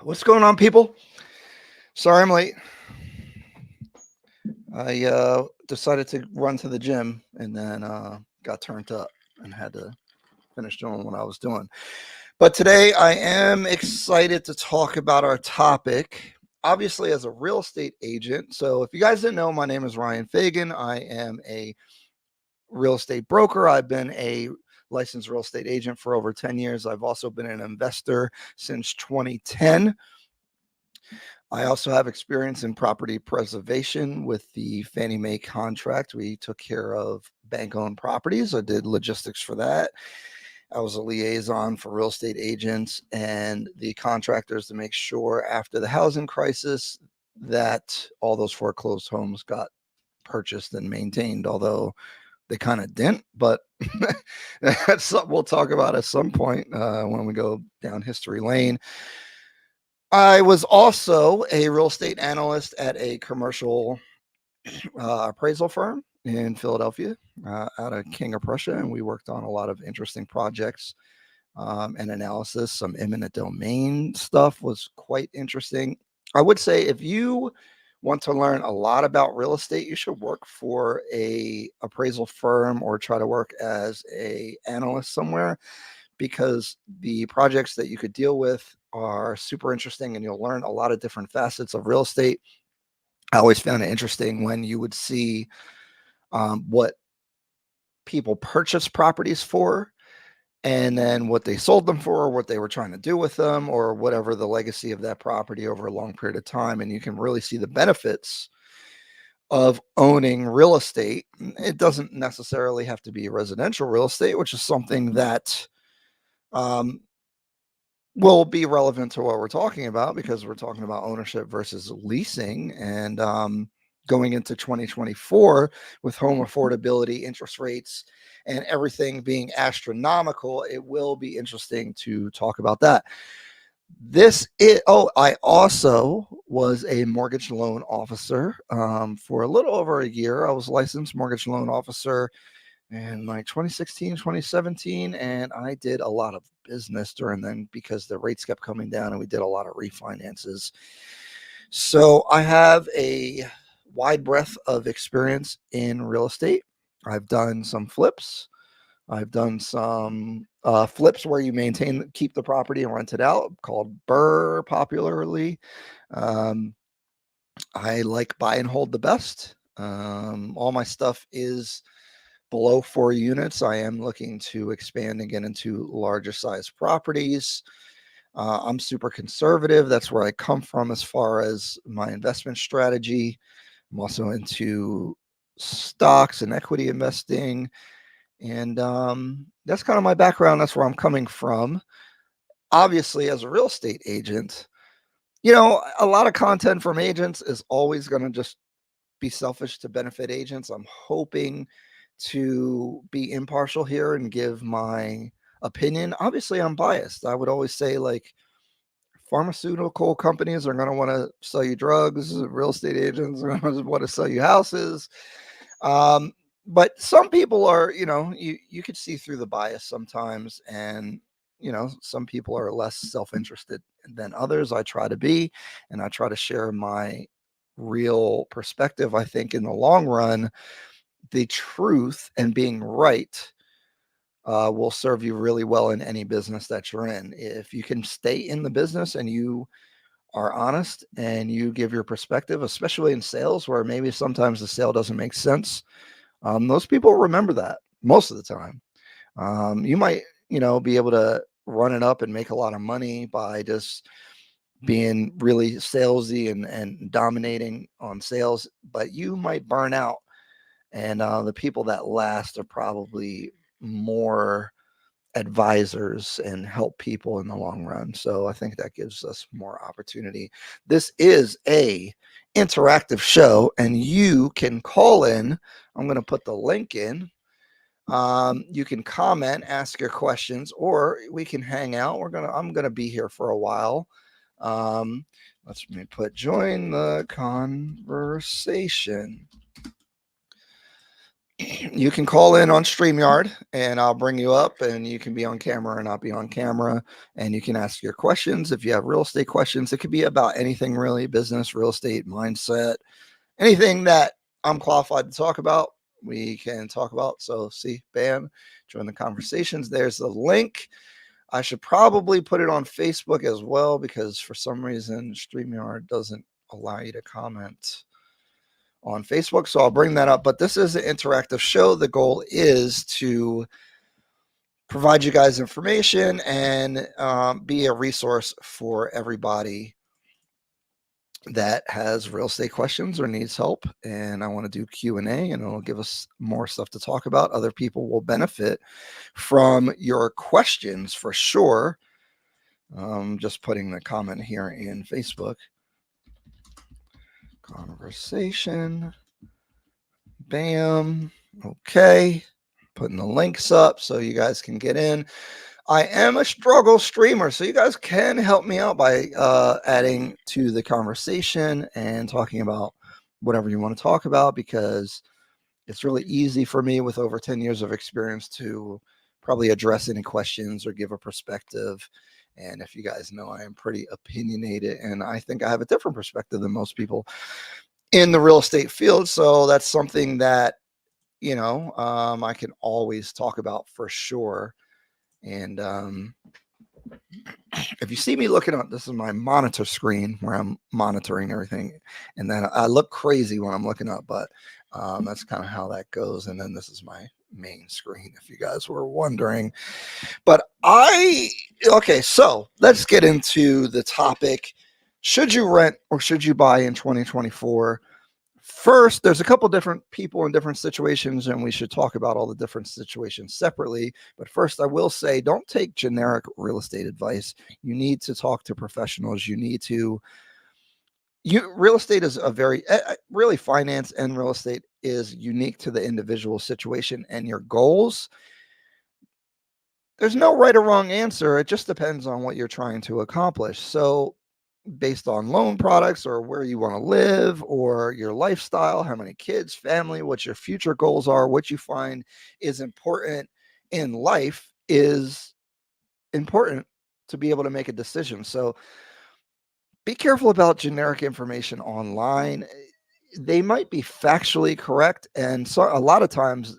What's going on, people? Sorry I'm late. I decided to run to the gym and then got turned up and had to finish doing what I was doing. But today I am excited to talk about our topic. Obviously, as a real estate agent. So, if you guys didn't know, my name is Ryan Fagan. I am a real estate broker. I've been a licensed real estate agent for over 10 years. I've also been an investor since 2010. I also have experience in property preservation with the Fannie Mae contract. We took care of bank owned properties. I did logistics for that. I was a liaison for real estate agents and the contractors to make sure after the housing crisis that all those foreclosed homes got purchased and maintained, although they kind of didn't. But that's something we'll talk about at some point when we go down history lane. I was also a real estate analyst at a commercial appraisal firm in Philadelphia, out of King of Prussia, and we worked on a lot of interesting projects and analysis. Some eminent domain stuff was quite interesting. I would say if you want to learn a lot about real estate, you should work for a appraisal firm or try to work as a analyst somewhere because the projects that you could deal with are super interesting and you'll learn a lot of different facets of real estate. I always found it interesting when you would see what people purchase properties for and then what they sold them for, what they were trying to do with them, or whatever the legacy of that property over a long period of time. And you can really see the benefits of owning real estate. It doesn't necessarily have to be residential real estate, which is something that um, will be relevant to what we're talking about because we're talking about ownership versus leasing. And going into 2024 with home affordability, interest rates, and everything being astronomical, it will be interesting to talk about that. I also was a mortgage loan officer for a little over a year. I was licensed mortgage loan officer in like 2016, 2017, and I did a lot of business during then because the rates kept coming down and we did a lot of refinances. So I have a wide breadth of experience in real estate. I've done some flips. I've done some flips where you keep the property and rent it out, called BRRRR popularly. Um, I like buy and hold the best. All my stuff is below 4 units. I am looking to expand and get into larger size properties. I'm super conservative. That's where I come from as far as my investment strategy. I'm also into stocks and equity investing. And that's kind of my background. That's where I'm coming from. Obviously, as a real estate agent, a lot of content from agents is always going to just be selfish to benefit agents. I'm hoping to be impartial here and give my opinion. Obviously, I'm biased. I would always say, like, pharmaceutical companies are going to want to sell you drugs, real estate agents are going to want to sell you houses. Um, but some people are, you could see through the bias sometimes. And, some people are less self interested than others. I try to be, and I try to share my real perspective. I think in the long run, the truth and being right will serve you really well in any business that you're in. If you can stay in the business and you are honest and you give your perspective, especially in sales, where maybe sometimes the sale doesn't make sense, those people remember that most of the time. You might, be able to run it up and make a lot of money by just being really salesy and dominating on sales, but you might burn out. And the people that last are probably more advisors and help people in the long run. So I think that gives us more opportunity. This is a interactive show and you can call in. I'm going to put the link in. You can comment, ask your questions, or we can hang out. I'm going to be here for a while. Let me put join the conversation. You can call in on StreamYard and I'll bring you up and you can be on camera or not be on camera. And you can ask your questions. If you have real estate questions, it could be about anything really, business, real estate, mindset, anything that I'm qualified to talk about, we can talk about. So see, bam, join the conversations. There's the link. I should probably put it on Facebook as well because for some reason StreamYard doesn't allow you to comment on Facebook. So I'll bring that up. But this is an interactive show. The goal is to provide you guys information and be a resource for everybody that has real estate questions or needs help. And I want to do Q&A and it'll give us more stuff to talk about. Other people will benefit from your questions for sure. Just putting the comment here in Facebook. Conversation. Bam. Okay. Putting the links up so you guys can get in. I am a struggle streamer, so you guys can help me out by adding to the conversation and talking about whatever you want to talk about, because it's really easy for me with over 10 years of experience to probably address any questions or give a perspective. And if you guys know, I am pretty opinionated and I think I have a different perspective than most people in the real estate field. So that's something that, I can always talk about for sure. And if you see me looking up, this is my monitor screen where I'm monitoring everything. And then I look crazy when I'm looking up, but that's kind of how that goes. And then this is my main screen, if you guys were wondering. But okay, so let's get into the topic. Should you rent or should you buy in 2024? First, there's a couple different people in different situations, and we should talk about all the different situations separately. But first, I will say don't take generic real estate advice. You need to talk to professionals. Real estate is really finance and real estate is unique to the individual situation and your goals. There's no right or wrong answer. It just depends on what you're trying to accomplish. So based on loan products or where you want to live or your lifestyle, how many kids, family, what your future goals are, what you find is important in life is important to be able to make a decision. So be careful about generic information online. They might be factually correct. And so a lot of times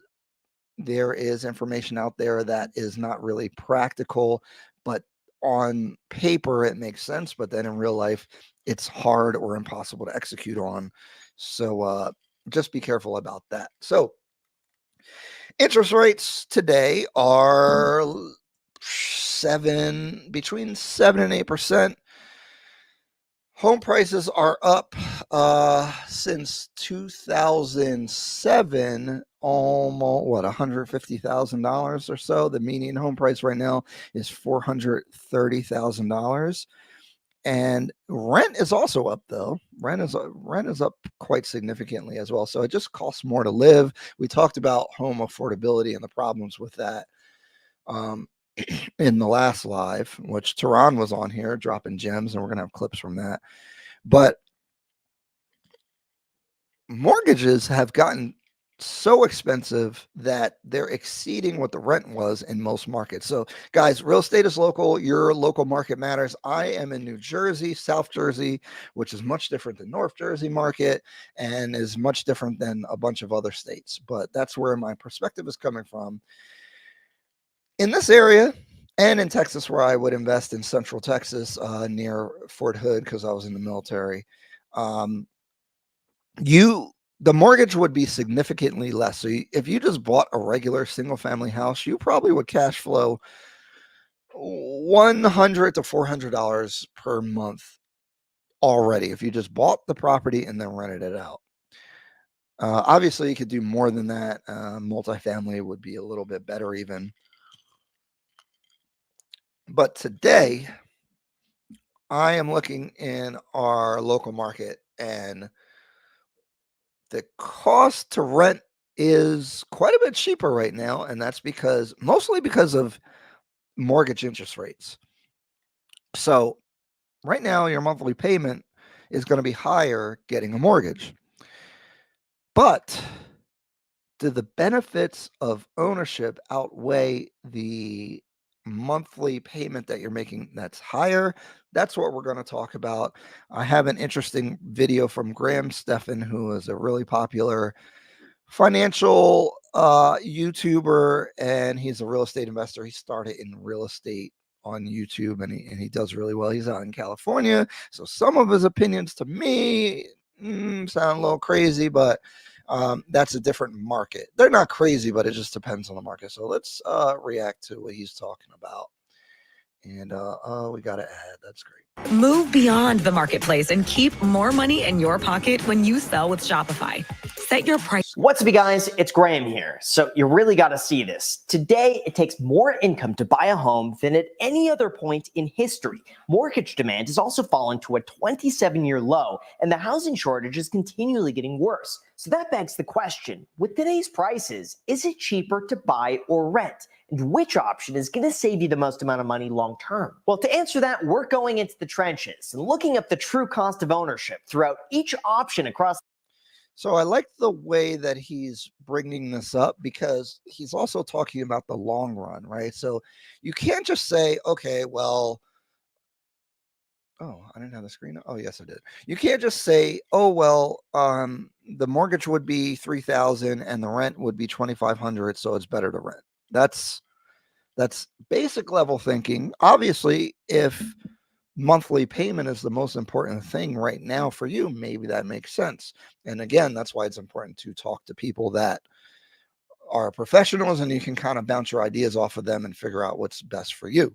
there is information out there that is not really practical, but on paper it makes sense, but then in real life it's hard or impossible to execute on. So just be careful about that. So interest rates today are between 7 and 8%. Home prices are up since 2007, almost $150,000 or so. The median home price right now is $430,000, and rent is also up though. Rent is up quite significantly as well. So it just costs more to live. We talked about home affordability and the problems with that in the last live, which Tehran was on here dropping gems, and we're gonna have clips from that. But mortgages have gotten so expensive that they're exceeding what the rent was in most markets. So, guys, real estate is local. Your local market matters. I am in New Jersey, South Jersey, which is much different than North Jersey market and is much different than a bunch of other states. But that's where my perspective is coming from. In this area, and in Texas, where I would invest in Central Texas near Fort Hood because I was in the military. The mortgage would be significantly less. So if you just bought a regular single family house, you probably would cash flow $100 to $400 per month already if you just bought the property and then rented it out. Obviously, you could do more than that. Multifamily would be a little bit better even. But today, I am looking in our local market, and the cost to rent is quite a bit cheaper right now, and that's mostly because of mortgage interest rates. So right now, your monthly payment is going to be higher getting a mortgage. But do the benefits of ownership outweigh the monthly payment that you're making that's higher? That's what we're going to talk about. I have an interesting video from Graham Stephan, who is a really popular financial YouTuber, and he's a real estate investor. He started in real estate on YouTube, and he does really well. He's out in California, so some of his opinions to me sound a little crazy, but that's a different market. They're not crazy, but it just depends on the market. So let's react to what he's talking about. And we got an ad. That's great. Move beyond the marketplace and keep more money in your pocket when you sell with Shopify. Set your price. What's up, you guys? It's Graham here. So you really got to see this. Today, it takes more income to buy a home than at any other point in history. Mortgage demand has also fallen to a 27-year low, and the housing shortage is continually getting worse. So that begs the question, with today's prices, is it cheaper to buy or rent? And which option is going to save you the most amount of money long term? Well, to answer that, we're going into the trenches and looking up the true cost of ownership throughout each option across. So I like the way that he's bringing this up, because he's also talking about the long run, right? So you can't just say, okay, well, oh, I didn't have the screen. Oh, yes, I did. You can't just say, oh, well, the mortgage would be $3,000 and the rent would be $2,500, so it's better to rent. That's basic level thinking. Obviously, if monthly payment is the most important thing right now for you, maybe that makes sense. And again, that's why it's important to talk to people that are professionals, and you can kind of bounce your ideas off of them and figure out what's best for you.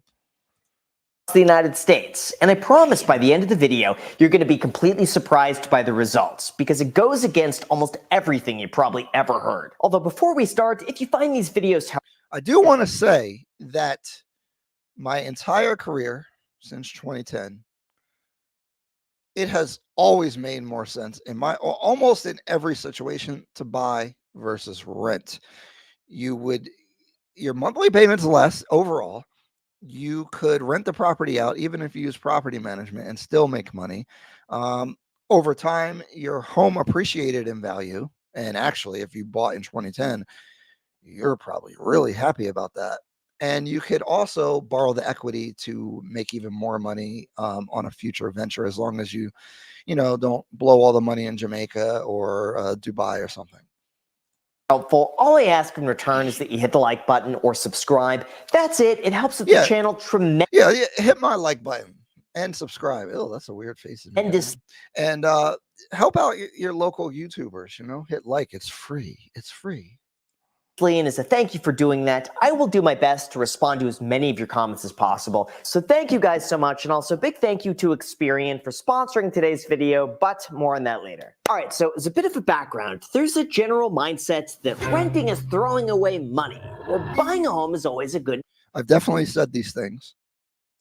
The United States. And I promise by the end of the video, you're going to be completely surprised by the results, because it goes against almost everything you probably ever heard. Although before we start, if you find these videos, I do want to say that my entire career since 2010, it has always made more sense almost in every situation to buy versus rent. Your monthly payment's less overall. You could rent the property out, even if you use property management, and still make money. Over time, your home appreciated in value. And actually, if you bought in 2010, you're probably really happy about that. And you could also borrow the equity to make even more money on a future venture, as long as you don't blow all the money in Jamaica or Dubai or something. Helpful. All I ask in return is that you hit the like button or subscribe. That's it. It helps with the channel tremendously. Yeah, hit my like button and subscribe. Oh, that's a weird face. And help out your local YouTubers. Hit like. It's free. It's free. And as a thank you for doing that, I will do my best to respond to as many of your comments as possible. So thank you guys so much. And also big thank you to Experian for sponsoring today's video, but more on that later. All right, so as a bit of a background, there's a general mindset that renting is throwing away money, or buying a home is always a good. I've definitely said these things.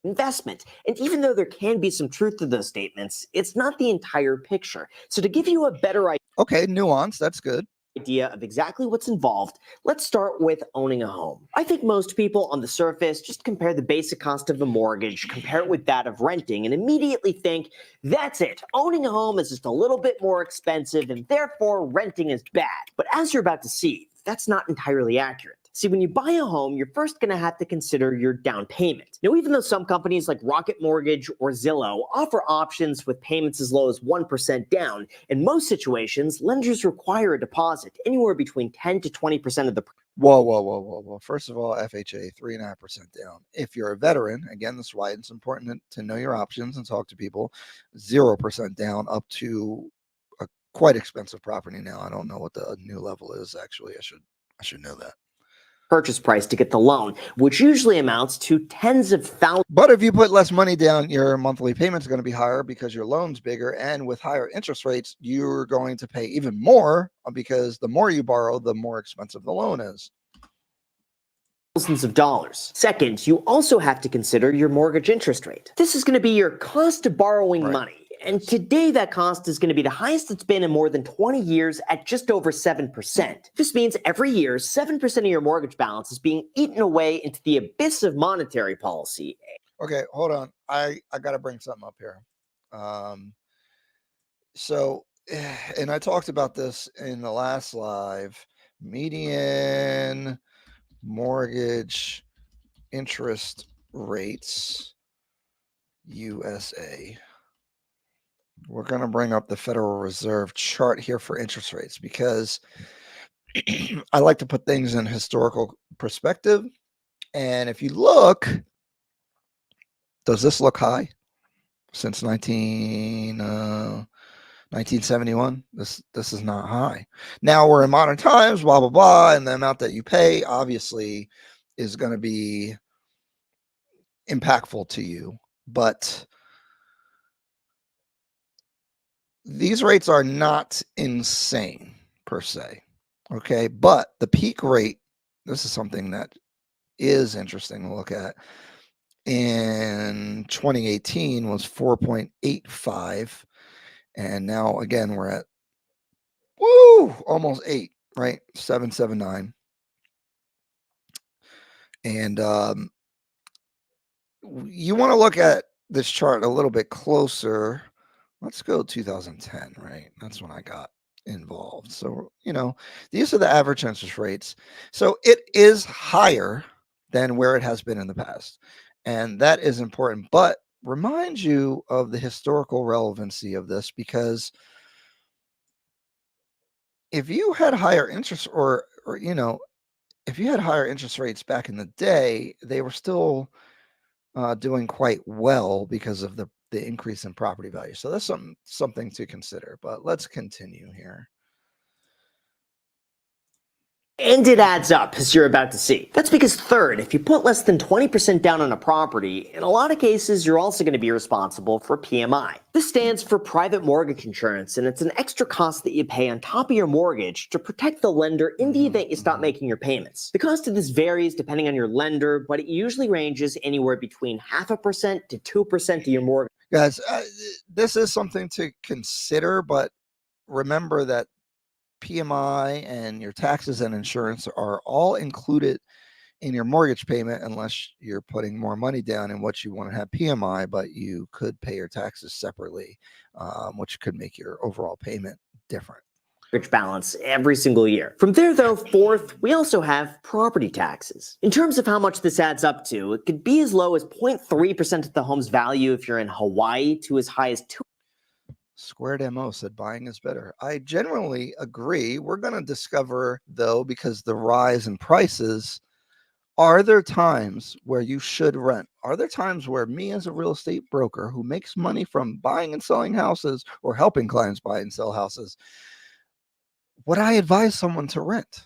Investment. And even though there can be some truth to those statements, it's not the entire picture. So to give you a better idea. Okay, nuance, that's good. Idea of exactly what's involved, let's start with owning a home. I think most people on the surface just compare the basic cost of a mortgage, compare it with that of renting, and immediately think, that's it, owning a home is just a little bit more expensive and therefore renting is bad. But as you're about to see, that's not entirely accurate. See, when you buy a home, you're first going to have to consider your down payment. Now, even though some companies like Rocket Mortgage or Zillow offer options with payments as low as 1% down, in most situations, lenders require a deposit anywhere between 10 to 20% of the. Whoa. First of all, FHA, 3.5% down. If you're a veteran, again, that's why it's important to know your options and talk to people. 0% down up to a quite expensive property now. I don't know what the new level is, actually. I should know that. Purchase price to get the loan, which usually amounts to tens of thousands. But if you put less money down, your monthly payment is going to be higher because your loan's bigger. And with higher interest rates, you're going to pay even more, because the more you borrow, the more expensive the loan is. Thousands of dollars. Second, you also have to consider your mortgage interest rate. This is going to be your cost of borrowing money. And today that cost is going to be the highest it's been in more than 20 years at just over 7%. This means every year, 7% of your mortgage balance is being eaten away into the abyss of monetary policy. Okay, hold on. I got to bring something up here. So, and I talked about this in the last live, median mortgage interest rates USA. We're going to bring up the Federal Reserve chart here for interest rates because I like to put things in historical perspective. And if you look, does this look high? Since 1971, this is not high. Now we're in modern times, blah, blah, blah, and the amount that you pay obviously is going to be impactful to you. But these rates are not insane per se. Okay. But the peak rate, this is something that is interesting to look at. In 2018 was 4.85. And now again, we're at almost 8, right? 7.79. And you want to look at this chart a little bit closer. Let's go 2010, right? That's when I got involved. So, these are the average interest rates. So it is higher than where it has been in the past. And that is important. But remind you of the historical relevancy of this, because if you had higher interest or if you had higher interest rates back in the day, they were still doing quite well because of the increase in property value. So that's something to consider. But let's continue here. And it adds up, as you're about to see. That's because third, if you put less than 20% down on a property, in a lot of cases, you're also going to be responsible for PMI. This stands for private mortgage insurance, and it's an extra cost that you pay on top of your mortgage to protect the lender in the event you stop making your payments. The cost of this varies depending on your lender, but it usually ranges anywhere between 0.5% to 2% of your mortgage. Guys, this is something to consider, but remember that PMI and your taxes and insurance are all included in your mortgage payment unless you're putting more money down in what you want to have PMI, but you could pay your taxes separately, which could make your overall payment different. Balance every single year. From there, though, fourth, we also have property taxes. In terms of how much this adds up to, it could be as low as 0.3% of the home's value if you're in Hawaii to as high as 2%. Squared MO said buying is better. I generally agree. We're going to discover, though, because the rise in prices, are there times where you should rent? Are there times where me as a real estate broker who makes money from buying and selling houses or helping clients buy and sell houses, would I advise someone to rent?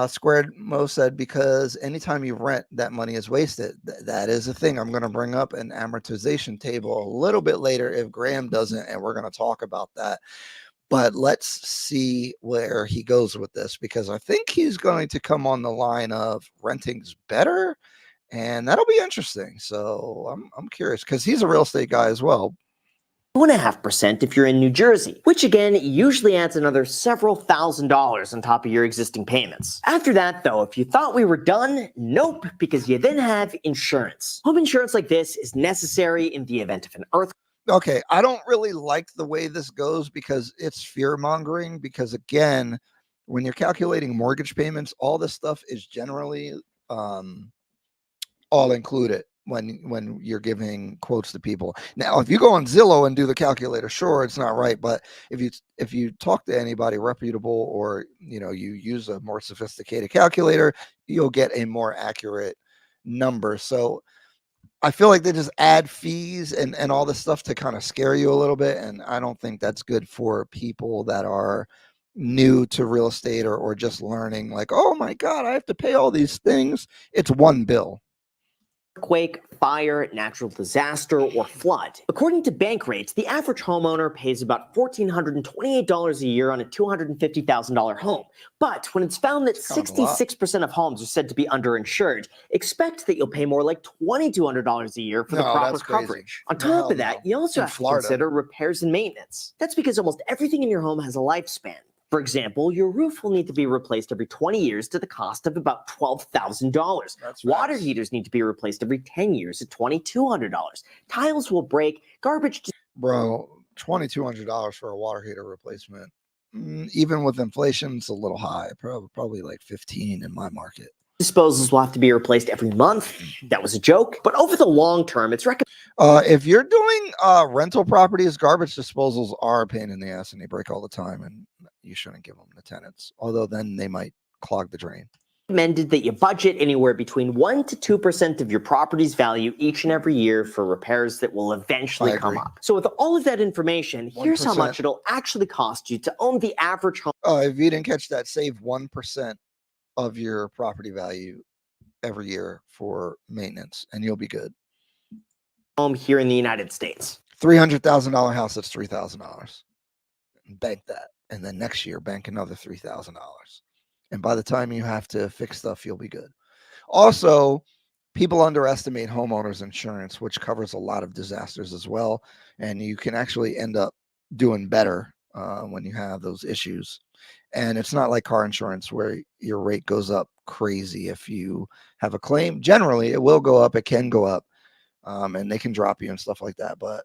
Squared Mo said, because anytime you rent, that money is wasted. That is a thing. I'm going to bring up an amortization table a little bit later if Graham doesn't, and we're going to talk about that. But let's see where he goes with this, because I think he's going to come on the line of renting's better, and that'll be interesting. So I'm curious, because he's a real estate guy as well. 2.5% if you're in New Jersey, which again usually adds another several $1,000s on top of your existing payments. After that, though, if you thought we were done, nope, because you then have insurance. Home insurance like this is necessary in the event of an earthquake. Okay, I don't really like the way this goes because it's fear mongering. Because again, when you're calculating mortgage payments, all this stuff is generally all included when you're giving quotes to people. Now, if you go on Zillow and do the calculator, sure, it's not right. But if you talk to anybody reputable, or you use a more sophisticated calculator, you'll get a more accurate number. So I feel like they just add fees and all this stuff to kind of scare you a little bit. And I don't think that's good for people that are new to real estate or just learning, like, oh my God, I have to pay all these things. It's one bill. Earthquake, fire, natural disaster, or flood. According to bank rates, the average homeowner pays about $1,428 a year on a $250,000 home. But when it's found that 66% of homes are said to be underinsured, expect that you'll pay more like $2,200 a year for the proper coverage. On top of that, you also have to consider repairs and maintenance. That's because almost everything in your home has a lifespan. For example, your roof will need to be replaced every 20 years to the cost of about $12,000. Water heaters need to be replaced every 10 years at $2,200. Tiles will break, garbage. Bro, $2,200 for a water heater replacement. Even with inflation, it's a little high, probably like 15 in my market. Disposals will have to be replaced every month. That was a joke. But over the long term, it's recommended. If you're doing rental properties, garbage disposals are a pain in the ass and they break all the time, and you shouldn't give them to tenants, although then they might clog the drain. Recommended that you budget anywhere between 1 to 2% of your property's value each and every year for repairs that will eventually come up. So with all of that information, here's how 1%. much it'll actually cost you to own the average home. If you didn't catch that, save 1% of your property value every year for maintenance, and you'll be good. Home here in the United States. $300,000 house, that's $3,000. Bank that, and then next year bank another $3,000. And by the time you have to fix stuff, you'll be good. Also, people underestimate homeowners insurance, which covers a lot of disasters as well. And you can actually end up doing better when you have those issues. And it's not like car insurance where your rate goes up crazy if you have a claim. Generally, it will go up. It can go up, and they can drop you and stuff like that. But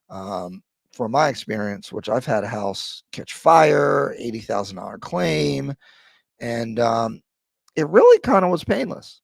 from my experience, which I've had a house catch fire, $80,000 claim, and it really kind of was painless.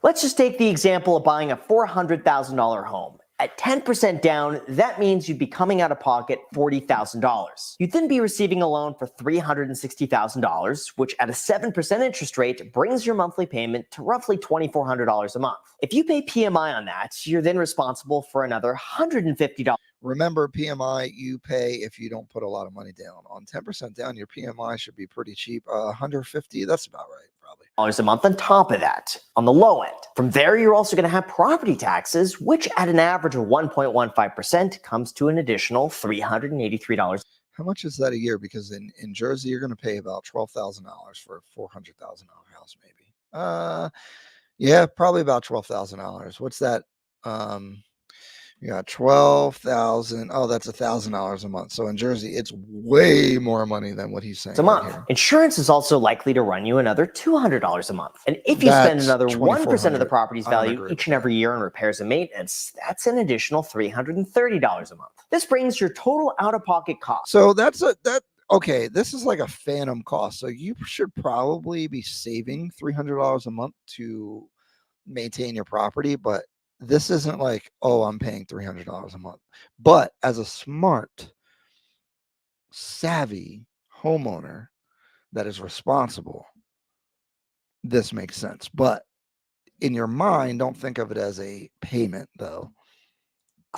Let's just take the example of buying a $400,000 home. At 10% down, that means you'd be coming out of pocket $40,000. You'd then be receiving a loan for $360,000, which at a 7% interest rate brings your monthly payment to roughly $2,400 a month. If you pay PMI on that, you're then responsible for another $150. Remember, PMI you pay if you don't put a lot of money down. On 10% down, your PMI should be pretty cheap. 150, that's about right, probably. A month on top of that, on the low end. From there, you're also going to have property taxes, which at an average of 1.15% comes to an additional $383. How much is that a year? Because in Jersey, you're going to pay about $12,000 for a $400,000 house, maybe. Yeah, probably about $12,000. What's that? You got 12,000. Oh, that's $1,000 a month. So in Jersey, it's way more money than what he's saying. A month. Insurance is also likely to run you another $200 a month. And if you spend another 1% of the property's value each and every year on repairs and maintenance, that's an additional $330 a month. This brings your total out-of-pocket cost. So okay, this is like a phantom cost. So you should probably be saving $300 a month to maintain your property, but this isn't like, oh, I'm paying $300 a month. But as a smart, savvy homeowner that is responsible, this makes sense. But in your mind, don't think of it as a payment, though.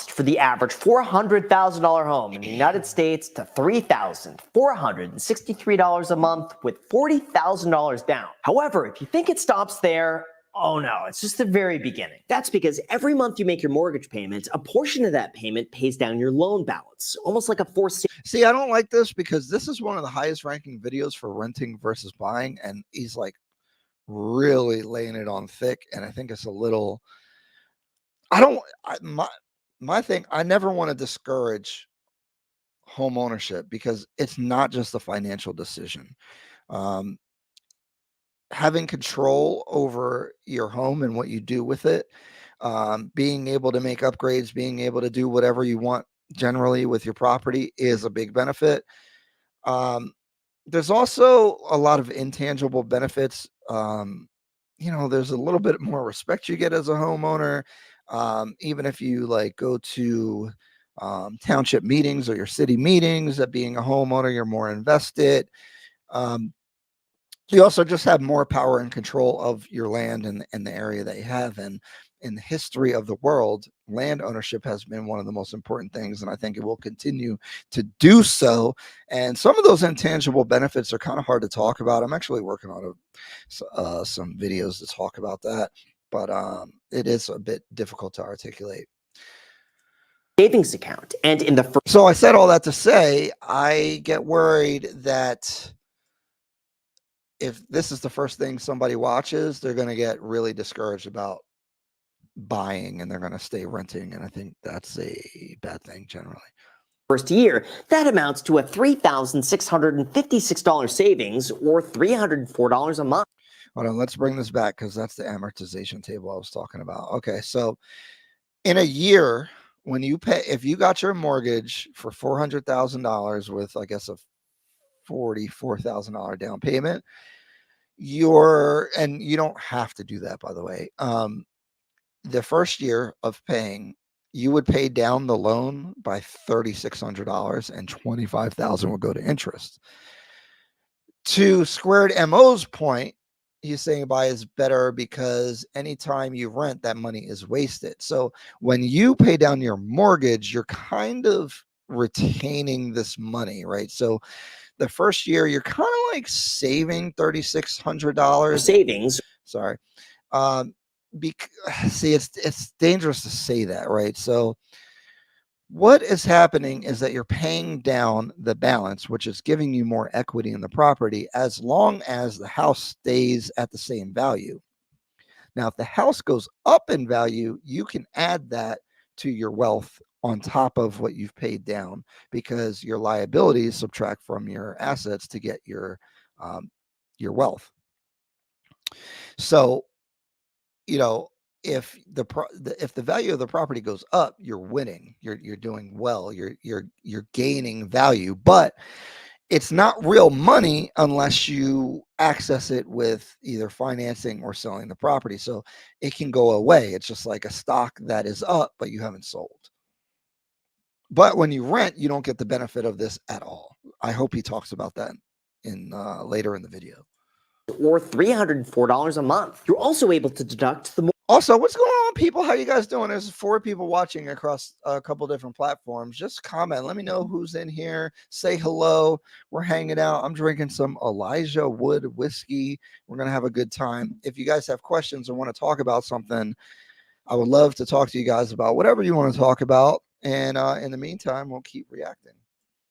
For the average $400,000 home in the United States to $3,463 a month with $40,000 down. However, if you think it stops there, oh no, it's just the very beginning. That's because every month you make your mortgage payment, a portion of that payment pays down your loan balance, almost like a forced. See, I don't like this because this is one of the highest ranking videos for renting versus buying, and he's like really laying it on thick, and I think it's a little. My thing, I never want to discourage home ownership because it's not just a financial decision. Having control over your home and what you do with it, being able to make upgrades, being able to do whatever you want generally with your property is a big benefit. There's also a lot of intangible benefits. There's a little bit more respect you get as a homeowner. Even if you like go to township meetings or your city meetings, that being a homeowner, you're more invested. You also just have more power and control of your land and the area that you have. And in the history of the world, land ownership has been one of the most important things, and I think it will continue to do so. And some of those intangible benefits are kind of hard to talk about. I'm actually working on some videos to talk about that, but it is a bit difficult to articulate. Savings account, and in the so I said all that to say, I get worried that if this is the first thing somebody watches, they're going to get really discouraged about buying and they're going to stay renting. And I think that's a bad thing generally. First year, that amounts to a $3,656 savings or $304 a month. Hold on, let's bring this back because that's the amortization table I was talking about. Okay, so in a year, when you pay, if you got your mortgage for $400,000 with, I guess, a $44,000 down payment, and you don't have to do that, by the way. The first year of paying, you would pay down the loan by $3,600 and $25,000 would go to interest. To Squared MO's point, he's saying buy is better because anytime you rent, that money is wasted. So when you pay down your mortgage, you're kind of retaining this money, right? So the first year, you're kind of like saving $3,600 savings. Sorry. See, it's dangerous to say that, right? So what is happening is that you're paying down the balance, which is giving you more equity in the property as long as the house stays at the same value. Now, if the house goes up in value, you can add that to your wealth on top of what you've paid down because your liabilities subtract from your assets to get your wealth. So, if the value of the property goes up, you're winning. You're doing well. You're gaining value, but it's not real money unless you access it with either financing or selling the property. So it can go away. It's just like a stock that is up, but you haven't sold. But when you rent, you don't get the benefit of this at all. I hope he talks about that in later in the video. Or $304 a month. You're also able to deduct the Also, what's going on, people? How you guys doing? There's 4 people watching across a couple different platforms. Just comment. Let me know who's in here. Say hello. We're hanging out. I'm drinking some Elijah Wood whiskey. We're going to have a good time. If you guys have questions or want to talk about something, I would love to talk to you guys about whatever you want to talk about. And in the meantime, we'll keep reacting.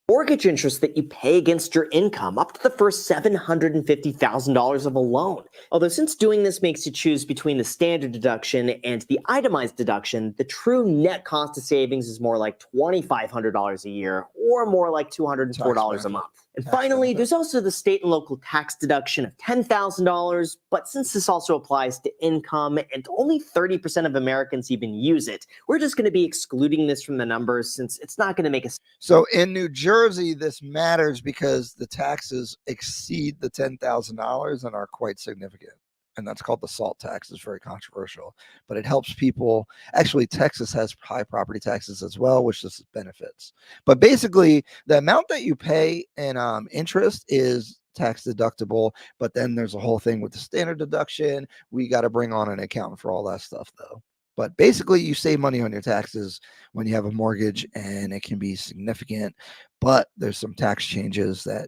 Mortgage interest that you pay against your income up to the first $750,000 of a loan. Although since doing this makes you choose between the standard deduction and the itemized deduction, the true net cost of savings is more like $2,500 a year or more like $204 a month. And finally, there's also the state and local tax deduction of $10,000, but since this also applies to income and only 30% of Americans even use it, we're just going to be excluding this from the numbers since it's not going to make a... So in New Jersey, this matters because the taxes exceed the $10,000 and are quite significant. And that's called the SALT tax. It's very controversial, but it helps people. Actually, Texas has high property taxes as well, which this benefits. But basically, the amount that you pay in interest is tax deductible. But then there's a whole thing with the standard deduction. We got to bring on an accountant for all that stuff, though. But basically, you save money on your taxes when you have a mortgage, and it can be significant. But there's some tax changes that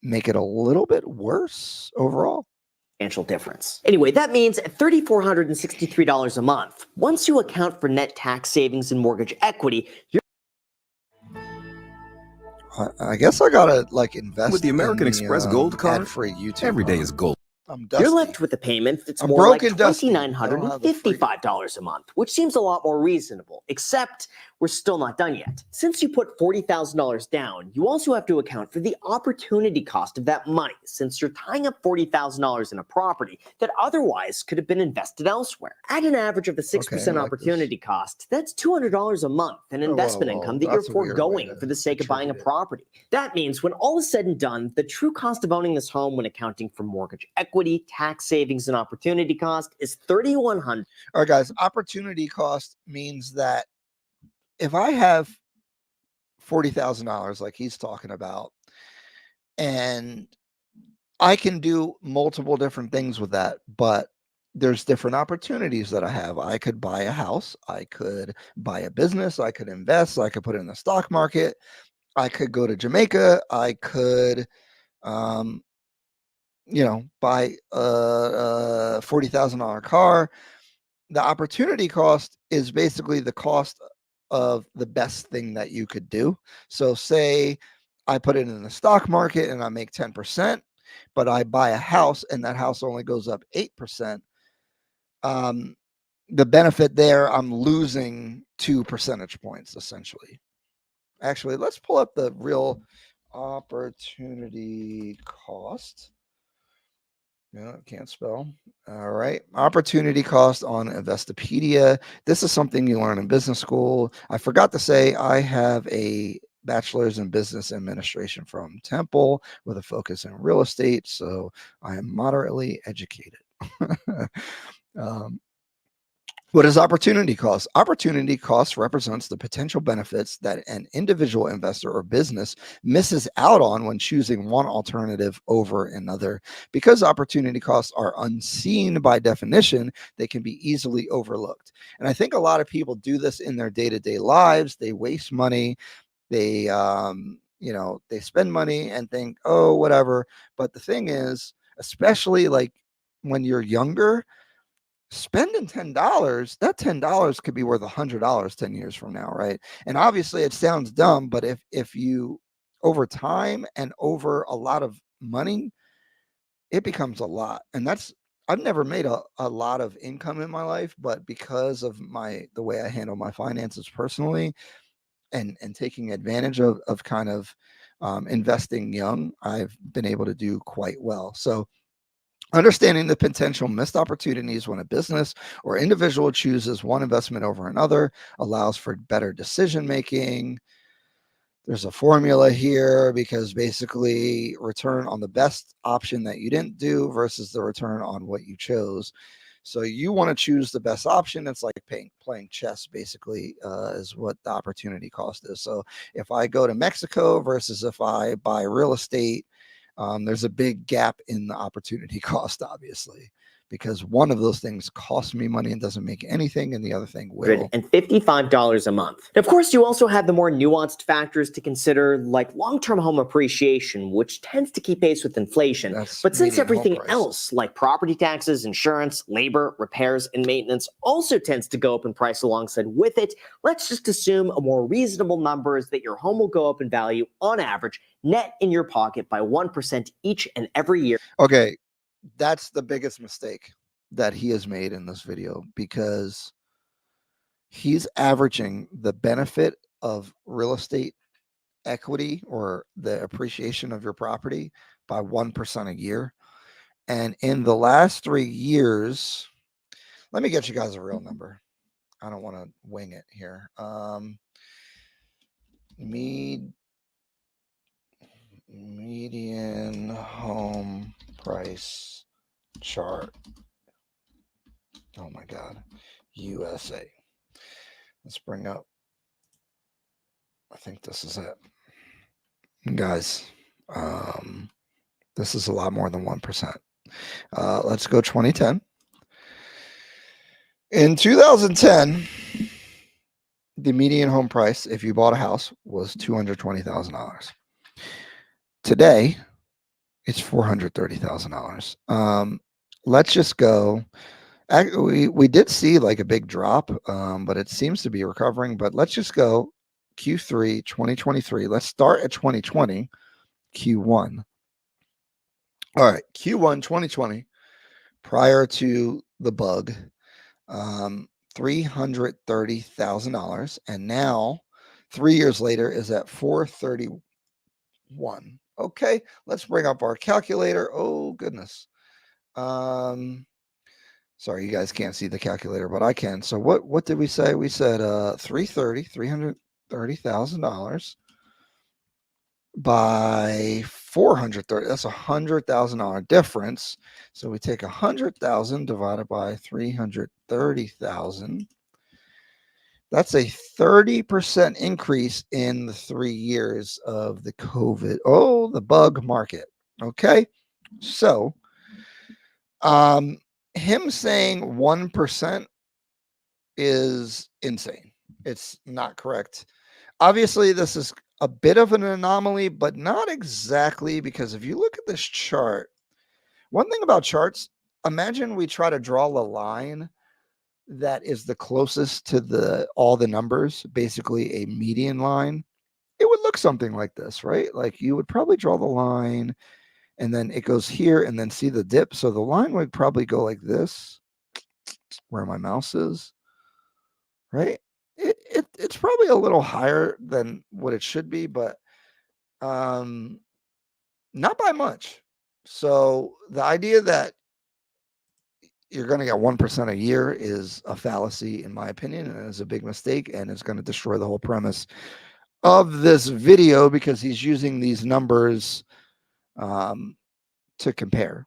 make it a little bit worse overall. Difference. Anyway, that means at $3,463 a month, once you account for net tax savings and mortgage equity, you're... I guess I gotta invest with the American Express Gold Card. Free YouTube. Every day is gold. You're left with a payment that's more like $2,955 a month, which seems a lot more reasonable, except we're still not done yet. Since you put $40,000 down, you also have to account for the opportunity cost of that money, since you're tying up $40,000 in a property that otherwise could have been invested elsewhere. At an average of a 6% opportunity cost, that's $200 a month in investment income that you're foregoing for the sake of buying a property. That means when all is said and done, the true cost of owning this home when accounting for mortgage equity, tax savings, and opportunity cost is $3,100. All right, guys, opportunity cost means that if I have $40,000 like he's talking about, and I can do multiple different things with that, but there's different opportunities that I have. I could buy a house, I could buy a business, I could invest, I could put it in the stock market, I could go to Jamaica, I could buy a $40,000 car. The opportunity cost is basically the cost of the best thing that you could do. So say I put it in the stock market and I make 10%, but I buy a house and that house only goes up 8%. The benefit there, I'm losing 2 percentage points essentially. Actually, let's pull up the real opportunity cost. No, can't spell. All right. Opportunity cost on Investopedia. This is something you learn in business school. I forgot to say I have a bachelor's in business administration from Temple with a focus in real estate. So I am moderately educated. um, what is opportunity cost? Opportunity cost represents the potential benefits that an individual investor or business misses out on when choosing one alternative over another. Because opportunity costs are unseen by definition, they can be easily overlooked. And I think a lot of people do this in their day-to-day lives. They waste money. They, they spend money and think, oh, whatever. But the thing is, especially like when you're younger, spending $10, that $10 could be worth $100 10 years from now, right? And obviously it sounds dumb, but if you over time and over a lot of money, it becomes a lot. And I've never made a lot of income in my life, but because of the way I handle my finances personally and taking advantage of kind of investing young, I've been able to do quite well. So understanding the potential missed opportunities when a business or individual chooses one investment over another allows for better decision making. There's a formula here because basically return on the best option that you didn't do versus the return on what you chose. So you want to choose the best option. It's like playing chess, basically, is what the opportunity cost is. So if I go to Mexico versus if I buy real estate, there's a big gap in the opportunity cost, obviously, because one of those things costs me money and doesn't make anything, and the other thing will. $55 a month. And of course, you also have the more nuanced factors to consider, like long-term home appreciation, which tends to keep pace with inflation. But since everything else, like property taxes, insurance, labor, repairs, and maintenance, also tends to go up in price alongside with it, let's just assume a more reasonable number is that your home will go up in value on average, net in your pocket by 1% each and every year. Okay. That's the biggest mistake that he has made in this video, because he's averaging the benefit of real estate equity or the appreciation of your property by 1% a year. And in the last 3 years, let me get you guys a real number. I don't want to wing it here. Median home price chart. Oh my God. USA. Let's bring up. I think this is it. Guys, this is a lot more than 1%. Let's go 2010. In 2010, the median home price, if you bought a house, was $220,000. Today, it's $430,000. Let's just go. We did see like a big drop, but it seems to be recovering. But let's just go Q3 2023. Let's start at 2020, Q1. All right, Q1 2020, prior to the bug, $330,000, and now 3 years later is at 431. Okay, let's bring up our calculator. Oh goodness. Sorry, you guys can't see the calculator, but I can. So what did we say? We said $330,000 by 430. That's $100,000 difference. So we take 100,000 divided by 330,000. That's a 30% increase in the 3 years of the COVID. Oh, the bug market. Okay. So, him saying 1% is insane. It's not correct. Obviously, this is a bit of an anomaly, but not exactly, because if you look at this chart, one thing about charts, imagine we try to draw a line that is the closest to all the numbers, basically a median line. It would look something like this, right? Like you would probably draw the line and then it goes here and then see the dip. So the line would probably go like this, where my mouse is, right? It's probably a little higher than what it should be, but not by much. So the idea that you're going to get 1% a year is a fallacy, in my opinion, and is a big mistake, and it's going to destroy the whole premise of this video because he's using these numbers to compare.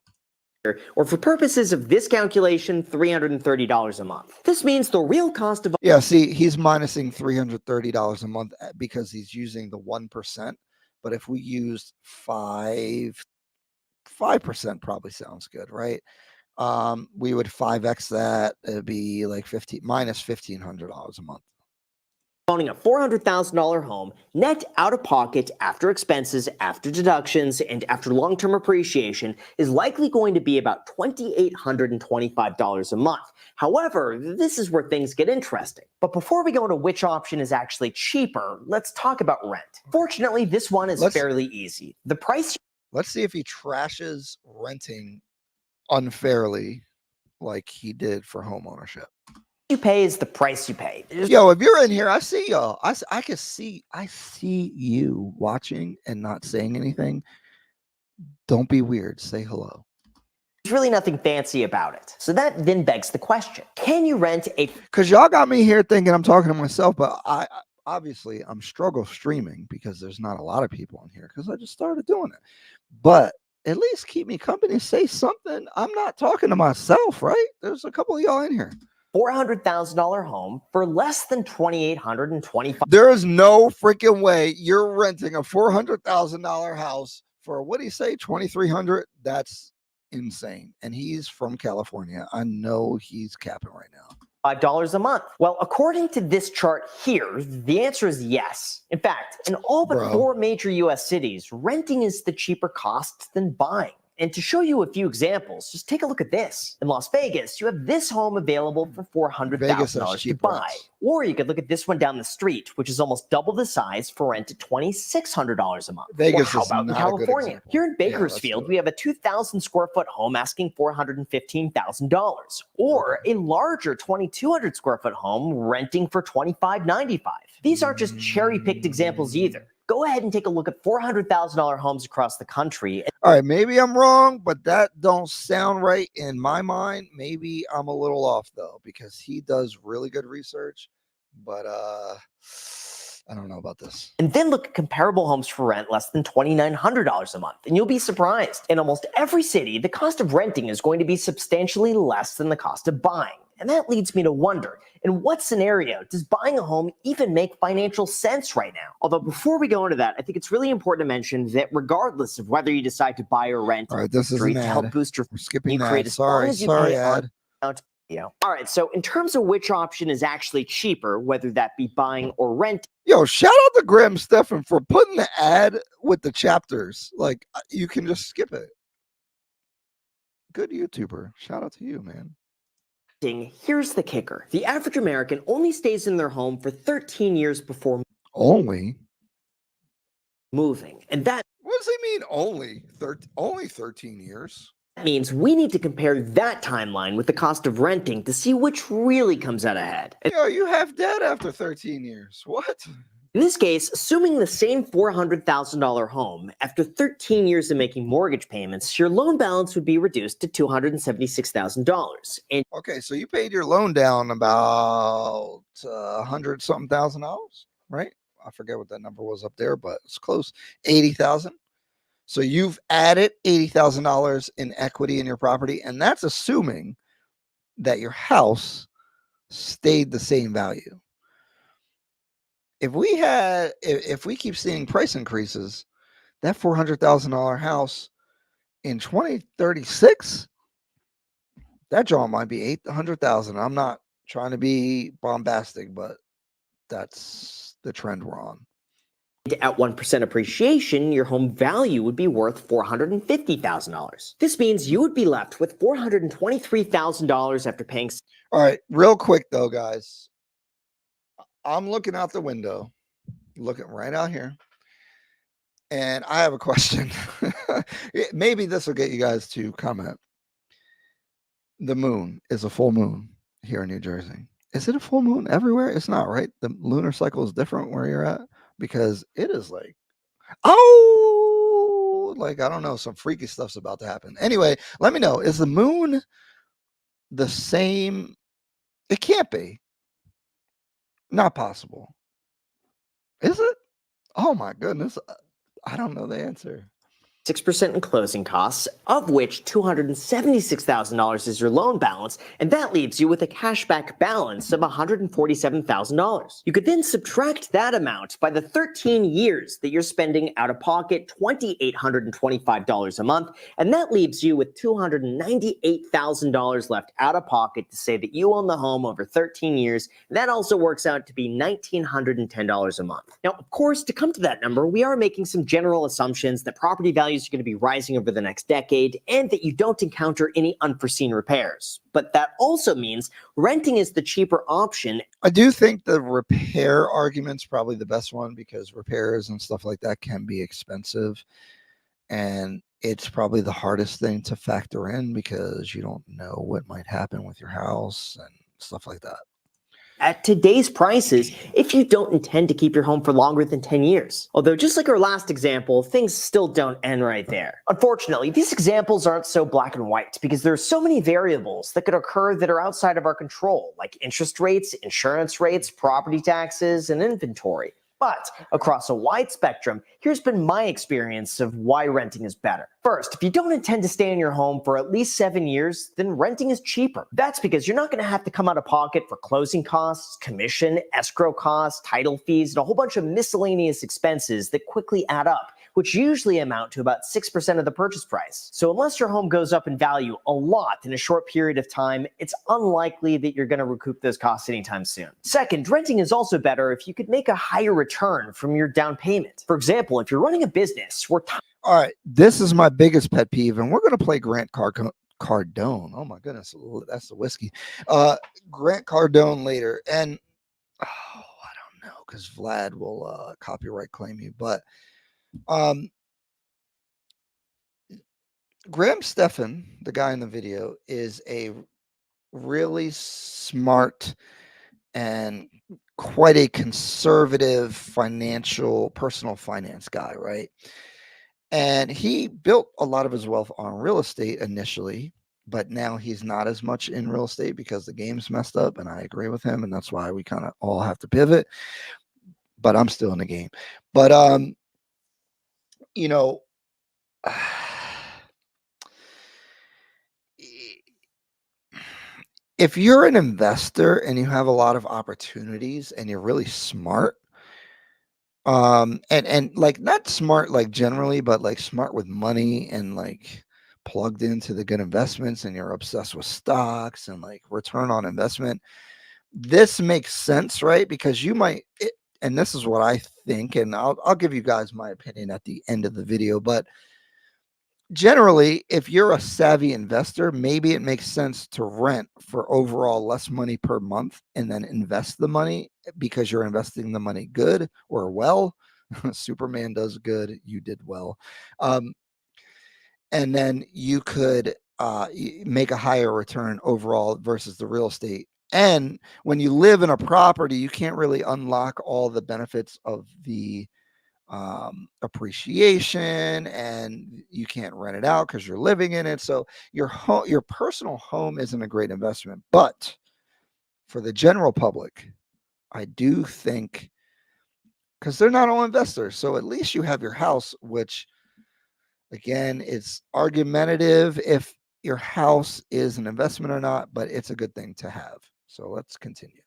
Or for purposes of this calculation, $330 a month. This means the real cost of Yeah, see, he's minusing $330 a month because he's using the 1%. But if we used 5% probably sounds good, right? We would 5x that. It'd be like minus $1,500 a month. owning a $400,000 home, net out of pocket after expenses, after deductions, and after long-term appreciation is likely going to be about $2,825 a month. However, this is where things get interesting. But before we go into which option is actually cheaper, let's talk about rent. Fortunately, this one is fairly easy. The price. Let's see if he trashes renting unfairly like he did for home ownership. You pay is the price you pay. Yo, if you're in here, I see y'all. I see you watching and not saying anything. Don't be weird. Say hello. There's really nothing fancy about it. So that then begs the question: can you rent a? Because y'all got me here thinking I'm talking to myself, but obviously I'm struggle streaming because there's not a lot of people in here because I just started doing it. But at least keep me company. Say something. I'm not talking to myself, right? There's a couple of y'all in here. $400,000 home for less than $2,825. There is no freaking way you're renting a $400,000 house for, what do you say, $2,300? That's insane. And he's from California. I know he's capping right now. $5 a month. Well, according to this chart here, the answer is yes. In fact, in all but 4 major US cities, renting is the cheaper cost than buying. And to show you a few examples, just take a look at this. In Las Vegas, you have this home available for $400,000 to buy. Or you could look at this one down the street, which is almost double the size for rent at $2,600 a month. Vegas or how about in California? Here in Bakersfield, we have a 2,000 square foot home asking $415,000. Or a larger 2,200 square foot home renting for $2,595. These aren't just cherry-picked examples either. Go ahead and take a look at $400,000 homes across the country. All right, maybe I'm wrong, but that don't sound right in my mind. Maybe I'm a little off though, because he does really good research, but I don't know about this. And then look at comparable homes for rent less than $2,900 a month, and you'll be surprised. In almost every city, the cost of renting is going to be substantially less than the cost of buying. And that leads me to wonder, in what scenario does buying a home even make financial sense right now? Although before we go into that, I think it's really important to mention that regardless of whether you decide to buy or rent, all right, this is to help boost your skipping create ad. Sorry, ad. All right, so in terms of which option is actually cheaper, whether that be buying or renting. Yo, shout out to Graham Stephan for putting the ad with the chapters. Like, you can just skip it. Good YouTuber. Shout out to you, man. Here's the kicker. The average American only stays in their home for 13 years before moving. And that... What does he mean only? Only 13 years? That means we need to compare that timeline with the cost of renting to see which really comes out ahead. Yo, you have debt after 13 years. What? In this case, assuming the same $400,000 home, after 13 years of making mortgage payments, your loan balance would be reduced to $276,000. And okay, so you paid your loan down about $100-something thousand, right? I forget what that number was up there, but it's close. 80,000. So you've added $80,000 in equity in your property, and that's assuming that your house stayed the same value. If we keep seeing price increases, that $400,000 house in 2036, that draw might be $800,000. I'm not trying to be bombastic, but that's the trend we're on. At 1% appreciation, your home value would be worth $450,000. This means you would be left with $423,000 after paying. All right, real quick though, guys. I'm looking out the window, looking right out here, and I have a question. Maybe this will get you guys to comment. The moon is a full moon here in New Jersey. Is it a full moon everywhere? It's not, right? The lunar cycle is different where you're at, because it is like, like, I don't know, some freaky stuff's about to happen. Anyway, let me know. Is the moon the same? It can't be. Not possible. Is it? Oh my goodness. I don't know the answer. 6% in closing costs, of which $276,000 is your loan balance, and that leaves you with a cashback balance of $147,000. You could then subtract that amount by the 13 years that you're spending out of pocket, $2,825 a month, and that leaves you with $298,000 left out of pocket to say that you own the home over 13 years. And that also works out to be $1,910 a month. Now, of course, to come to that number, we are making some general assumptions that property values are going to be rising over the next decade and that you don't encounter any unforeseen repairs. But that also means renting is the cheaper option. I do think the repair argument's probably the best one because repairs and stuff like that can be expensive. And it's probably the hardest thing to factor in because you don't know what might happen with your house and stuff like that. At today's prices, if you don't intend to keep your home for longer than 10 years. Although just like our last example, things still don't end right there. Unfortunately, these examples aren't so black and white because there are so many variables that could occur that are outside of our control, like interest rates, insurance rates, property taxes, and inventory. But across a wide spectrum, here's been my experience of why renting is better. First, if you don't intend to stay in your home for at least 7 years, then renting is cheaper. That's because you're not going to have to come out of pocket for closing costs, commission, escrow costs, title fees, and a whole bunch of miscellaneous expenses that quickly add up, which usually amount to about 6% of the purchase price. So unless your home goes up in value a lot in a short period of time, it's unlikely that you're going to recoup those costs anytime soon. Second, renting is also better if you could make a higher return from your down payment. For example, if you're running a business where all right, this is my biggest pet peeve, and we're going to play Grant Cardone. Oh my goodness, that's the whiskey. Grant Cardone later, and I don't know because Vlad will copyright claim you, but Graham Stephan, the guy in the video, is a really smart and quite a conservative personal finance guy, right? And he built a lot of his wealth on real estate initially, but now he's not as much in real estate because the game's messed up. And I agree with him. And that's why we kind of all have to pivot. But I'm still in the game. But, you know, if you're an investor and you have a lot of opportunities and you're really smart, and like not smart like generally, but like smart with money and like plugged into the good investments and you're obsessed with stocks and like return on investment, this makes sense, right? Because you might and this is what I think, and I'll give you guys my opinion at the end of the video, but generally, if you're a savvy investor, maybe it makes sense to rent for overall less money per month and then invest the money because you're investing the money good or well. Superman does good, you did well. And then you could make a higher return overall versus the real estate. And when you live in a property, you can't really unlock all the benefits of the appreciation, and you can't rent it out because you're living in it. So your personal home isn't a great investment, but for the general public, I do think, because they're not all investors, so at least you have your house, which again, it's argumentative if your house is an investment or not, but it's a good thing to have. So let's continue.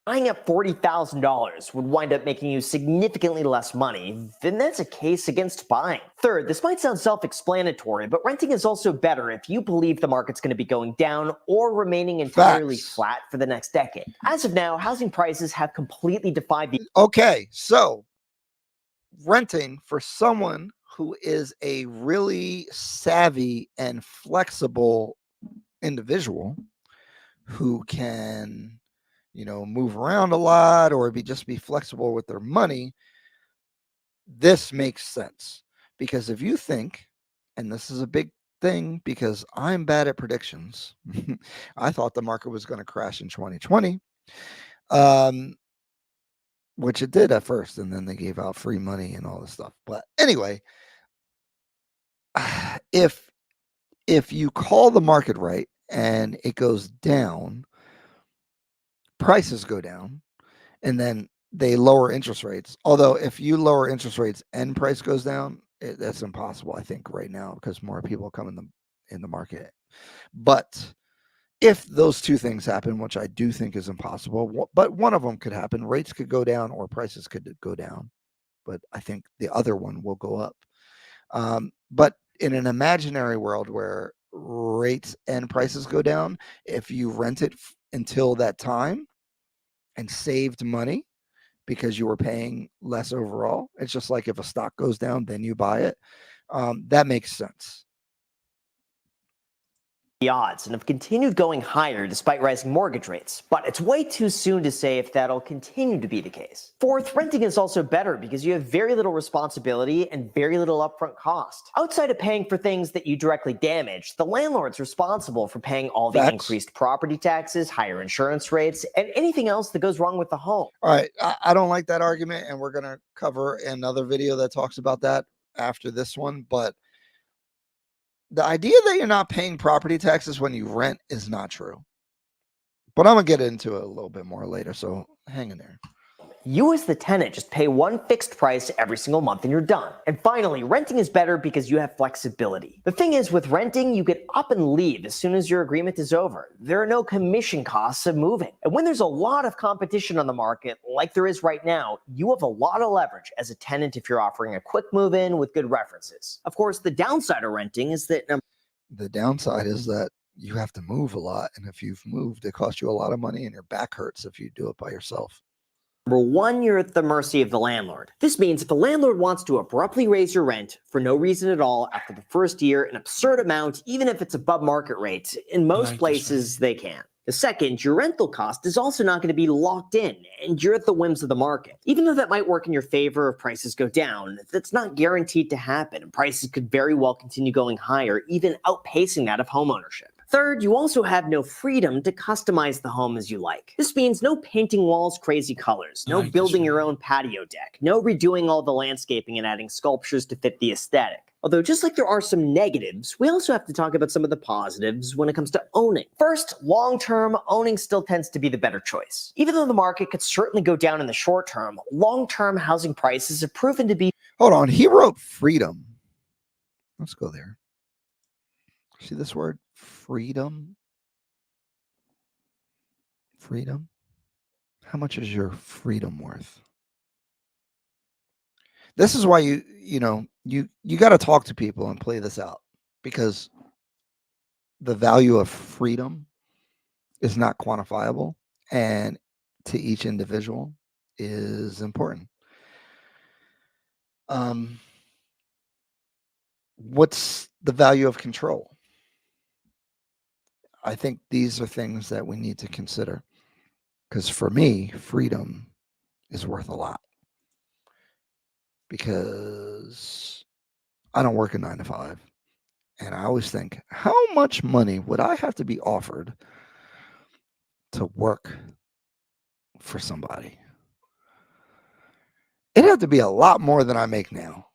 buying up $40,000 would wind up making you significantly less money, then that's a case against buying. Third, this might sound self-explanatory, but renting is also better if you believe the market's going to be going down or remaining entirely flat for the next decade. As of now, housing prices have completely defied the... Okay, so renting for someone who is a really savvy and flexible individual who can move around a lot or just be flexible with their money, this makes sense. Because if you think, and this is a big thing because I'm bad at predictions, I thought the market was going to crash in 2020, which it did at first, and then they gave out free money and all this stuff. But anyway, if you call the market right and it goes down, prices go down, and then they lower interest rates. Although if you lower interest rates and price goes down, that's impossible, I think, right now, because more people come in the market. But if those two things happen, which I do think is impossible, but one of them could happen, rates could go down or prices could go down. But I think the other one will go up. But in an imaginary world where rates and prices go down, if you rent it until that time and saved money because you were paying less overall, it's just like if a stock goes down, then you buy it. That makes sense. The odds and have continued going higher despite rising mortgage rates, but it's way too soon to say if that'll continue to be the case. Fourth, renting is also better because you have very little responsibility and very little upfront cost. Outside of paying for things that you directly damage, the landlord's responsible for paying all the increased property taxes, higher insurance rates, and anything else that goes wrong with the home. All right, I don't like that argument, and we're going to cover another video that talks about that after this one, but the idea that you're not paying property taxes when you rent is not true. But I'm going to get into it a little bit more later, so hang in there. You as the tenant just pay one fixed price every single month and you're done. And finally, renting is better because you have flexibility. The thing is, with renting, you get up and leave as soon as your agreement is over. There are no commission costs of moving. And when there's a lot of competition on the market, like there is right now, you have a lot of leverage as a tenant if you're offering a quick move-in with good references. Of course, the downside of renting is that... The downside is that you have to move a lot, and if you've moved, it costs you a lot of money, and your back hurts if you do it by yourself. Number one, you're at the mercy of the landlord. This means if the landlord wants to abruptly raise your rent for no reason at all after the first year, an absurd amount, even if it's above market rates, in most places they can. The second, your rental cost is also not going to be locked in, and you're at the whims of the market. Even though that might work in your favor if prices go down, that's not guaranteed to happen, and prices could very well continue going higher, even outpacing that of homeownership. Third, you also have no freedom to customize the home as you like. This means no painting walls crazy colors, no building your own patio deck, no redoing all the landscaping and adding sculptures to fit the aesthetic. Although just like there are some negatives, we also have to talk about some of the positives when it comes to owning. First, long-term, owning still tends to be the better choice. Even though the market could certainly go down in the short term, long-term housing prices have proven to be... Hold on, he wrote freedom. Let's go there. See this word? Freedom. Freedom. How much is your freedom worth? This is why you got to talk to people and play this out, because the value of freedom is not quantifiable, and to each individual is important. What's the value of control? I think these are things that we need to consider, because for me, freedom is worth a lot, because I don't work a 9 to 5. And I always think, how much money would I have to be offered to work for somebody? It'd have to be a lot more than I make now.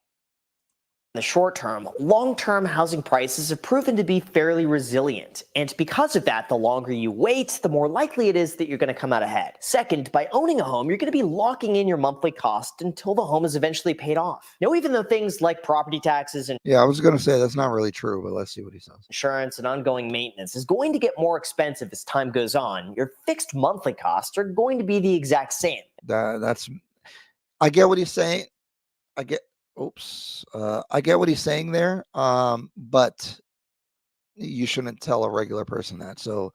In the short term, long-term housing prices have proven to be fairly resilient, and because of that, the longer you wait, the more likely it is that you're going to come out ahead. Second, by owning a home, you're going to be locking in your monthly cost until the home is eventually paid off. Now, even though things like property taxes and... Yeah, I was going to say that's not really true, but let's see what he says. Insurance and ongoing maintenance is going to get more expensive as time goes on, your fixed monthly costs are going to be the exact same. I get what he's saying. I get what he's saying there, but you shouldn't tell a regular person that. So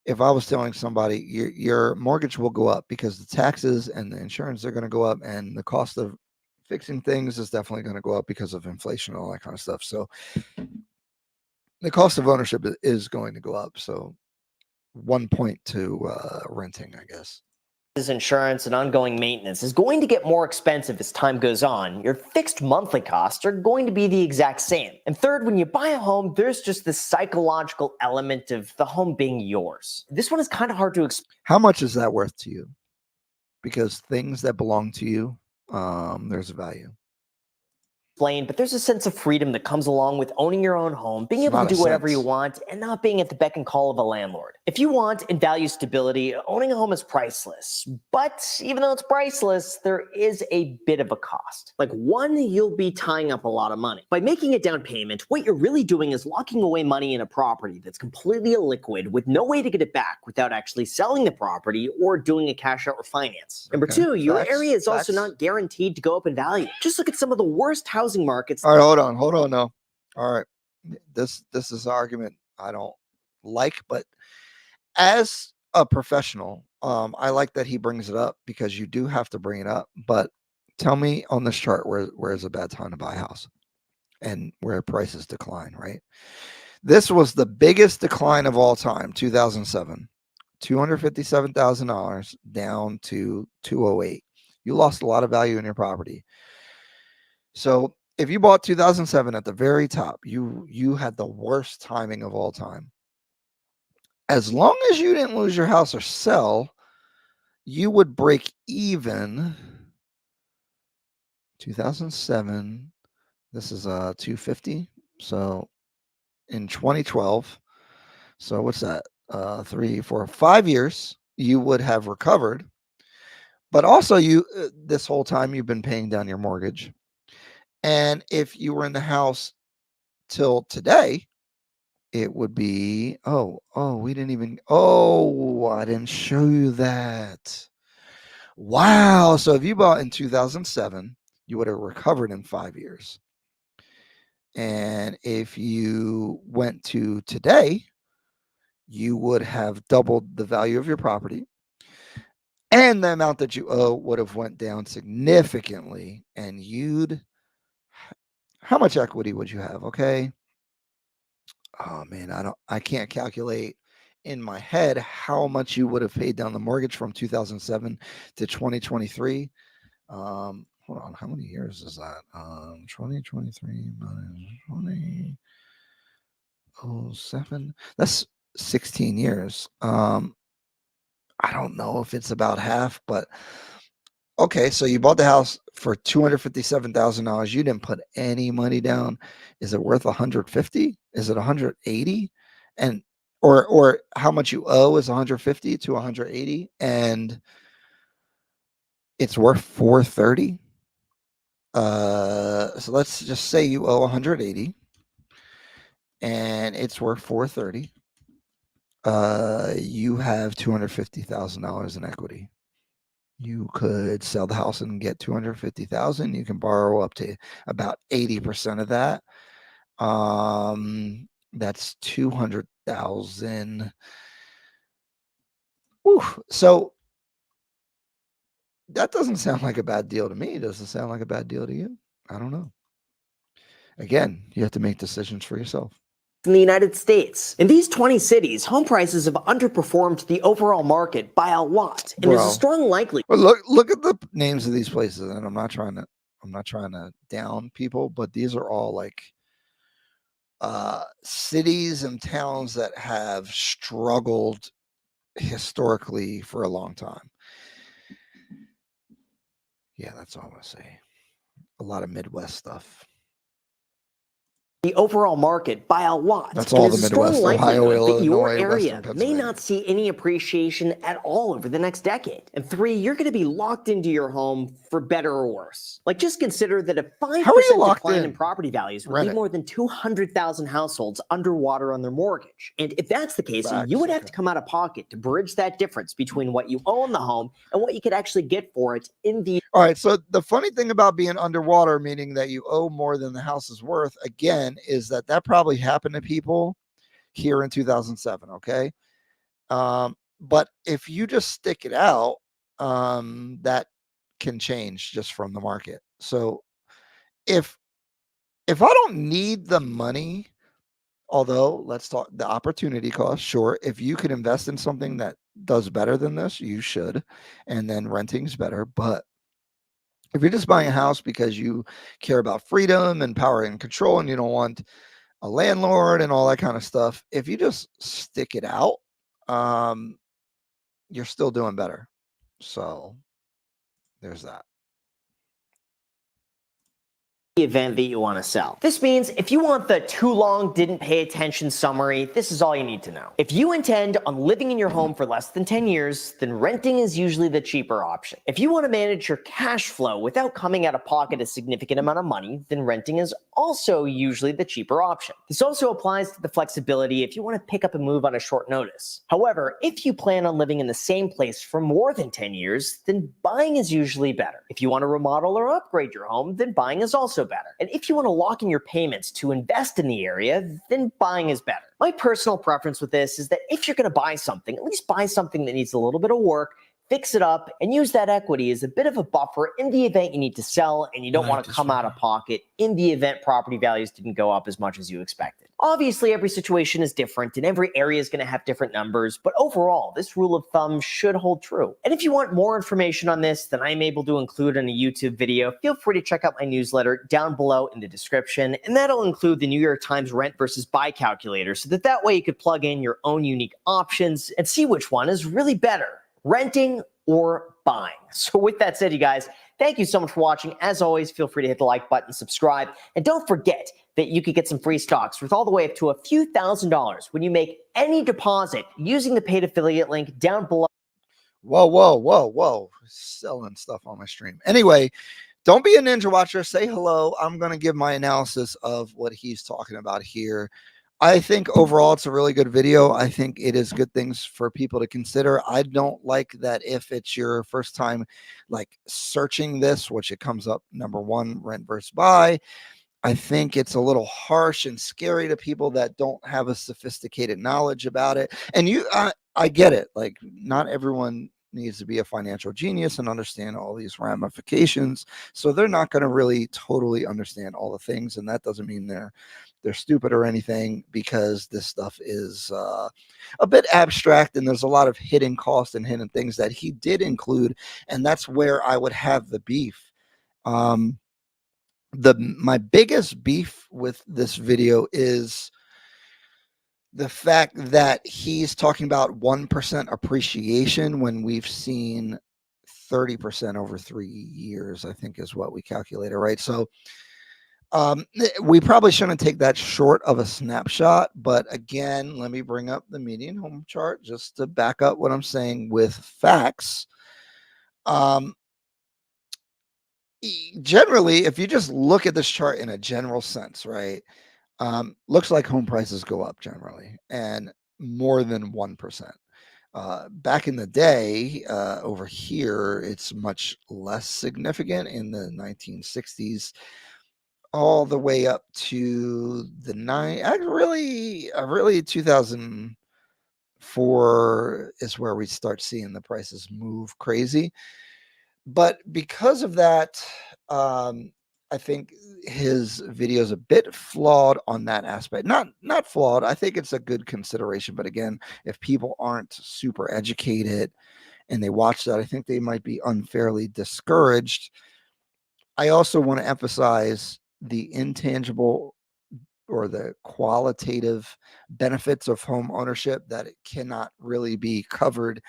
if I was telling somebody your mortgage will go up because the taxes and the insurance are going to go up, and the cost of fixing things is definitely going to go up because of inflation and all that kind of stuff. So the cost of ownership is going to go up. So 1 point to renting, I guess. Insurance and ongoing maintenance is going to get more expensive as time goes on. Your fixed monthly costs are going to be the exact same. And third, when you buy a home, there's just this psychological element of the home being yours. This one is kind of hard to explain. How much is that worth to you? Because things that belong to you, there's a value. explain, but there's a sense of freedom that comes along with owning your own home, being It's able to not a do whatever you sense. want, and not being at the beck and call of a landlord. If you want and value stability, owning a home is priceless. But even though it's priceless, there is a bit of a cost. Like one, you'll be tying up a lot of money. By making a down payment, what you're really doing is locking away money in a property that's completely illiquid with no way to get it back without actually selling the property or doing a cash out refinance. Number Okay. two, your Facts, area is also facts. not guaranteed to go up in value. Just look at some of the worst housing markets. All right, hold on now. All right. This is an argument I don't like, but as a professional, I like that he brings it up because you do have to bring it up. But tell me on this chart where is a bad time to buy a house and where prices decline, right? This was the biggest decline of all time, 2007. $257,000 down to 208. You lost a lot of value in your property. So if you bought 2007 at the very top, you had the worst timing of all time. As long as you didn't lose your house or sell, you would break even. 2007, this is 250. So in 2012, so what's that? 3, 4, 5 years, you would have recovered. But also you this whole time you've been paying down your mortgage. And if you were in the house till today, it would be we didn't even I didn't show you that. Wow. So if you bought in 2007, you would have recovered in 5 years. And if you went to today, you would have doubled the value of your property. And the amount that you owe would have went down significantly. And how much equity would you have? Okay. Oh man, I can't calculate in my head how much you would have paid down the mortgage from 2007 to 2023. Hold on, how many years is that? 2023 minus 2007. That's 16 years. I don't know if it's about half, but okay, so you bought the house for $257,000. You didn't put any money down. Is it worth 150? Is it 180? And or how much you owe is 150 to 180 and it's worth 430. So let's just say you owe 180 and it's worth 430. You have $250,000 in equity. You could sell the house and get 250,000. You can borrow up to about 80% of that. That's 200,000. So that doesn't sound like a bad deal to me. Does it sound like a bad deal to you? I don't know. Again, you have to make decisions for yourself. In the United States. In these 20 cities, home prices have underperformed the overall market by a lot, and there's a strong likelihood. Well, look at the names of these places, and I'm not trying to down people, but these are all like cities and towns that have struggled historically for a long time. Yeah, that's all I'm gonna say. A lot of Midwest stuff. The overall market by a lot. That's all the Midwest, Ohio, that your Illinois, area Western may Pennsylvania. not see any appreciation at all over the next decade. And 3, you're going to be locked into your home for better or worse. Like just consider that a 5% decline in property values would leave more than 200,000 households underwater on their mortgage. And if that's the case, you would have to come out of pocket to bridge that difference between what you owe in the home and what you could actually get for it in the. All right. So the funny thing about being underwater, meaning that you owe more than the house is worth, again, is that probably happened to people here in 2007. Okay. But if you just stick it out, that can change just from the market. So if I don't need the money, although let's talk the opportunity cost, sure. If you can invest in something that does better than this, you should. And then renting's better. But if you're just buying a house because you care about freedom and power and control and you don't want a landlord and all that kind of stuff, if you just stick it out, you're still doing better. So there's that. the event that you want to sell. This means if you want the too long didn't pay attention summary, this is all you need to know. If you intend on living in your home for less than 10 years, then renting is usually the cheaper option. If you want to manage your cash flow without coming out of pocket a significant amount of money, then renting is also usually the cheaper option. This also applies to the flexibility if you want to pick up and move on a short notice. However, if you plan on living in the same place for more than 10 years, then buying is usually better. If you want to remodel or upgrade your home, then buying is also better. And if you want to lock in your payments to invest in the area, then buying is better. My personal preference with this is that if you're going to buy something, at least buy something that needs a little bit of work, fix it up, and use that equity as a bit of a buffer in the event you need to sell and you don't want to come out of pocket in the event property values didn't go up as much as you expected. Obviously, every situation is different and every area is going to have different numbers, but overall, this rule of thumb should hold true. And if you want more information on this than I'm able to include in a YouTube video, feel free to check out my newsletter down below in the description, and that'll include the New York Times rent versus buy calculator, so that way you could plug in your own unique options and see which one is really better, renting or buying. So with that said, you guys, thank you so much for watching. As always, feel free to hit the like button, subscribe, and don't forget that you could get some free stocks worth all the way up to a few $1,000s when you make any deposit using the paid affiliate link down below. Whoa. Selling stuff on my stream. Anyway, don't be a ninja watcher. Say hello. I'm going to give my analysis of what he's talking about here. I think overall it's a really good video. I think it is good things for people to consider. I don't like that if it's your first time like searching this, which it comes up number one, rent versus buy. I think it's a little harsh and scary to people that don't have a sophisticated knowledge about it. And I get it. Like, not everyone needs to be a financial genius and understand all these ramifications. So they're not going to really totally understand all the things. And that doesn't mean they're stupid or anything, because this stuff is a bit abstract and there's a lot of hidden costs and hidden things that he did include. And that's where I would have the beef. My biggest beef with this video is the fact that he's talking about 1% appreciation when we've seen 30% over 3 years, I think is what we calculated, right? So we probably shouldn't take that short of a snapshot, but again, let me bring up the median home chart just to back up what I'm saying with facts. Generally, if you just look at this chart in a general sense, right, looks like home prices go up generally, and more than 1%. Back in the day, over here, it's much less significant in the 1960s, all the way up to the really 2004 is where we start seeing the prices move crazy. But because of that, I think his video is a bit flawed on that aspect. Not flawed. I think it's a good consideration. But again, if people aren't super educated and they watch that, I think they might be unfairly discouraged. I also want to emphasize the intangible or the qualitative benefits of home ownership that it cannot really be covered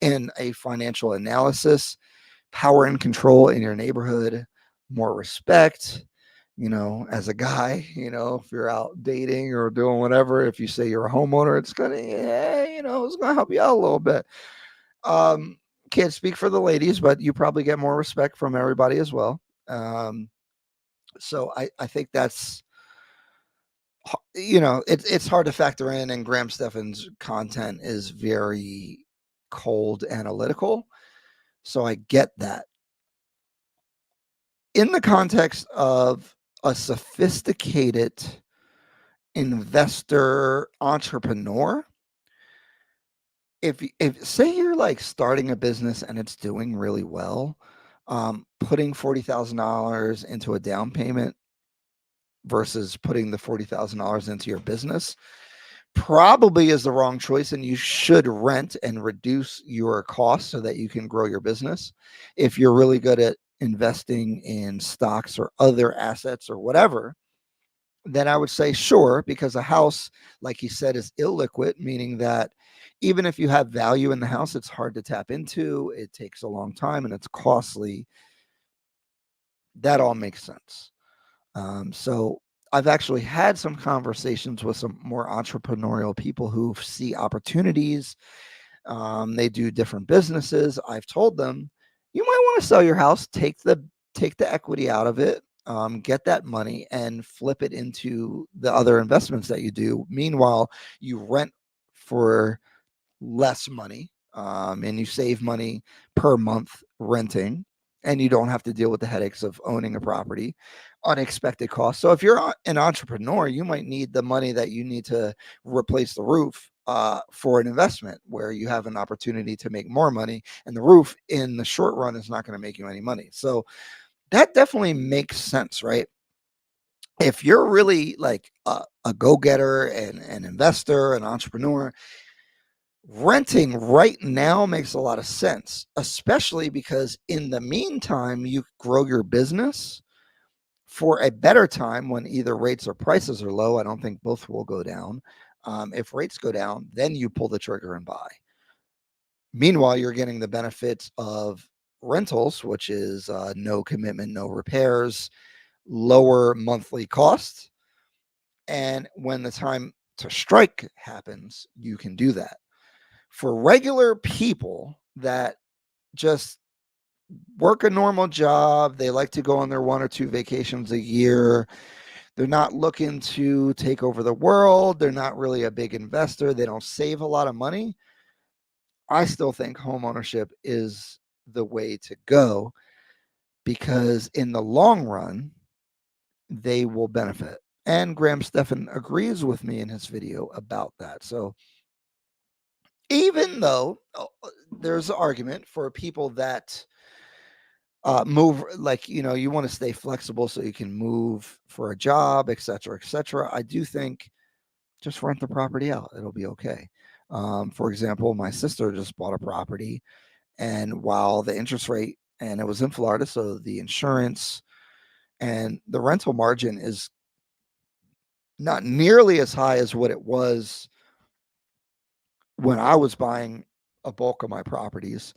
in a financial analysis. Power and control in your neighborhood, more respect, as a guy, if you're out dating or doing whatever, if you say you're a homeowner, it's going to, it's going to help you out a little bit. Can't speak for the ladies, but you probably get more respect from everybody as well. So I think that's, it's hard to factor in, and Graham Stephan's content is very cold analytical. So I get that. In the context of a sophisticated investor entrepreneur, if say you're like starting a business and it's doing really well, putting $40,000 into a down payment versus putting the $40,000 into your business probably is the wrong choice, and you should rent and reduce your costs so that you can grow your business. If you're really good at investing in stocks or other assets or whatever, then I would say sure, because a house, like he said, is illiquid, meaning that even if you have value in the house, it's hard to tap into, it takes a long time, and it's costly. That all makes sense. So I've actually had some conversations with some more entrepreneurial people who see opportunities. They do different businesses. I've told them, you might want to sell your house, take the equity out of it, get that money and flip it into the other investments that you do. Meanwhile, you rent for less money, and you save money per month renting, and you don't have to deal with the headaches of owning a property, unexpected costs. So if you're an entrepreneur, you might need the money that you need to replace the roof for an investment where you have an opportunity to make more money, and the roof in the short run is not going to make you any money. So that definitely makes sense, right? If you're really like a go-getter and an investor, an entrepreneur, renting right now makes a lot of sense, especially because in the meantime, you grow your business for a better time when either rates or prices are low. I don't think both will go down. If rates go down, then you pull the trigger and buy. Meanwhile, you're getting the benefits of rentals, which is no commitment, no repairs, lower monthly costs. And when the time to strike happens, you can do that. For regular people that just work a normal job, they like to go on their 1 or 2 vacations a year. They're not looking to take over the world. They're not really a big investor. They don't save a lot of money. I still think home ownership is the way to go because in the long run, they will benefit. And Graham Stephan agrees with me in his video about that. So even though there's an argument for people that move, like, you want to stay flexible so you can move for a job, etc., etc., I do think just rent the property out. It'll be okay. For example, my sister just bought a property, and while the interest rate, and it was in Florida, so the insurance and the rental margin is not nearly as high as what it was when I was buying a bulk of my properties.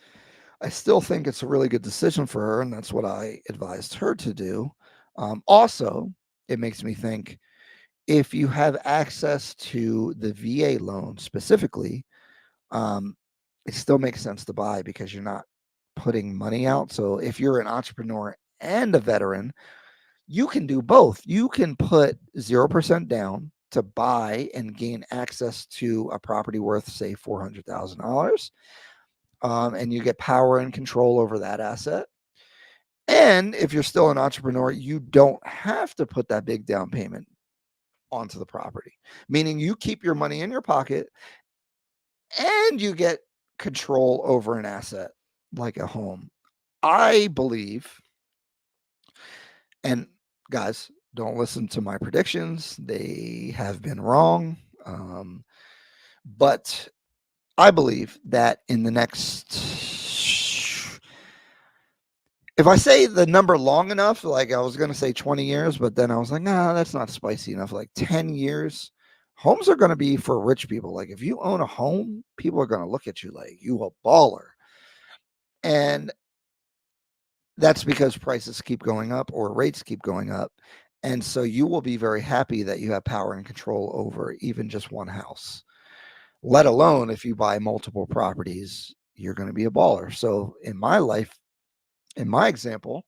I still think it's a really good decision for her, and that's what I advised her to do. Also, it makes me think, if you have access to the VA loan specifically, it still makes sense to buy because you're not putting money out. So if you're an entrepreneur and a veteran, you can do both. You can put 0% down to buy and gain access to a property worth, say, $400,000. And you get power and control over that asset. And if you're still an entrepreneur, you don't have to put that big down payment onto the property, meaning you keep your money in your pocket and you get control over an asset like a home. I believe, and guys, don't listen to my predictions, they have been wrong. But I believe that in the next, if I say the number long enough, like I was going to say 20 years, but then I was like, nah, that's not spicy enough. Like 10 years, homes are going to be for rich people. Like if you own a home, people are going to look at you like you a baller. And that's because prices keep going up or rates keep going up. And so you will be very happy that you have power and control over even just one house, let alone if you buy multiple properties, you're going to be a baller. So in my life, in my example,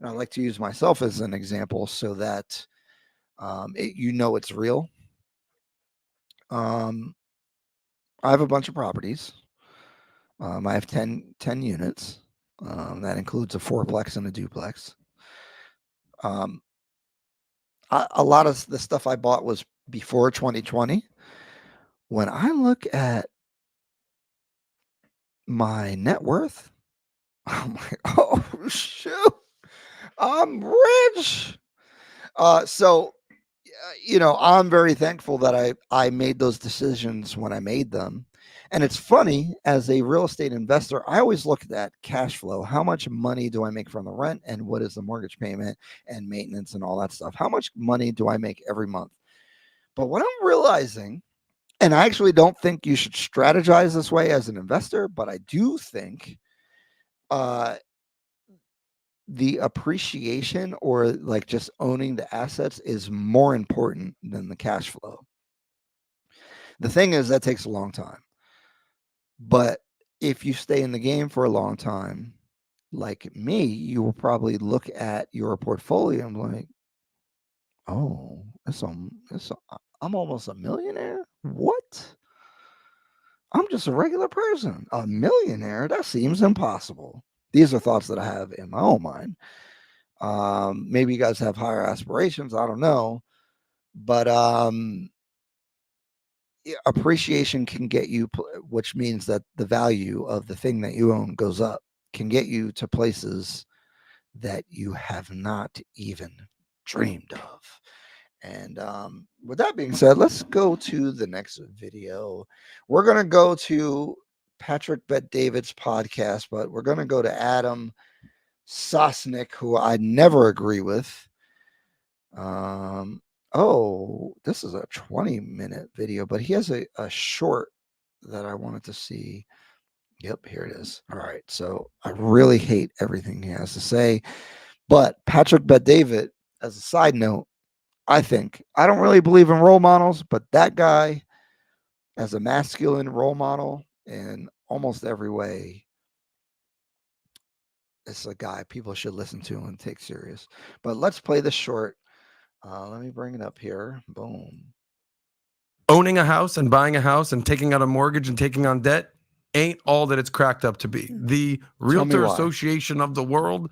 and I like to use myself as an example so that it's real. I have a bunch of properties. I have 10 units. That includes a fourplex and a duplex. A lot of the stuff I bought was before 2020. When I look at my net worth, I'm like, oh, shoot, I'm rich. So I'm very thankful that I made those decisions when I made them. And it's funny, as a real estate investor, I always look at that cash flow. How much money do I make from the rent, and what is the mortgage payment and maintenance and all that stuff? How much money do I make every month? But what I'm realizing, and I actually don't think you should strategize this way as an investor, but I do think the appreciation or like just owning the assets is more important than the cash flow. The thing is that takes a long time. But if you stay in the game for a long time, like me, you will probably look at your portfolio and be like, oh, I'm almost a millionaire. What? I'm just a regular person. A millionaire? That seems impossible. These are thoughts that I have in my own mind. Maybe you guys have higher aspirations. I don't know. But appreciation can get you, which means that the value of the thing that you own goes up, can get you to places that you have not even dreamed of. And with that being said, let's go to the next video. We're going to go to Patrick Bet David's podcast, but we're going to go to Adam Sosnick, who I never agree with. Oh, this is a 20-minute video, but he has a short that I wanted to see. Yep, here it is. All right. So I really hate everything he has to say. But Patrick Bet David, as a side note, I don't really believe in role models, but that guy, as a masculine role model in almost every way, is a guy people should listen to and take serious. But let's play the short. Let me bring it up here. Boom. Owning a house and buying a house and taking out a mortgage and taking on debt ain't all that it's cracked up to be. The Realtor Association of the world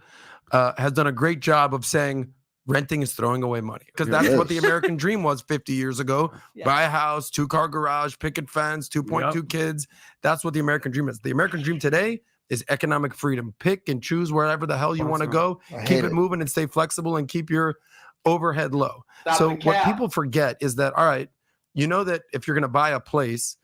has done a great job of saying renting is throwing away money, because that's what the American dream was 50 years ago. Buy a house, 2-car garage, picket fence, 2.2 kids. That's what the American dream is. The American dream today is economic freedom. Pick and choose wherever the hell you want to go. Keep it moving and stay flexible and keep your overhead low. So what people forget is that, all right, you know that if you're going to buy a place,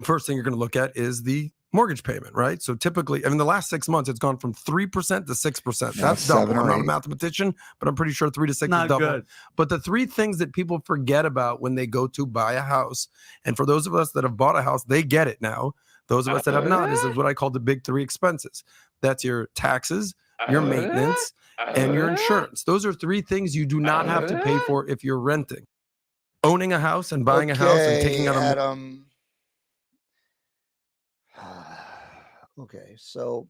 first thing you're going to look at is the mortgage payment, right? So typically, I mean, the last 6 months, it's gone from 3% to 6%. That's double. I'm not a mathematician, but I'm pretty sure 3 to 6 is double. Good. But the three things that people forget about when they go to buy a house, and for those of us that have bought a house, they get it now. Those of us that have not, is what I call the big three expenses. That's your taxes, your maintenance, and your insurance. Those are three things you do not have to pay for if you're renting. Owning a house and buying a house and taking out a Okay, so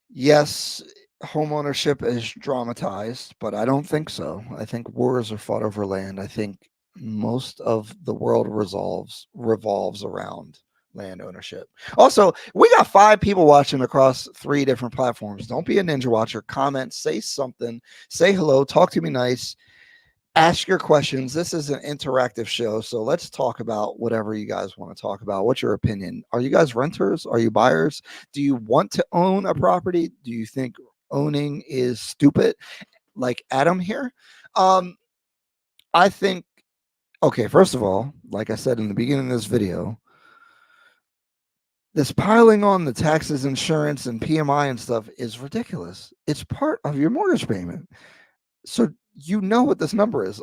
yes, homeownership is dramatized, but I don't think so. I think wars are fought over land. I think most of the world revolves around land ownership. Also, we got 5 people watching across 3 different platforms. Don't be a ninja watcher. Comment, say something, say hello, talk to me nice. Ask your questions. This is an interactive show, so let's talk about whatever you guys want to talk about. What's your opinion? Are you guys renters? Are you buyers? Do you want to own a property? Do you think owning is stupid? Like Adam here? I think, okay, first of all, like I said in the beginning of this video, this piling on the taxes, insurance, and PMI and stuff is ridiculous. It's part of your mortgage payment. So you know what this number is.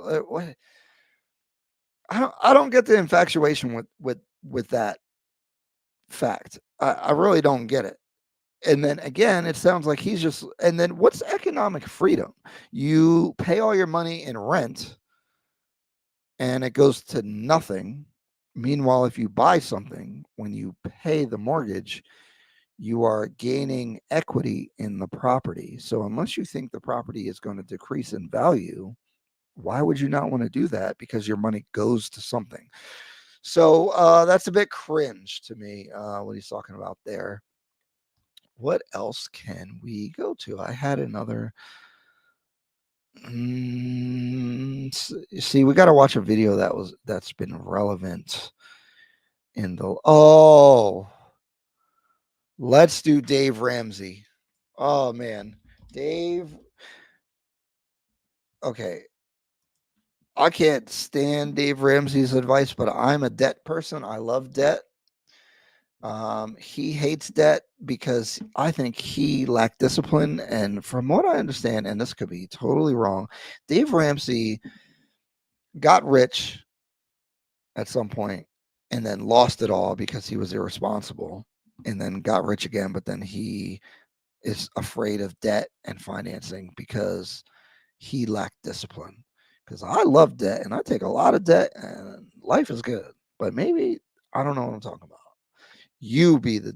I don't get the infatuation with that fact. I really don't get it. And then again, it sounds like he's just. And then what's economic freedom? You pay all your money in rent, and it goes to nothing. Meanwhile, if you buy something, when you pay the mortgage, you are gaining equity in the property. So unless you think the property is going to decrease in value, why would you not want to do that? Because your money goes to something. So that's a bit cringe to me, what he's talking about there. What else can we go to? I had another. See, we got to watch a video that's been relevant in the. Oh, let's do Dave Ramsey. Oh man, Dave. Okay. I can't stand Dave Ramsey's advice, but I'm a debt person. I love debt. He hates debt because I think he lacked discipline. And from what I understand, and this could be totally wrong, Dave Ramsey got rich at some point and then lost it all because he was irresponsible, and then got rich again, but then he is afraid of debt and financing because he lacked discipline. Because I love debt and I take a lot of debt and life is good. But maybe I don't know what I'm talking about. You be the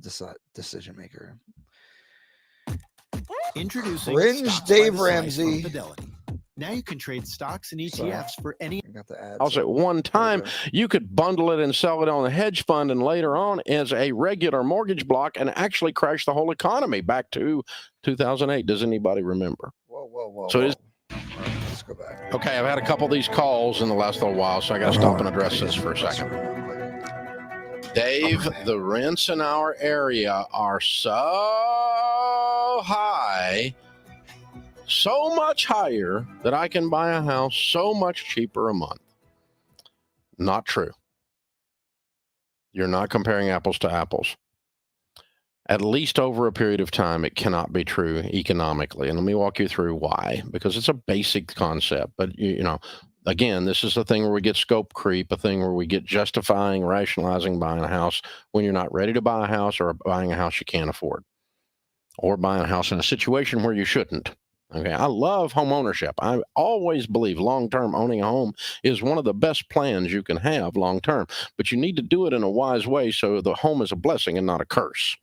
decision maker. Introducing Cringe Stocks by the Dave Slice from Ramsey. Fidelity. Now you can trade stocks and ETFs for any. I got the ads. Also, at one time, you could bundle it and sell it on a hedge fund, and later on as a regular mortgage block, and actually crash the whole economy back to 2008. Does anybody remember? Whoa. So All right, let's go back. Okay, I've had a couple of these calls in the last little while, so I got to stop and address this for a second. Dave, the rents in our area are so high, so much higher, that I can buy a house so much cheaper a month. Not true. You're not comparing apples to apples. At least over a period of time, it cannot be true economically. And let me walk you through why, because it's a basic concept. But, you know, again, this is the thing where we get scope creep, a thing where we get justifying, rationalizing buying a house when you're not ready to buy a house, or buying a house you can't afford, or buying a house in a situation where you shouldn't. Okay, I love home ownership. I always believe long-term owning a home is one of the best plans you can have long-term, but you need to do it in a wise way so the home is a blessing and not a curse.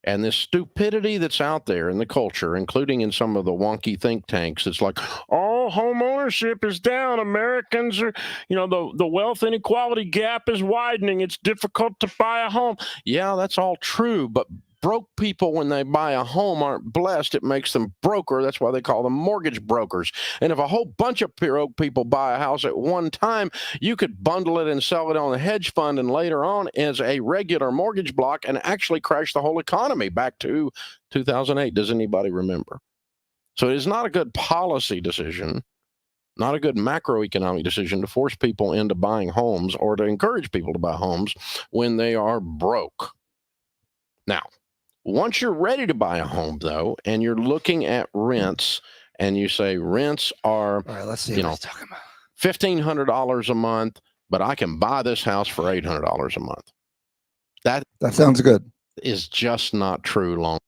And this stupidity that's out there in the culture, including in some of the wonky think tanks, it's like, oh, home ownership is down. Americans are, you know, the wealth inequality gap is widening. It's difficult to buy a home. Yeah, that's all true. But broke people, when they buy a home, aren't blessed. It makes them broker. That's why they call them mortgage brokers. And if a whole bunch of broke people buy a house at one time, you could bundle it and sell it on a hedge fund, and later on as a regular mortgage block, and actually crash the whole economy back to 2008. Does anybody remember? So it is not a good policy decision, not a good macroeconomic decision to force people into buying homes, or to encourage people to buy homes when they are broke. Now, once you're ready to buy a home, though, and you're looking at rents, and you say rents are, all right, let's see, you know, $1,500 a month, but I can buy this house for $800 a month. That sounds good. Is just not true long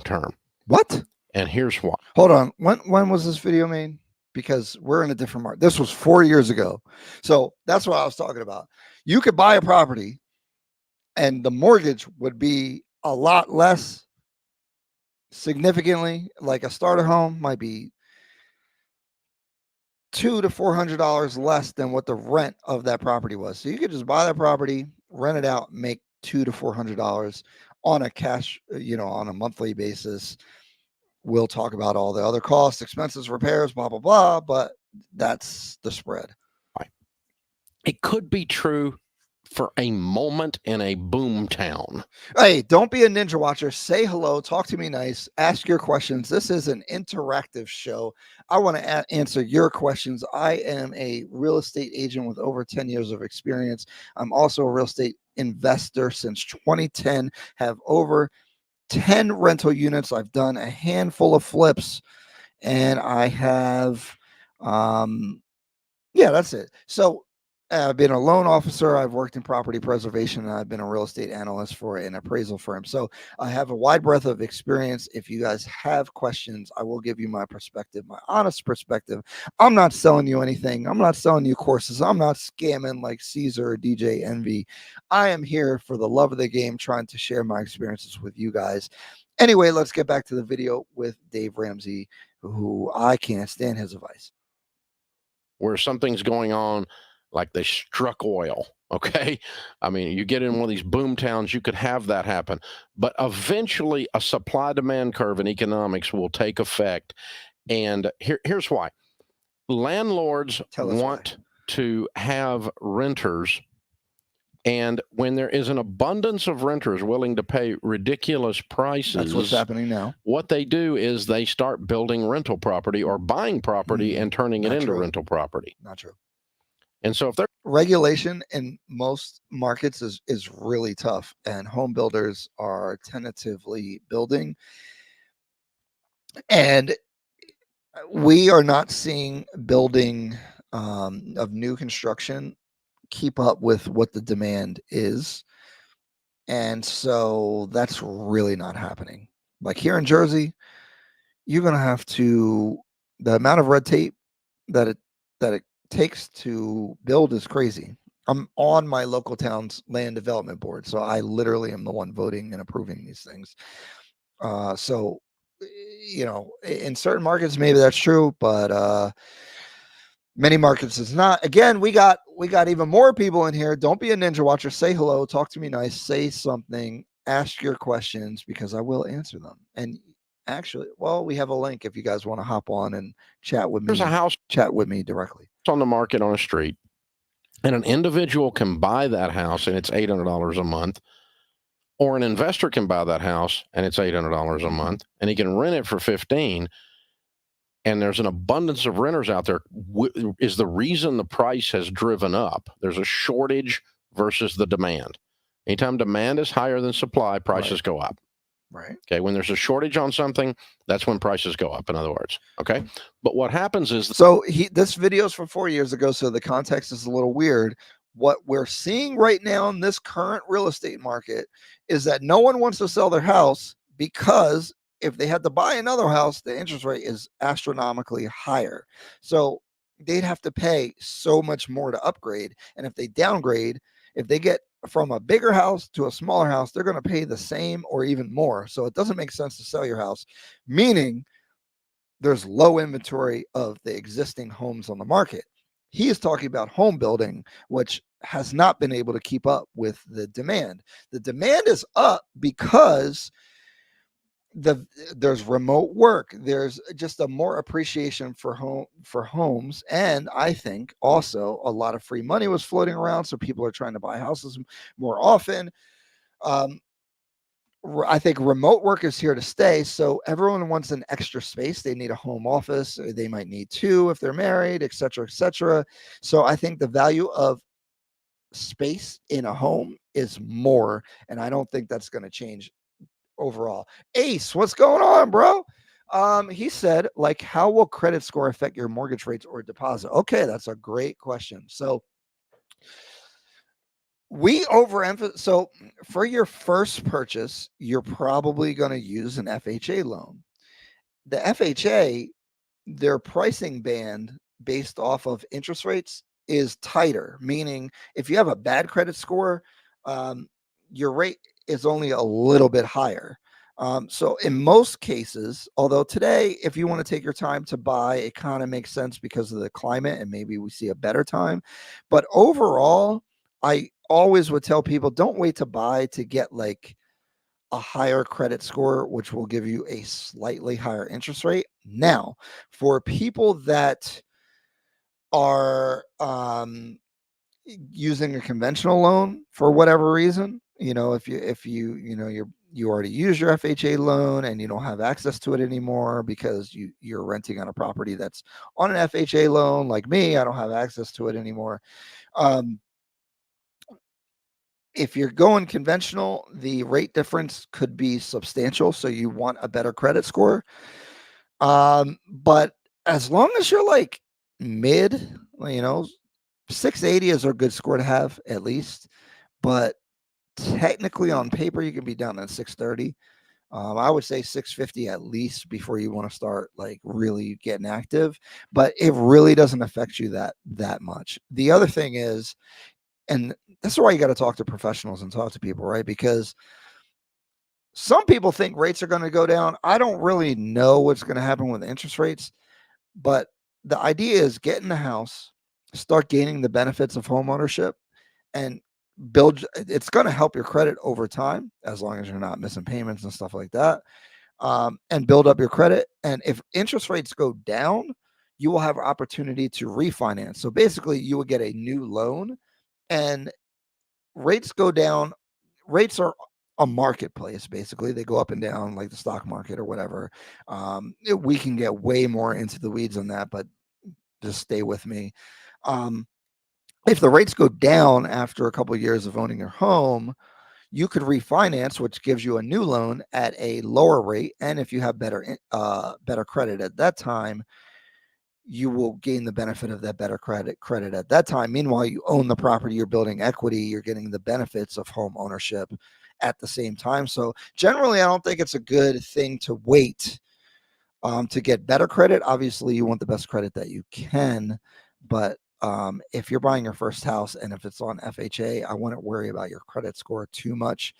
term. What? And here's why. Hold on. When was this video made? Because we're in a different market. This was 4 years ago. So that's what I was talking about. You could buy a property and the mortgage would be a lot less, significantly. Like a starter home might be $200 to $400 less than what the rent of that property was. So you could just buy that property, rent it out, make $200 to $400 on a cash, you know, on a monthly basis. We'll talk about all the other costs, expenses, repairs, blah, blah, blah, but that's the spread. Right. It could be true for a moment in a boom town. Hey, don't be a ninja watcher. Say hello. Talk to me nice. Ask your questions. This is an interactive show. I want to answer your questions. I am a real estate agent with over 10 years of experience. I'm also a real estate investor since 2010, have over 10 rental units. I've done a handful of flips, and I have, yeah, that's it. So I've been a loan officer. I've worked in property preservation, and I've been a real estate analyst for an appraisal firm. So I have a wide breadth of experience. If you guys have questions, I will give you my perspective, my honest perspective. I'm not selling you anything. I'm not selling you courses. I'm not scamming like Caesar or DJ Envy. I am here for the love of the game, trying to share my experiences with you guys. Anyway, let's get back to the video with Dave Ramsey, who I can't stand his advice. Where something's going on, like they struck oil, okay? I mean, you get in one of these boom towns, you could have that happen. But eventually a supply-demand curve in economics will take effect. And here's why. Landlords want to have renters, and when there is an abundance of renters willing to pay ridiculous prices, that's what's happening now. What they do is they start building rental property, or buying property and turning it into rental property. Not true. And so if they're regulation in most markets is really tough, and home builders are tentatively building, and we are not seeing building of new construction keep up with what the demand is. And so that's really not happening. Like here in Jersey, you're going to have to, the amount of red tape that it takes to build is crazy. I'm on my local town's land development board, so I literally am the one voting and approving these things. So, in certain markets, maybe that's true, but many markets it's not. Again, we got even more people in here. Don't be a ninja watcher. Say hello. Talk to me nice. Say something. Ask your questions because I will answer them. And actually, well, we have a link if you guys want to hop on and chat with me. There's a house Chat with me directly on the market on a street, and an individual can buy that house and it's $800 a month, or an investor can buy that house and it's $800 a month, and he can rent it for 15. And there's an abundance of renters out there. Is the reason the price has driven up. There's a shortage versus the demand. Anytime demand is higher than supply, prices go up. Right. Okay. When there's a shortage on something, that's when prices go up, in other words. Okay. But what happens is, so this video is from 4 years ago, so the context is a little weird. What we're seeing right now in this current real estate market is that no one wants to sell their house because if they had to buy another house, the interest rate is astronomically higher. So they'd have to pay so much more to upgrade. And if they downgrade, if they get from a bigger house to a smaller house, they're going to pay the same or even more. So it doesn't make sense to sell your house, meaning there's low inventory of the existing homes on the market. He is talking about home building, which has not been able to keep up with the demand. The demand is up because there's remote work. There's just a more appreciation for homes, and I think also a lot of free money was floating around, so people are trying to buy houses more often. I think remote work is here to stay, so everyone wants an extra space. They need a home office, or they might need two if they're married, etc., etc. So I think the value of space in a home is more, and I don't think that's going to change overall. Ace, what's going on, bro? He said, like, how will credit score affect your mortgage rates or deposit? Okay, that's a great question. So we overemphasize. So for your first purchase, you're probably going to use an FHA loan. The FHA, their pricing band based off of interest rates is tighter, meaning if you have a bad credit score, your rate is only a little bit higher. So in most cases, although today, if you want to take your time to buy, it kind of makes sense because of the climate and maybe we see a better time. But overall, I always would tell people don't wait to buy to get like a higher credit score, which will give you a slightly higher interest rate. Now, for people that are using a conventional loan for whatever reason, if you already use your FHA loan and you don't have access to it anymore because you're renting on a property that's on an FHA loan, like me, I don't have access to it anymore. If you're going conventional, the rate difference could be substantial. So you want a better credit score. But as long as you're like mid, 680 is a good score to have at least. But technically on paper, you can be down at 630. I would say 650 at least before you want to start like really getting active. But it really doesn't affect you that much. The other thing is, and that's why you got to talk to professionals and talk to people, right? Because some people think rates are going to go down. I don't really know what's going to happen with interest rates, but the idea is get in the house, start gaining the benefits of home ownership, and build. It's going to help your credit over time as long as you're not missing payments and stuff like that, and build up your credit. And if interest rates go down, you will have opportunity to refinance. So basically, you will get a new loan. And rates go down. Rates are a marketplace, basically. They go up and down like the stock market or whatever. We can get way more into the weeds on that, but just stay with me. If the rates go down after a couple of years of owning your home, you could refinance, which gives you a new loan at a lower rate. And if you have better credit at that time, you will gain the benefit of that better credit at that time. Meanwhile, you own the property, you're building equity, you're getting the benefits of home ownership at the same time. So generally, I don't think it's a good thing to wait to get better credit. Obviously, you want the best credit that you can, but if you're buying your first house and if it's on FHA, I wouldn't worry about your credit score too much.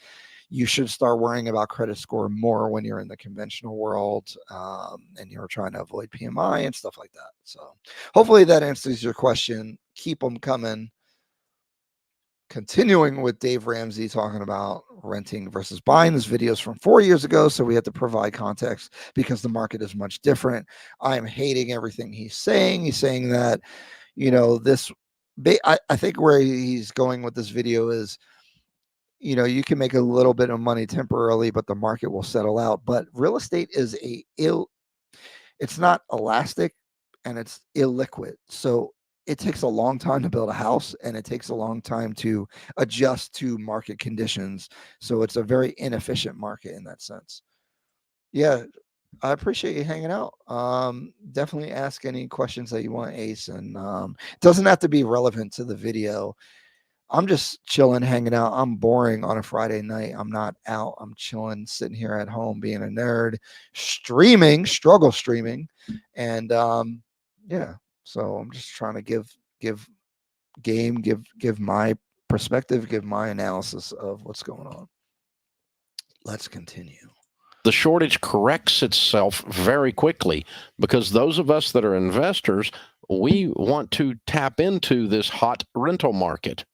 You should start worrying about credit score more when you're in the conventional world and you're trying to avoid PMI and stuff like that. So hopefully that answers your question. Keep them coming. Continuing with Dave Ramsey talking about renting versus buying. This video is from 4 years ago, so we have to provide context because the market is much different. I am hating everything he's saying. He's saying that, I think where he's going with this video is, you can make a little bit of money temporarily, but the market will settle out. But real estate is it's not elastic and it's illiquid. So it takes a long time to build a house and it takes a long time to adjust to market conditions. So it's a very inefficient market in that sense. Yeah, I appreciate you hanging out. Definitely ask any questions that you want, Ace. And it doesn't have to be relevant to the video. I'm just chilling, hanging out. I'm boring on a Friday night. I'm not out. I'm chilling, sitting here at home, being a nerd, struggle streaming. And yeah. So I'm just trying to give my perspective, give my analysis of what's going on. Let's continue. The shortage corrects itself very quickly because those of us that are investors, we want to tap into this hot rental market.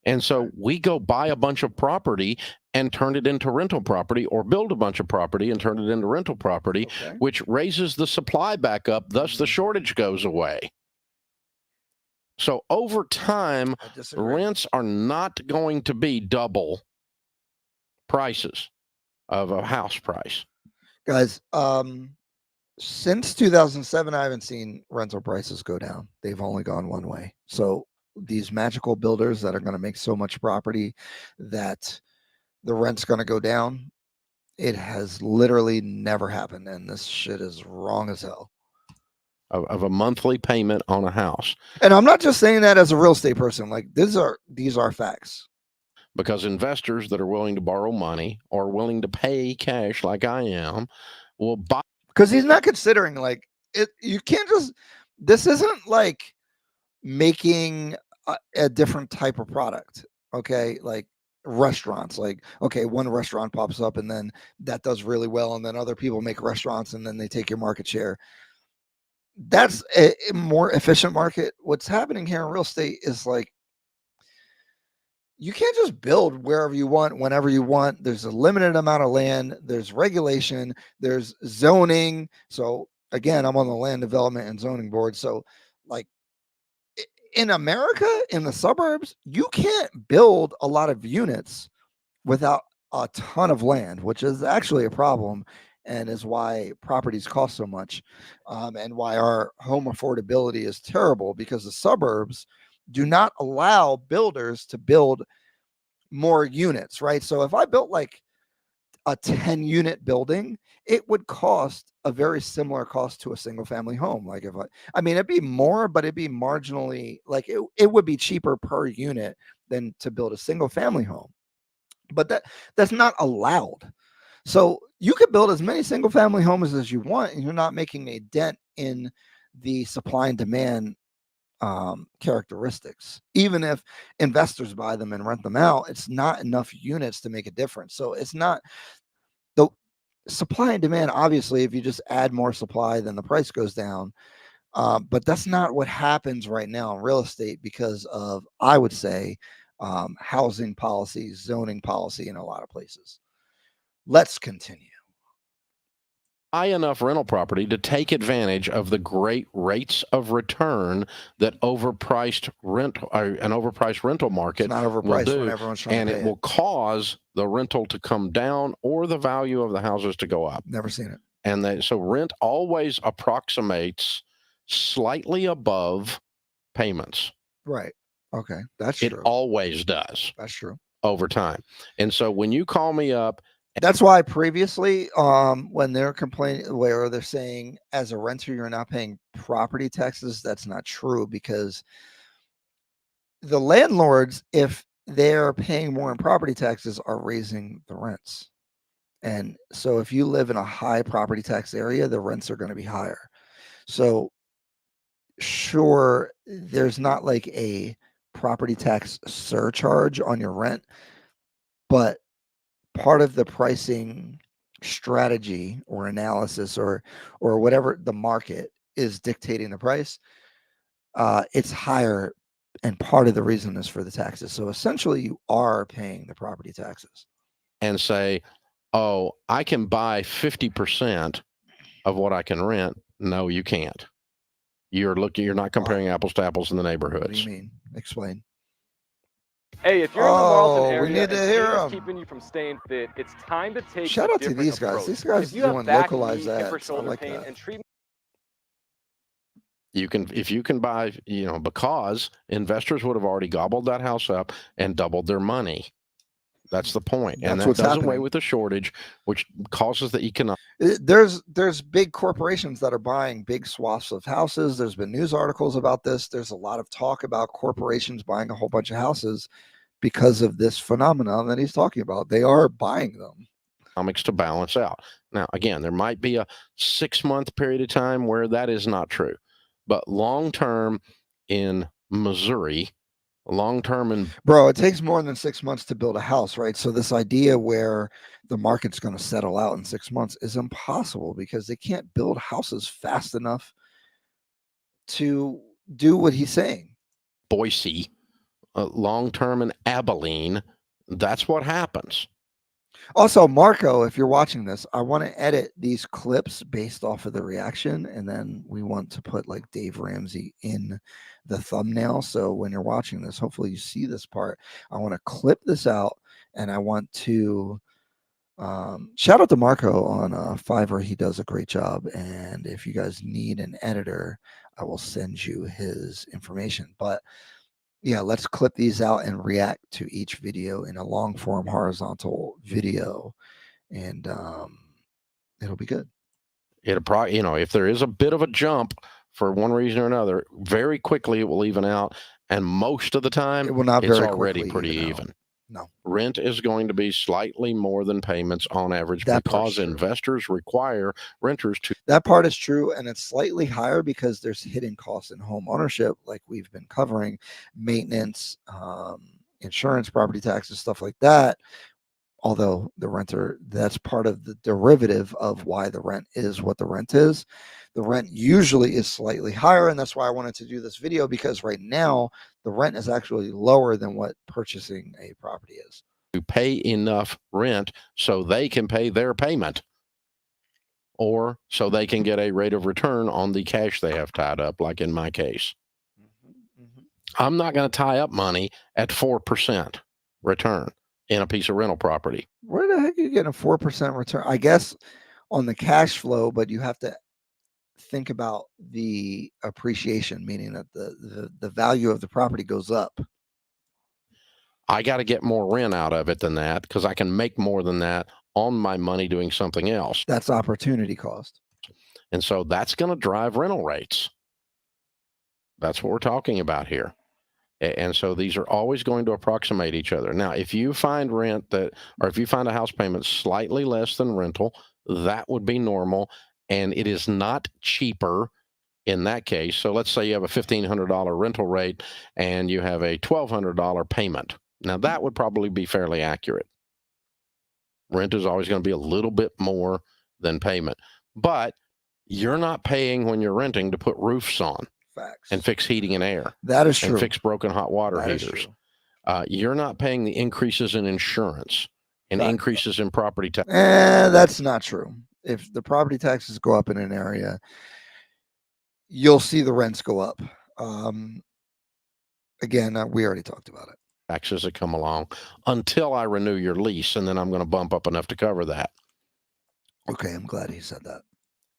And so we go buy a bunch of property and turn it into rental property, or build a bunch of property and turn it into rental property, which raises the supply back up. Thus, the shortage goes away. So over time, rents are not going to be double prices of a house price. Guys, since 2007, I haven't seen rental prices go down. They've only gone one way. So these magical builders that are going to make so much property that the rent's going to go down, it has literally never happened. And this shit is wrong as hell. Of a monthly payment on a house. And I'm not just saying that as a real estate person. Like these are facts. Because investors that are willing to borrow money or willing to pay cash like I am will buy. Because he's not considering like it. You can't just, this isn't like making a different type of product. Okay. Like restaurants, like, okay, one restaurant pops up and then that does really well. And then other people make restaurants and then they take your market share. That's a more efficient market. What's happening here in real estate is like, you can't just build wherever you want, whenever you want. There's a limited amount of land. There's regulation. There's zoning. So again, I'm on the land development and zoning board. So like in America, in the suburbs, you can't build a lot of units without a ton of land, which is actually a problem. And is why properties cost so much, and why our home affordability is terrible, because the suburbs do not allow builders to build more units, right? So if I built like a 10-unit building, it would cost a very similar cost to a single family home. Like if I mean, it'd be more, but it'd be marginally, like it would be cheaper per unit than to build a single family home. But that's not allowed. So you could build as many single family homes as you want, and you're not making a dent in the supply and demand characteristics. Even if investors buy them and rent them out, it's not enough units to make a difference. So it's not the supply and demand. Obviously, if you just add more supply, then the price goes down. But that's not what happens right now in real estate because of, I would say, housing policy, zoning policy in a lot of places. Let's continue. Buy enough rental property to take advantage of the great rates of return that an overpriced rental market It's not overpriced will do, when everyone's trying and to pay it will cause the rental to come down or the value of the houses to go up. Never seen it. And so rent always approximates slightly above payments. Right. Okay. That's true. It always does. That's true. Over time. And so when you call me up, that's why previously, when they're complaining, where they're saying as a renter you're not paying property taxes, that's not true, because the landlords, if they're paying more in property taxes are raising the rents. And so if you live in a high property tax area, the rents are going to be higher. So sure, there's not like a property tax surcharge on your rent, but part of the pricing strategy or analysis or whatever the market is dictating the price, it's higher, and part of the reason is for the taxes. So essentially, you are paying the property taxes. And say, oh, I can buy 50% of what I can rent. No, you can't. You're not comparing apples to apples in the neighborhoods. What do you mean? Explain. Hey, if you're in the Marlton Oh, we area need to and hear pain is 'em. keeping you from staying fit, it's time to take Shout a out to different these guys. approach. These guys If you have doing back, localized knee, hip, or ads. I shoulder like pain that. and treatment. If you can buy, because investors would have already gobbled that house up and doubled their money. That's the point. And That's that what's does away happening. with the shortage, which causes the economic. There's big corporations that are buying big swaths of houses. There's been news articles about this. There's a lot of talk about corporations buying a whole bunch of houses because of this phenomenon that he's talking about. They are buying them. Economics to balance out. Now, again, there might be a 6-month period of time where that is not true, but long term in Missouri, long term in Bro, it takes more than 6 months to build a house, right? So this idea where the market's going to settle out in 6 months is impossible because they can't build houses fast enough to do what he's saying. Boise, long term in Abilene, that's what happens. Also, Marco, if you're watching this, I want to edit these clips based off of the reaction, and then we want to put like Dave Ramsey in the thumbnail. So when you're watching this, hopefully you see this part. I want to clip this out, and I want to shout out to Marco on Fiverr. He does a great job, and if you guys need an editor, I will send you his information. But yeah, let's clip these out and react to each video in a long form horizontal video, and it'll be good. It'll probably, if there is a bit of a jump for one reason or another, very quickly it will even out, and most of the time It will not it's very already quickly pretty even out. even. No. Rent is going to be slightly more than payments on average That part's because true. investors require renters to. That part is true, and it's slightly higher because there's hidden costs in home ownership, like we've been covering, maintenance, insurance, property taxes, stuff like that. Although the renter, that's part of the derivative of why the rent is what the rent is. The rent usually is slightly higher, and that's why I wanted to do this video, because right now the rent is actually lower than what purchasing a property is. To pay enough rent so they can pay their payment, or so they can get a rate of return on the cash they have tied up, like in my case. I'm not going to tie up money at 4% return in a piece of rental property. Where the heck are you getting a 4% return? I guess on the cash flow, but you have to think about the appreciation, meaning that the value of the property goes up. I got to get more rent out of it than that because I can make more than that on my money doing something else. That's opportunity cost. And so that's going to drive rental rates. That's what we're talking about here. And so these are always going to approximate each other. Now, if you find if you find a house payment slightly less than rental, that would be normal. And it is not cheaper in that case. So let's say you have a $1,500 rental rate and you have a $1,200 payment. Now, that would probably be fairly accurate. Rent is always going to be a little bit more than payment. But you're not paying when you're renting to put roofs on. Facts. And fix heating and air. That is true. And fix broken hot water that heaters. You're not paying the increases in insurance and increases in property tax. That's not true. If the property taxes go up in an area, you'll see the rents go up. Again, we already talked about it. Taxes that come along until I renew your lease, and then I'm going to bump up enough to cover that. Okay, I'm glad he said that.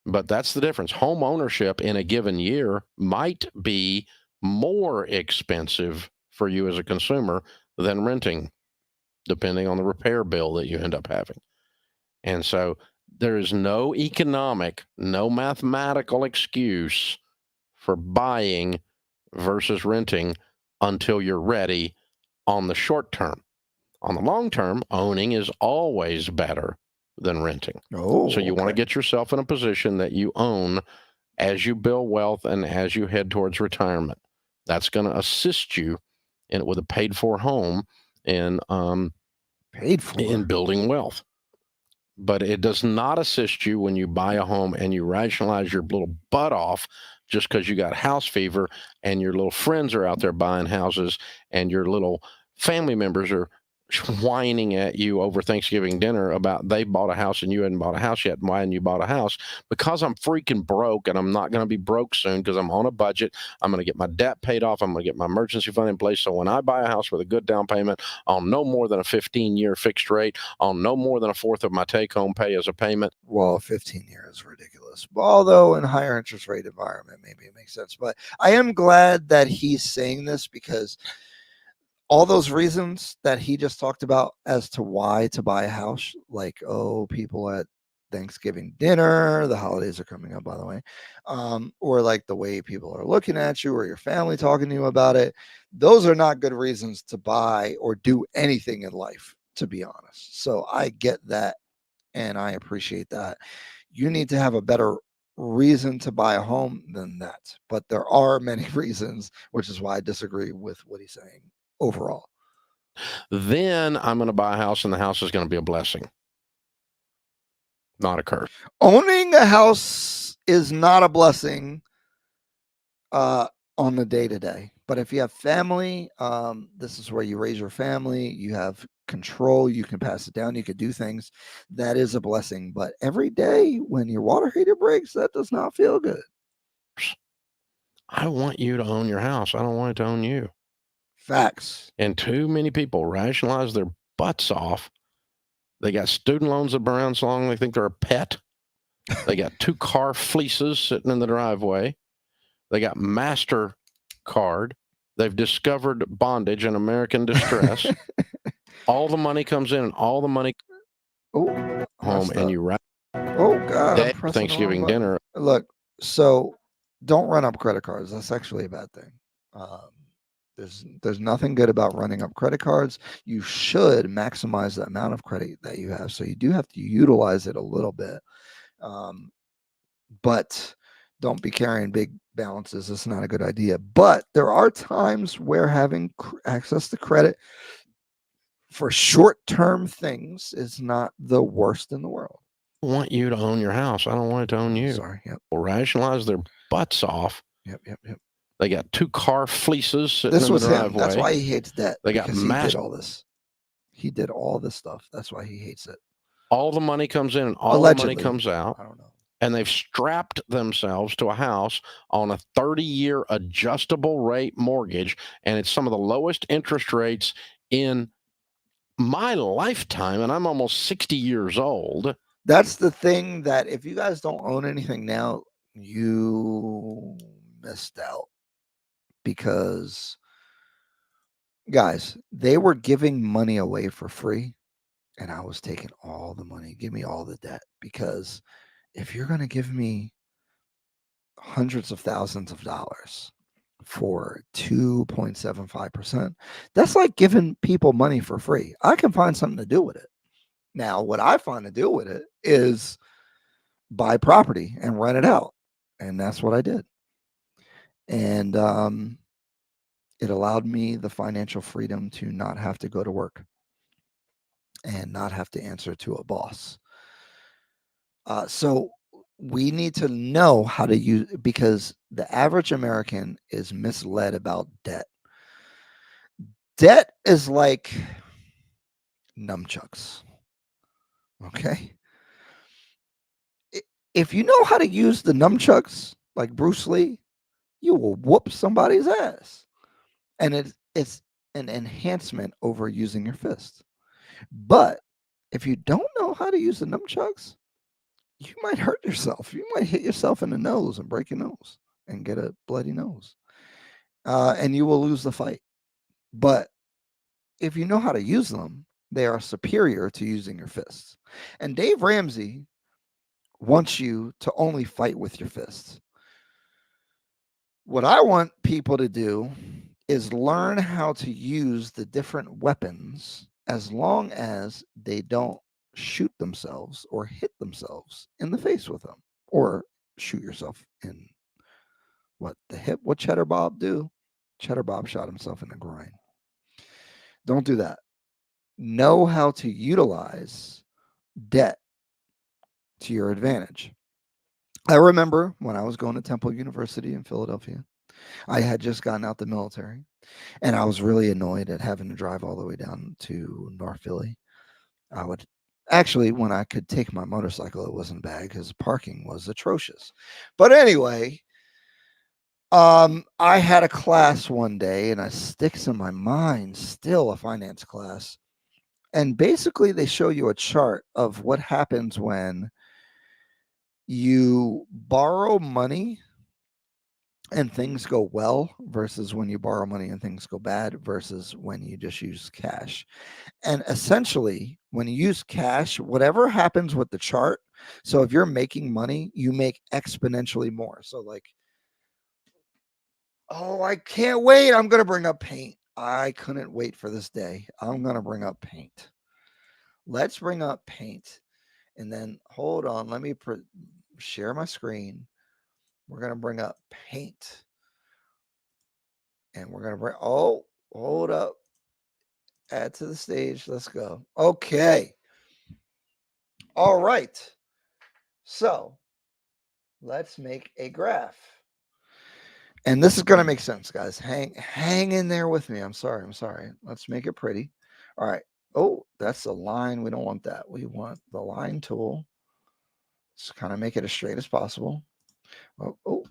But that's the difference. Home ownership in a given year might be more expensive for you as a consumer than renting, depending on the repair bill that you end up having. And so there is no economic, no mathematical excuse for buying versus renting until you're ready on the short term. On the long term, owning is always better than renting. Oh, So you want to okay. get yourself in a position that you own as you build wealth and as you head towards retirement. That's going to assist you with a paid for home in Paid for. in building wealth. But it does not assist you when you buy a home and you rationalize your little butt off just because you got house fever and your little friends are out there buying houses and your little family members are whining at you over Thanksgiving dinner about they bought a house and you hadn't bought a house yet. And why hadn't you bought a house? Because I'm freaking broke, and I'm not going to be broke soon because I'm on a budget. I'm going to get my debt paid off. I'm going to get my emergency fund in place. So when I buy a house with a good down payment on no more than a 15-year fixed rate, on no more than a fourth of my take-home pay as a payment. Well, 15 years is ridiculous. Although in a higher interest rate environment, maybe it makes sense. But I am glad that he's saying this, because all those reasons that he just talked about as to why to buy a house, like, oh, people at Thanksgiving dinner, the holidays are coming up, by the way, or like the way people are looking at you or your family talking to you about it, those are not good reasons to buy or do anything in life, to be honest. So I get that, and I appreciate that. You need to have a better reason to buy a home than that. But there are many reasons, which is why I disagree with what he's saying overall. Then I'm going to buy a house, and the house is going to be a blessing, not a curse. Owning a house is not a blessing on the day-to-day. But if you have family, this is where you raise your family, you have control, you can pass it down, you can do things, that is a blessing. But every day when your water heater breaks, that does not feel good. I want you to own your house. I don't want it to own you. Facts. And too many people rationalize their butts off. They got student loans that have been around so long they think they're a pet. They got 2 car fleeces sitting in the driveway. They got MasterCard. They've discovered bondage and American distress. All the money comes in and all the money home, and you God, Thanksgiving dinner. Look, so don't run up credit cards. That's actually a bad thing. There's nothing good about running up credit cards. You should maximize the amount of credit that you have. So you do have to utilize it a little bit. But don't be carrying big balances. It's not a good idea. But there are times where having access to credit for short-term things is not the worst in the world. I want you to own your house. I don't want it to own you. Sorry. Yep. Will rationalize their butts off. Yep. They got 2 car fleeces sitting This in was the driveway. him. That's why he hates debt. They got he did all this. He did all this stuff. That's why he hates it. All the money comes in and all Allegedly. the money comes out. I don't know. And they've strapped themselves to a house on a 30-year adjustable rate mortgage, and it's some of the lowest interest rates in my lifetime, and I'm almost 60 years old. That's the thing, that if you guys don't own anything now, you missed out. Because, guys, they were giving money away for free, and I was taking all the money. Give me all the debt. Because if you're going to give me hundreds of thousands of dollars for 2.75%, that's like giving people money for free. I can find something to do with it. Now, what I find to do with it is buy property and rent it out. And that's what I did. And it allowed me the financial freedom to not have to go to work and not have to answer to a boss. So we need to know how to use, because the average American is misled about debt. Debt is like nunchucks. Okay. If you know how to use the nunchucks like Bruce Lee, you will whoop somebody's ass. And it's an enhancement over using your fist. But if you don't know how to use the nunchucks, you might hurt yourself. You might hit yourself in the nose and break your nose and get a bloody nose. And you will lose the fight. But if you know how to use them, they are superior to using your fists. And Dave Ramsey wants you to only fight with your fists. What I want people to do is learn how to use the different weapons as long as they don't shoot themselves or hit themselves in the face with them or shoot yourself in the hip. What Cheddar Bob do? Cheddar Bob shot himself in the groin. Don't do that. Know how to utilize debt to your advantage. I remember when I was going to Temple University in Philadelphia, I had just gotten out the military, and I was really annoyed at having to drive all the way down to North Philly. I would actually, when I could take my motorcycle, it wasn't bad because parking was atrocious. But anyway, I had a class one day, and it sticks in my mind still, a finance class. And basically, they show you a chart of what happens when you borrow money and things go well versus when you borrow money and things go bad versus when you just use cash. And essentially, when you use cash, whatever happens with the chart, so if you're making money, you make exponentially more. So like, oh, I can't wait. I'm going to bring up paint. I couldn't wait for this day. I'm going to bring up paint. Let's bring up paint. And then hold on. Let me share my screen. We're going to bring up paint. And we're going to bring, oh, hold up. Add to the stage. Let's go. Okay. All right. So let's make a graph. And this is going to make sense, guys. Hang in there with me. I'm sorry. Let's make it pretty. All right. Oh, that's a line. We don't want that. We want the line tool. Let's kind of make it as straight as possible. Oh,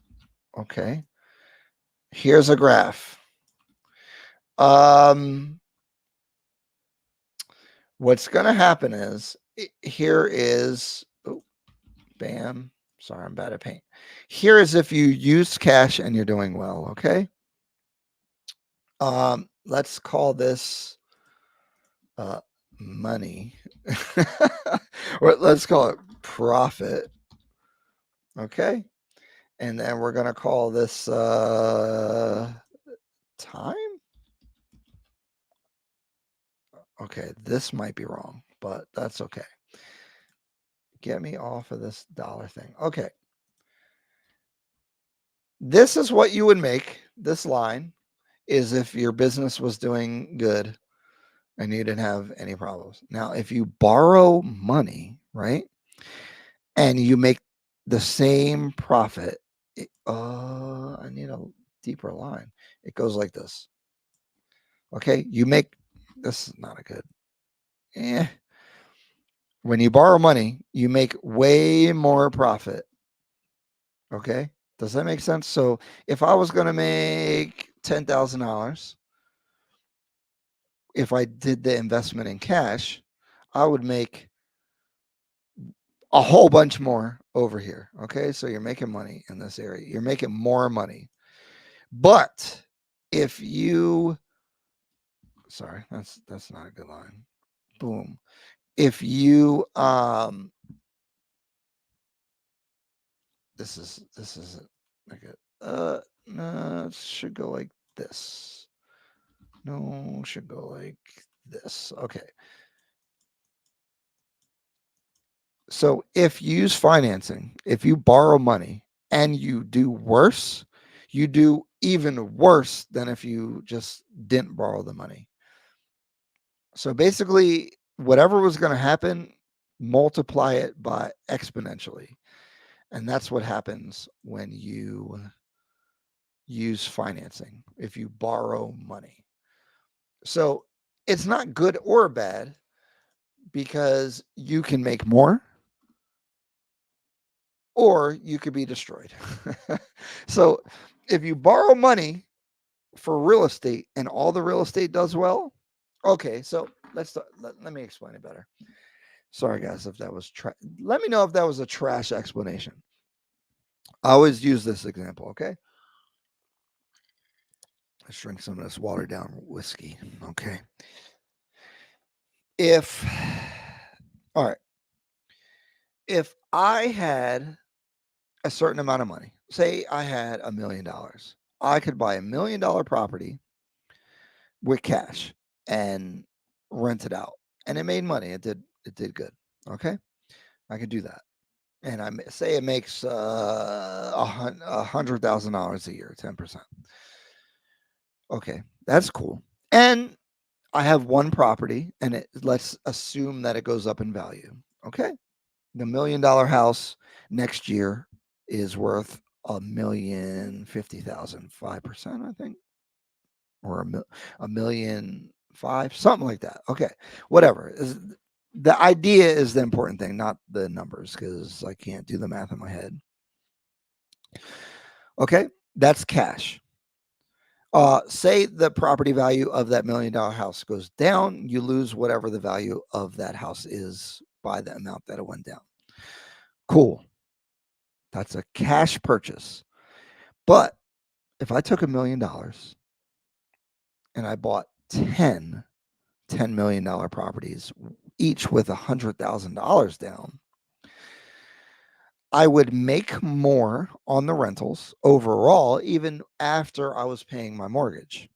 okay. Here's a graph. What's going to happen is here is, oh, bam. Sorry, I'm bad at paint. Here is if you use cash and you're doing well, okay? Let's call this money. Or let's call it profit. Okay? And then we're going to call this time. Okay, this might be wrong, but that's okay. Get me off of this dollar thing. Okay. This is what you would make. This line is if your business was doing good and you didn't have any problems. Now, if you borrow money, right, and you make the same profit, I need a deeper line. It goes like this. Okay, you make, this is not a good, when you borrow money, you make way more profit. Okay, does that make sense? So if I was going to make $10,000, if I did the investment in cash, I would make a whole bunch more over here. Okay, so you're making money in this area. You're making more money. But if you, sorry, that's not a good line. Boom. If you this isn't like a no, it should go like this. No, should go like this. Okay. So if you use financing, if you borrow money and you do worse, you do even worse than if you just didn't borrow the money. So basically, whatever was going to happen, multiply it by exponentially. And that's what happens when you use financing, if you borrow money. So it's not good or bad because you can make more or you could be destroyed. So if you borrow money for real estate and all the real estate does well, okay, so let me explain it better. Sorry, guys, if that was let me know if that was a trash explanation. I always use this example, okay? Let's drink some of this watered down whiskey, okay? All right, if I had a certain amount of money, say I had $1 million, I could buy $1 million property with cash and rent it out, and it made money. It did good. Okay, I could do that, and I say it makes $100,000 a year, 10%. Okay, that's cool. And I have one property, and let's assume that it goes up in value. Okay, the $1 million house next year is worth $1,050,000, 5%, I think, or $1,000,005, something like that. Okay, whatever. The idea is the important thing, not the numbers, because I can't do the math in my head. Okay, that's cash. Say the property value of that $1 million house goes down, you lose whatever the value of that house is by the amount that it went down. Cool. That's a cash purchase. But if I took $1 million and I bought 10 $10 million properties, each with $100,000 down, I would make more on the rentals overall, even after I was paying my mortgage.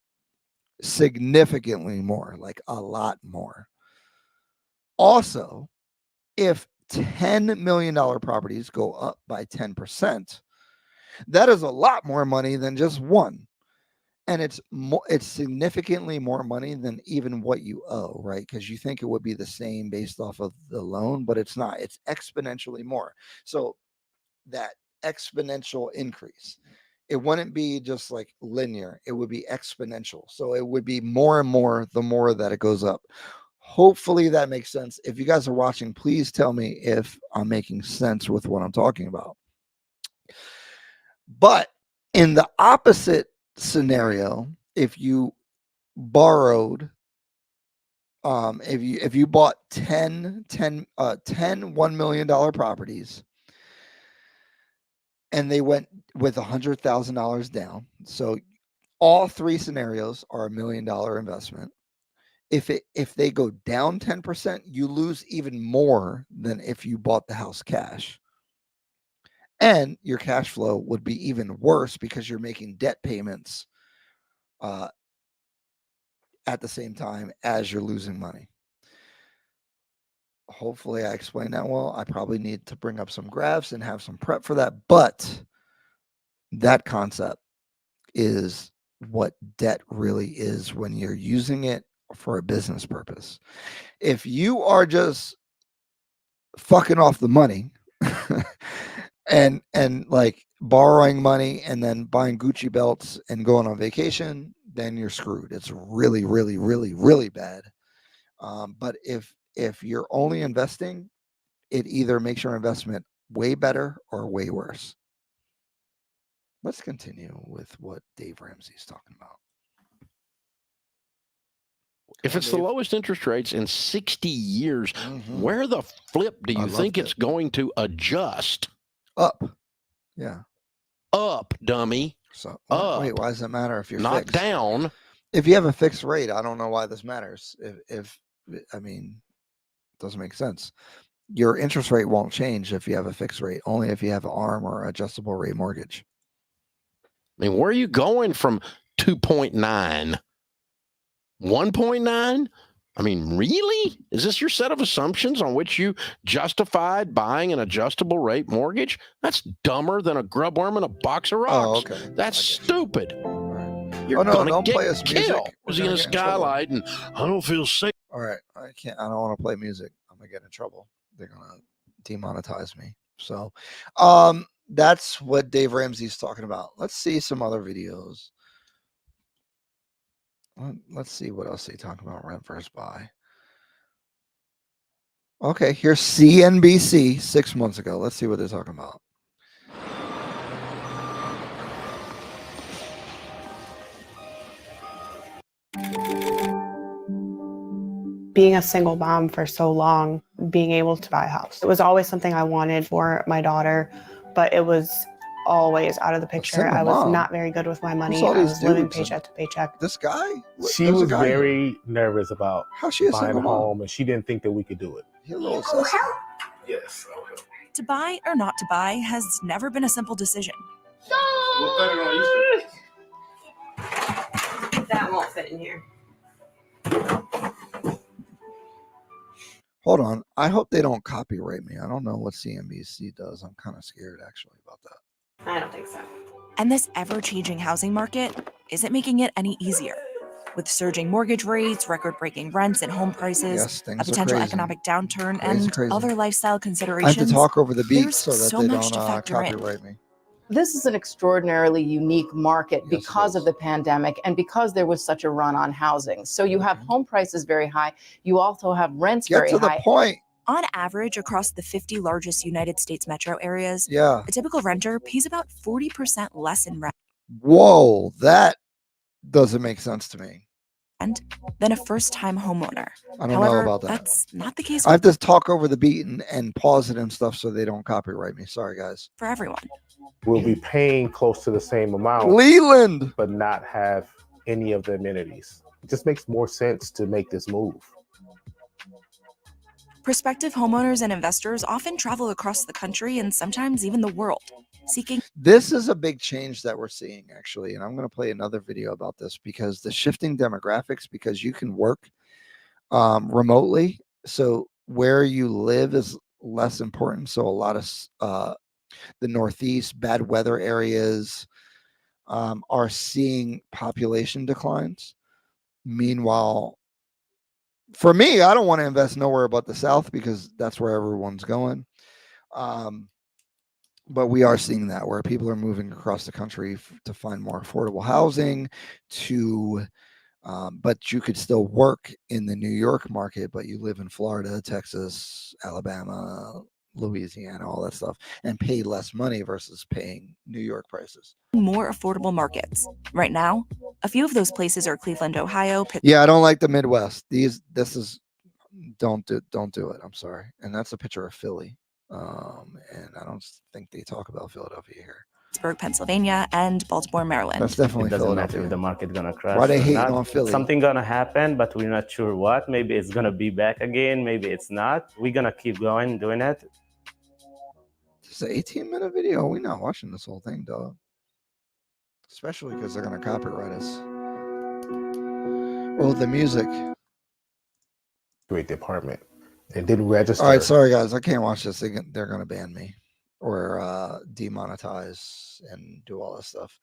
Significantly more, like a lot more. Also, if $10 million properties go up by 10%, that is a lot more money than just one. And it's significantly more money than even what you owe, right? Because you think it would be the same based off of the loan, but it's not. It's exponentially more. So that exponential increase, it wouldn't be just like linear. It would be exponential. So it would be more and more the more that it goes up. Hopefully that makes sense. If you guys are watching, please tell me if I'm making sense with what I'm talking about. But in the opposite scenario, if you borrowed, if you bought 10 $1 million properties and they went with $100,000 down, so all three scenarios are $1 million investment. If they go down 10%, you lose even more than if you bought the house cash. And your cash flow would be even worse because you're making debt payments at the same time as you're losing money. Hopefully I explained that well. I probably need to bring up some graphs and have some prep for that, but that concept is what debt really is when you're using it for a business purpose. If you are just fucking off the money and like borrowing money and then buying Gucci belts and going on vacation, then you're screwed. It's really, really, really, really bad. But if you're only investing, it either makes your investment way better or way worse. Let's continue with what Dave Ramsey's talking about. If it's the lowest interest rates in 60 years, where the flip do you think it's going to adjust? Up. Yeah. Up, dummy. So up. Wait, why does it matter if you're not fixed? Down? If you have a fixed rate, I don't know why this matters. If I mean, it doesn't make sense. Your interest rate won't change if you have a fixed rate, only if you have an ARM or adjustable rate mortgage. I mean, where are you going from 2.9? 1.9? I mean, really? Is this your set of assumptions on which you justified buying an adjustable rate mortgage? That's dumber than a grub worm in a box of rocks. Oh, okay. That's stupid. Right. You're don't gonna play us get killed. music. Was he in a skylight and I don't feel safe? All right. I don't want to play music. I'm gonna get in trouble. They're gonna demonetize me. So that's what Dave Ramsey's talking about. Let's see some other videos. Let's see what else they talk about rent versus buy. Okay, here's CNBC 6 months ago. Let's see what they're talking about. Being a single mom for so long, being able to buy a house. It was always something I wanted for my daughter, but it was always out of the picture. I was not very good with my money. I was living paycheck to paycheck. This guy? She was very nervous about buying a home, and she didn't think that we could do it. Yes. To buy or not to buy has never been a simple decision. That won't fit in here. Hold on. I hope they don't copyright me. I don't know what CNBC does. I'm kind of scared actually about that. I don't think so. And this ever-changing housing market isn't making it any easier. With surging mortgage rates, record-breaking rents and home prices, Yes, a things are potential crazy. economic downturn, Crazy, and crazy. other lifestyle I have considerations, to talk over the beat there's so that so they much don't to factor in. copyright me. This is an extraordinarily unique market Yes, because of the pandemic and because there was such a run on housing. So you have home prices very high. You also have rents Get very to the high. point. On average, across the 50 largest United States metro areas, Yeah. a typical renter pays about 40% less in rent Whoa, that doesn't make sense to me. than a first-time homeowner. I don't However, know about that. that's not the case I have to talk over the beat and pause it and stuff so they don't copyright me. Sorry, guys. for everyone. We'll be paying close to the same amount, Leland, but not have any of the amenities. It just makes more sense to make this move. Prospective homeowners and investors often travel across the country and sometimes even the world, seeking. This is a big change that we're seeing, actually. And I'm going to play another video about this because the shifting demographics, because you can work remotely. So where you live is less important. So a lot of the Northeast, bad weather areas are seeing population declines. Meanwhile, for me, I don't want to invest nowhere but the South because that's where everyone's going. But we are seeing that where people are moving across the country to find more affordable housing, but you could still work in the New York market, but you live in Florida, Texas, Alabama, Louisiana, all that stuff, and pay less money versus paying New York prices. More affordable markets. Right now, a few of those places are Cleveland, Ohio. Yeah, I don't like the Midwest. Don't do it. I'm sorry. And that's a picture of Philly. And I don't think they talk about Philadelphia here. Pittsburgh, Pennsylvania, and Baltimore, Maryland. That's definitely it doesn't Philadelphia. matter if the market gonna crash. Why they hating not. on Philly? Something gonna happen, but we're not sure what. Maybe it's gonna be back again. Maybe it's not. We're gonna keep going doing it. It's an 18-minute video. We're not watching this whole thing, dog. Especially because they're gonna copyright us. Oh, the music. Great department. It didn't register. All right, sorry guys, I can't watch this. They're gonna ban me or demonetize and do all this stuff.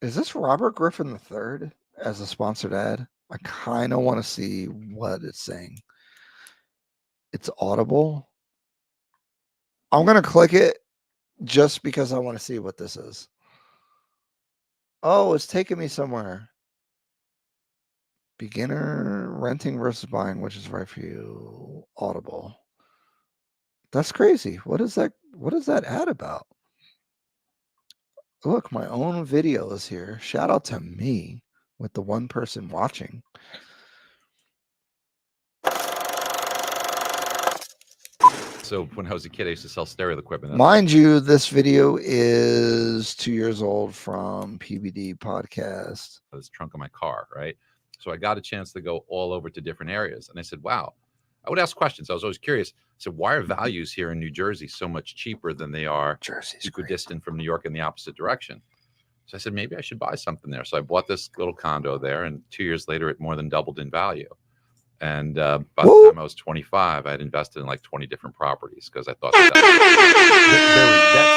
Is this Robert Griffin III as a sponsored ad? I kind of want to see what it's saying. It's Audible. I'm gonna click it just because I want to see what this is. Oh, it's taking me somewhere. Beginner renting versus buying, which is right for you. Audible. That's crazy. What is that? What is that ad about? Look, my own video is here. Shout out to me with the one person watching. So when I was a kid, I used to sell stereo equipment. Mind you, this video is 2 years old from PBD podcast. This trunk of my car, right? So I got a chance to go all over to different areas. And I said, wow, I would ask questions. I was always curious. I said, why are values here in New Jersey so much cheaper than they are equidistant from New York in the opposite direction? So I said, maybe I should buy something there. So I bought this little condo there, and 2 years later, it more than doubled in value. And by the time I was 25, I had invested in like 20 different properties because I thought that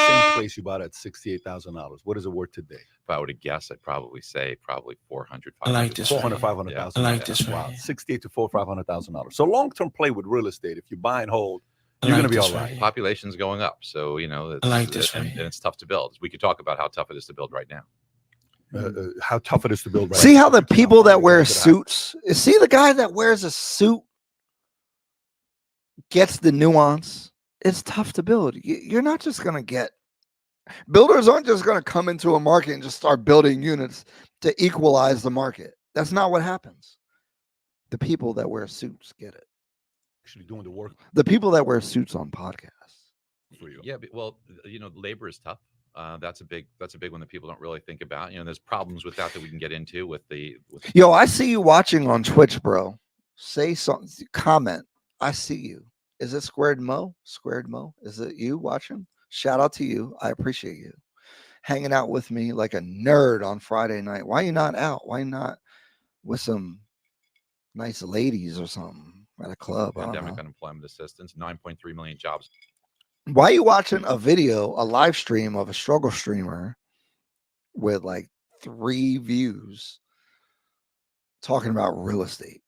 same place you bought at $68,000. What is it worth today? If I were to guess, I'd probably say 400, I like this 400, $500,000. I like this. Wow, 68 to $500,000. So long-term play with real estate. If you buy and hold, you're going to be all right. Population's going up, so it's tough to build. We could talk about how tough it is to build right now. How tough it is to build. See how the people that wear suits, see the guy that wears a suit gets the nuance. It's tough to build. You're not just going to get, builders aren't just going to come into a market and just start building units to equalize the market. That's not what happens. The people that wear suits get it. Actually doing the work. The people that wear suits on podcasts. For you. Yeah, well, labor is tough. That's a big one that people don't really think about. There's problems with that we can get into with the. Yo, I see you watching on Twitch, bro. Say something. Comment. I see you. Is it Squared Mo? Squared Mo? Is it you watching? Shout out to you. I appreciate you hanging out with me like a nerd on Friday night. Why are you not out? Why not with some nice ladies or something at a club. I don't Pandemic know. unemployment assistance, 9.3 million jobs. Why are you watching a video, a live stream of a struggle streamer with like 3 views talking about real estate,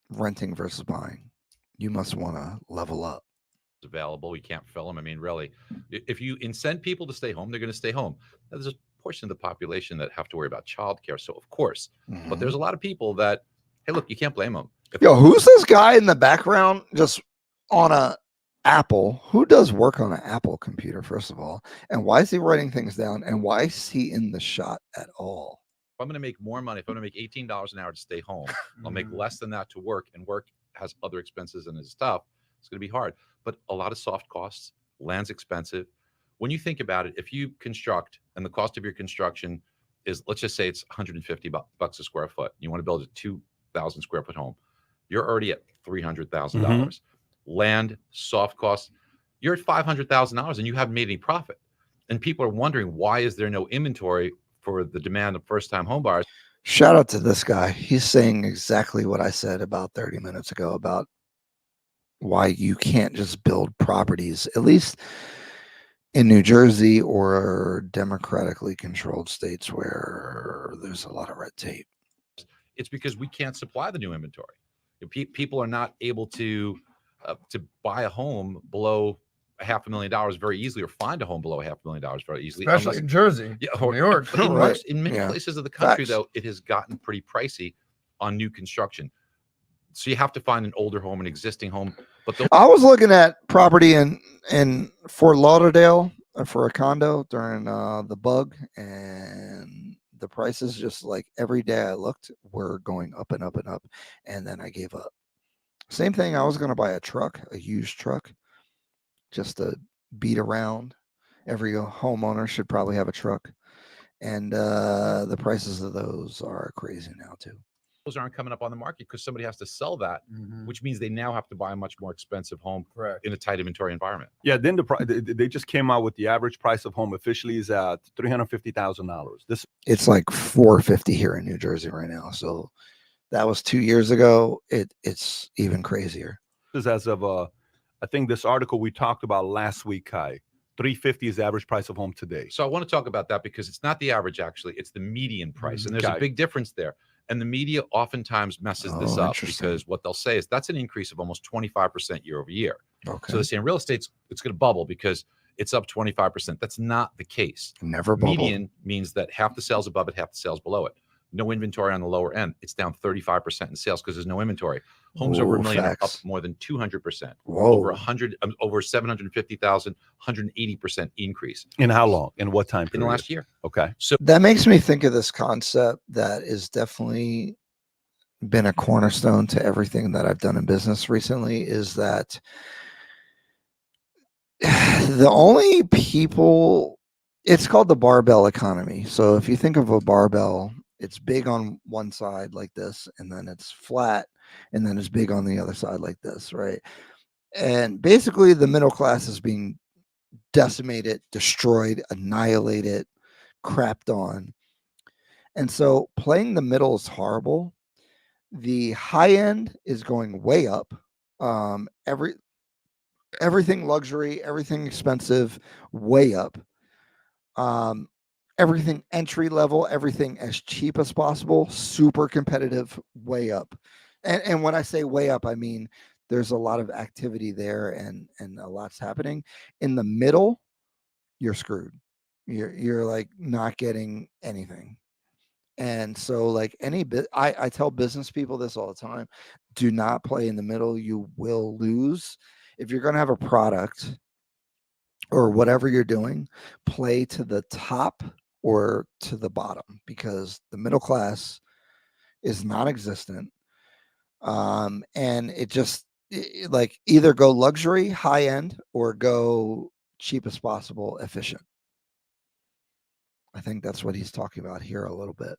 renting versus buying? You must want to level up. Available. We can't fill them. I mean, really, if you incent people to stay home, they're going to stay home. Now, there's a portion of the population that have to worry about childcare. So, of course, but there's a lot of people that, hey, look, you can't blame them. Yo, who's this guy in the background just on a Apple? Who does work on an Apple computer, first of all? And why is he writing things down? And why is he in the shot at all? If I'm going to make more money, if I'm going to make $18 an hour to stay home, I'll make less than that to work, and work has other expenses and his stuff. It's going to be hard. But a lot of soft costs, land's expensive. When you think about it, if you construct and the cost of your construction is, let's just say it's 150 bucks a square foot, you want to build a 2,000 square foot home, you're already at $300,000. Land, soft costs, you're at $500,000 and you haven't made any profit. And people are wondering, why is there no inventory for the demand of first-time home buyers? Shout out to this guy. He's saying exactly what I said about 30 minutes ago about why you can't just build properties, at least in New Jersey or democratically controlled states where there's a lot of red tape. It's because we can't supply the new inventory. People are not able to buy a home below $500,000 very easily, or find a home below $500,000 very easily, especially in Jersey, New York. In many places of the country, though, it has gotten pretty pricey on new construction. So you have to find an older home, an existing home. But I was looking at property in Fort Lauderdale for a condo during the bug, and the prices just like every day I looked were going up and up and up, and then I gave up. Same thing. I was going to buy a truck, a used truck, just to beat around. Every homeowner should probably have a truck, and the prices of those are crazy now too. Those aren't coming up on the market because somebody has to sell that, which means they now have to buy a much more expensive home in a tight inventory environment. Yeah, then they just came out with the average price of home officially is at $350,000. It's like $450 here in New Jersey right now. So that was 2 years ago. It's even crazier. This is as of I think this article we talked about last week, Kai. $350 is the average price of home today. So I want to talk about that because it's not the average, actually, it's the median price, and there's a big difference there. And the media oftentimes messes this up because what they'll say is that's an increase of almost 25% year over year. Okay. So they're saying real estate's it's going to bubble because it's up 25%. That's not the case. Never bubble. Median means that half the sales above it, half the sales below it. No inventory on the lower end. It's down 35% in sales because there's no inventory. Homes over $1 million are up more than 200%. Over 100, over 750,000, 180% increase. In how long? In what time period? In the last year. Okay. So that makes me think of this concept that is definitely been a cornerstone to everything that I've done in business recently, is that the only people, it's called the barbell economy. So if you think of a barbell, it's big on one side like this, and then it's flat, and then it's big on the other side like this, right? And basically the middle class is being decimated, destroyed, annihilated, crapped on. And so playing the middle is horrible. The high end is going way up. Everything luxury, everything expensive, way up. Everything entry level, everything as cheap as possible, super competitive, way up. And when I say way up, I mean there's a lot of activity there and a lot's happening. In the middle, you're screwed. You're like not getting anything. And so like I tell business people this all the time: do not play in the middle. You will lose. If you're going to have a product or whatever you're doing, play to the top or to the bottom, because the middle class is non-existent. And it just like either go luxury, high end, or go cheap as possible, efficient. I think that's what he's talking about here a little bit.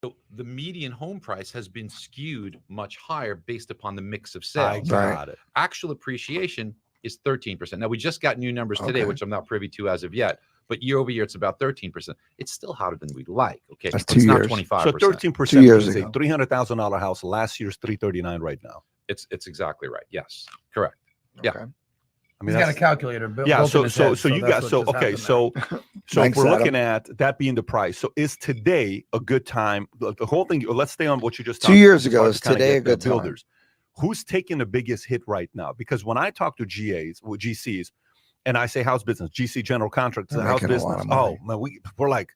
So the median home price has been skewed much higher based upon the mix of sales. Got it. Actual appreciation is 13%. Now, we just got new numbers today, which I'm not privy to as of yet, but year over year it's about 13%. It's still hotter than we'd like. Okay, That's but it's 2 not years. 25%. So 13% 2 years means a ago. $300,000 house. Last year's $339 right now. It's exactly right. Yes, correct. Yeah. Okay. I mean, He's got that's a calculator built yeah. in So his head, you that's got what so just okay. happened So there. so if Thanks, we're Adam. looking at that being the price. So is today a good time? The whole thing. Let's stay on what you just 2 talked years about, ago, so is to kinda today get a good the time? builders. Who's taking the biggest hit right now? Because when I talk to GCs, and I say house business, GC general contractors, They're house making a lot business. of money. Oh man, we're like,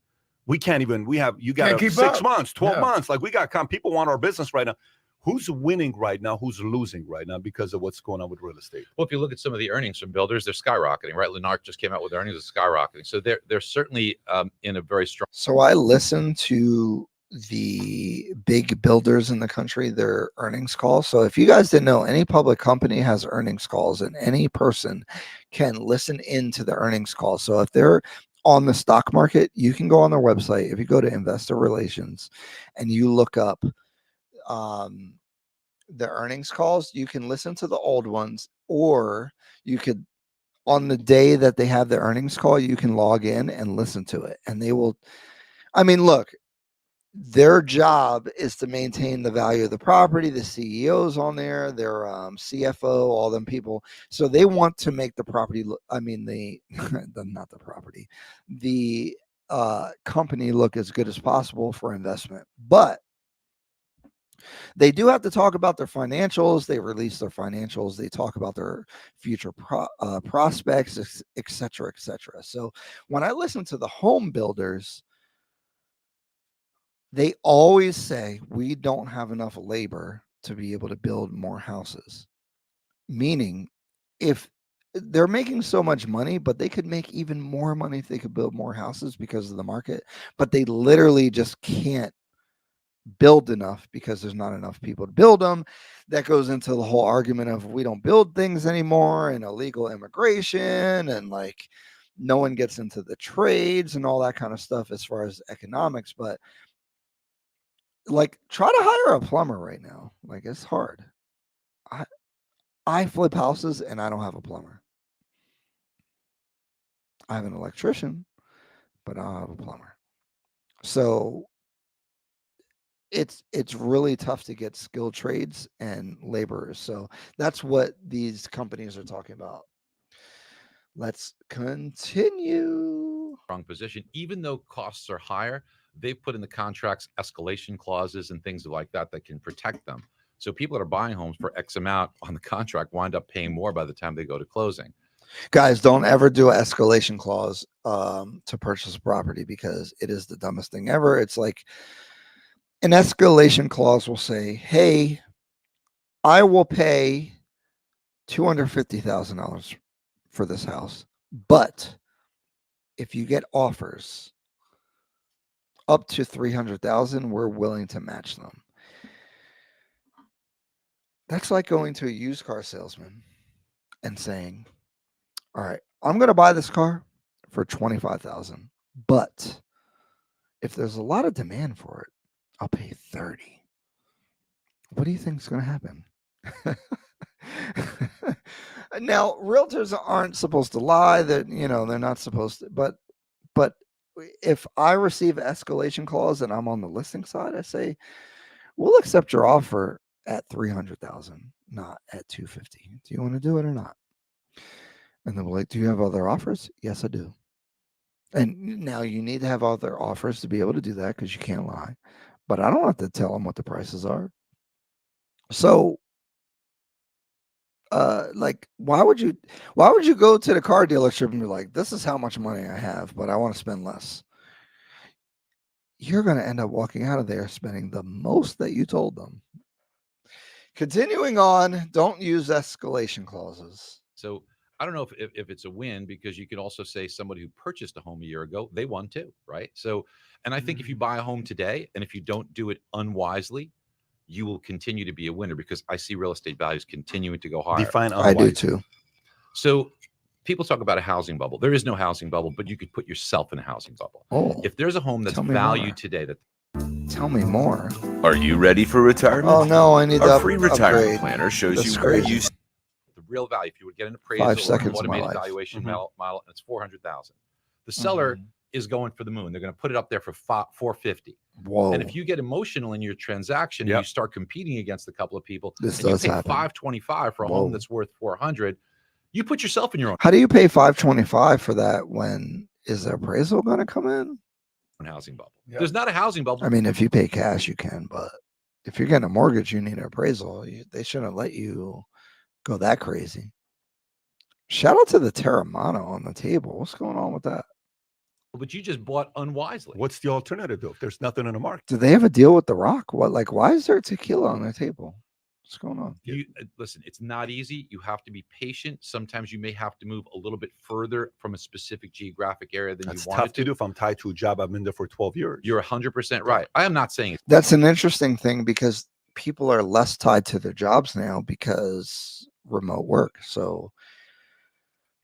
we can't even. You got Can't keep 6 up. months, 12 Yeah. months. Like we got people want our business right now. Who's winning right now? Who's losing right now because of what's going on with real estate? Well, if you look at some of the earnings from builders, they're skyrocketing, right? Lennar just came out with earnings that's skyrocketing. So they're certainly in a very strong. So I listen to the big builders in the country, their earnings calls. So if you guys didn't know, any public company has earnings calls, and any person can listen into the earnings calls. So if they're on the stock market, you can go on their website. If you go to investor relations and you look up the earnings calls, you can listen to the old ones, or you could, on the day that they have the earnings call, you can log in and listen to it, and they will. I mean, look, their job is to maintain the value of the property. The CEO's on there, their CFO, all them people. So they want to make the property look, I mean, not the property, the company look as good as possible for investment. But they do have to talk about their financials. They release their financials. They talk about their future prospects, et cetera, et cetera. So when I listen to the home builders, they always say, we don't have enough labor to be able to build more houses. Meaning, if they're making so much money, but they could make even more money if they could build more houses because of the market, but they literally just can't build enough because there's not enough people to build them. That goes into the whole argument of we don't build things anymore, and illegal immigration, and like no one gets into the trades and all that kind of stuff as far as economics. But like, try to hire a plumber right now. Like, it's hard. I flip houses and I don't have a plumber. I have an electrician, but I don't have a plumber. So it's really tough to get skilled trades and laborers. So that's what these companies are talking about. Let's continue. Strong position, even though costs are higher. They've put in the contracts escalation clauses and things like that that can protect them. So people that are buying homes for X amount on the contract wind up paying more by the time they go to closing. Guys, don't ever do an escalation clause to purchase a property, because it is the dumbest thing ever. It's like an escalation clause will say, hey, I will pay $250,000 for this house, but if you get offers up to $300,000, we're willing to match them. That's like going to a used car salesman and saying, all right, I'm going to buy this car for $25,000, but if there's a lot of demand for it, I'll pay $30,000. What do you think is going to happen? Now, realtors aren't supposed to lie. That, you know, they're not supposed to. But if I receive an escalation clause and I'm on the listing side, I say, we'll accept your offer at $300,000, not at $250,000. Do you want to do it or not? And they're like, do you have other offers? Yes, I do. And now you need to have other offers to be able to do that, because you can't lie. But I don't have to tell them what the prices are. So, like, why would you go to the car dealership and be like, this is how much money I have, but I want to spend less? You're going to end up walking out of there spending the most that you told them. Continuing on, don't use escalation clauses. So I don't know if it's a win, because you could also say somebody who purchased a home a year ago, they won too, right? So, and I think if you buy a home today and if you don't do it unwisely, you will continue to be a winner, because I see real estate values continuing to go higher. Define I do too. So people talk about a housing bubble. There is no housing bubble, but you could put yourself in a housing bubble. Oh, if there's a home that's valued today, tell me more. Are you ready for retirement? Oh no, I need Our the free retirement upgrade. planner shows That's you where crazy. you the real value, if you would get an 5 appraisal or an seconds of my automated life. valuation model, and it's $400,000. The seller is going for the moon. They're going to put it up there for 450. Whoa. And if you get emotional in your transaction and you start competing against a couple of people, This and you does pay happen. $525 for a home that's worth 400, you put yourself in your own How do you pay $525 for that when is the appraisal going to come in? housing bubble. There's not a housing bubble. I mean, if you pay cash, you can, but if you're getting a mortgage, you need an appraisal. They shouldn't let you go that crazy. Shout out to the Terramano on the table. What's going on with that? But you just bought unwisely. What's the alternative, though? If there's nothing in the market. Do they have a deal with The Rock? What, like, why is there tequila on their table? What's going on? Listen, it's not easy. You have to be patient. Sometimes you may have to move a little bit further from a specific geographic area than That's you wanted tough to do if I'm tied to a job. I've been there for 12 years. You're 100% right. I am not saying it's That's an interesting thing because people are less tied to their jobs now because remote work. So,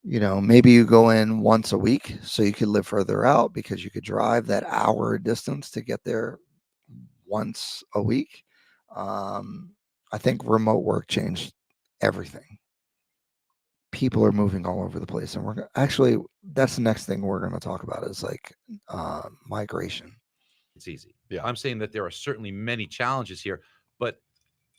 you know, maybe you go in once a week so you could live further out because you could drive that hour distance to get there once a week. I think remote work changed everything. People are moving all over the place, and that's the next thing we're going to talk about is like migration. It's easy. Yeah. I'm saying that there are certainly many challenges here, but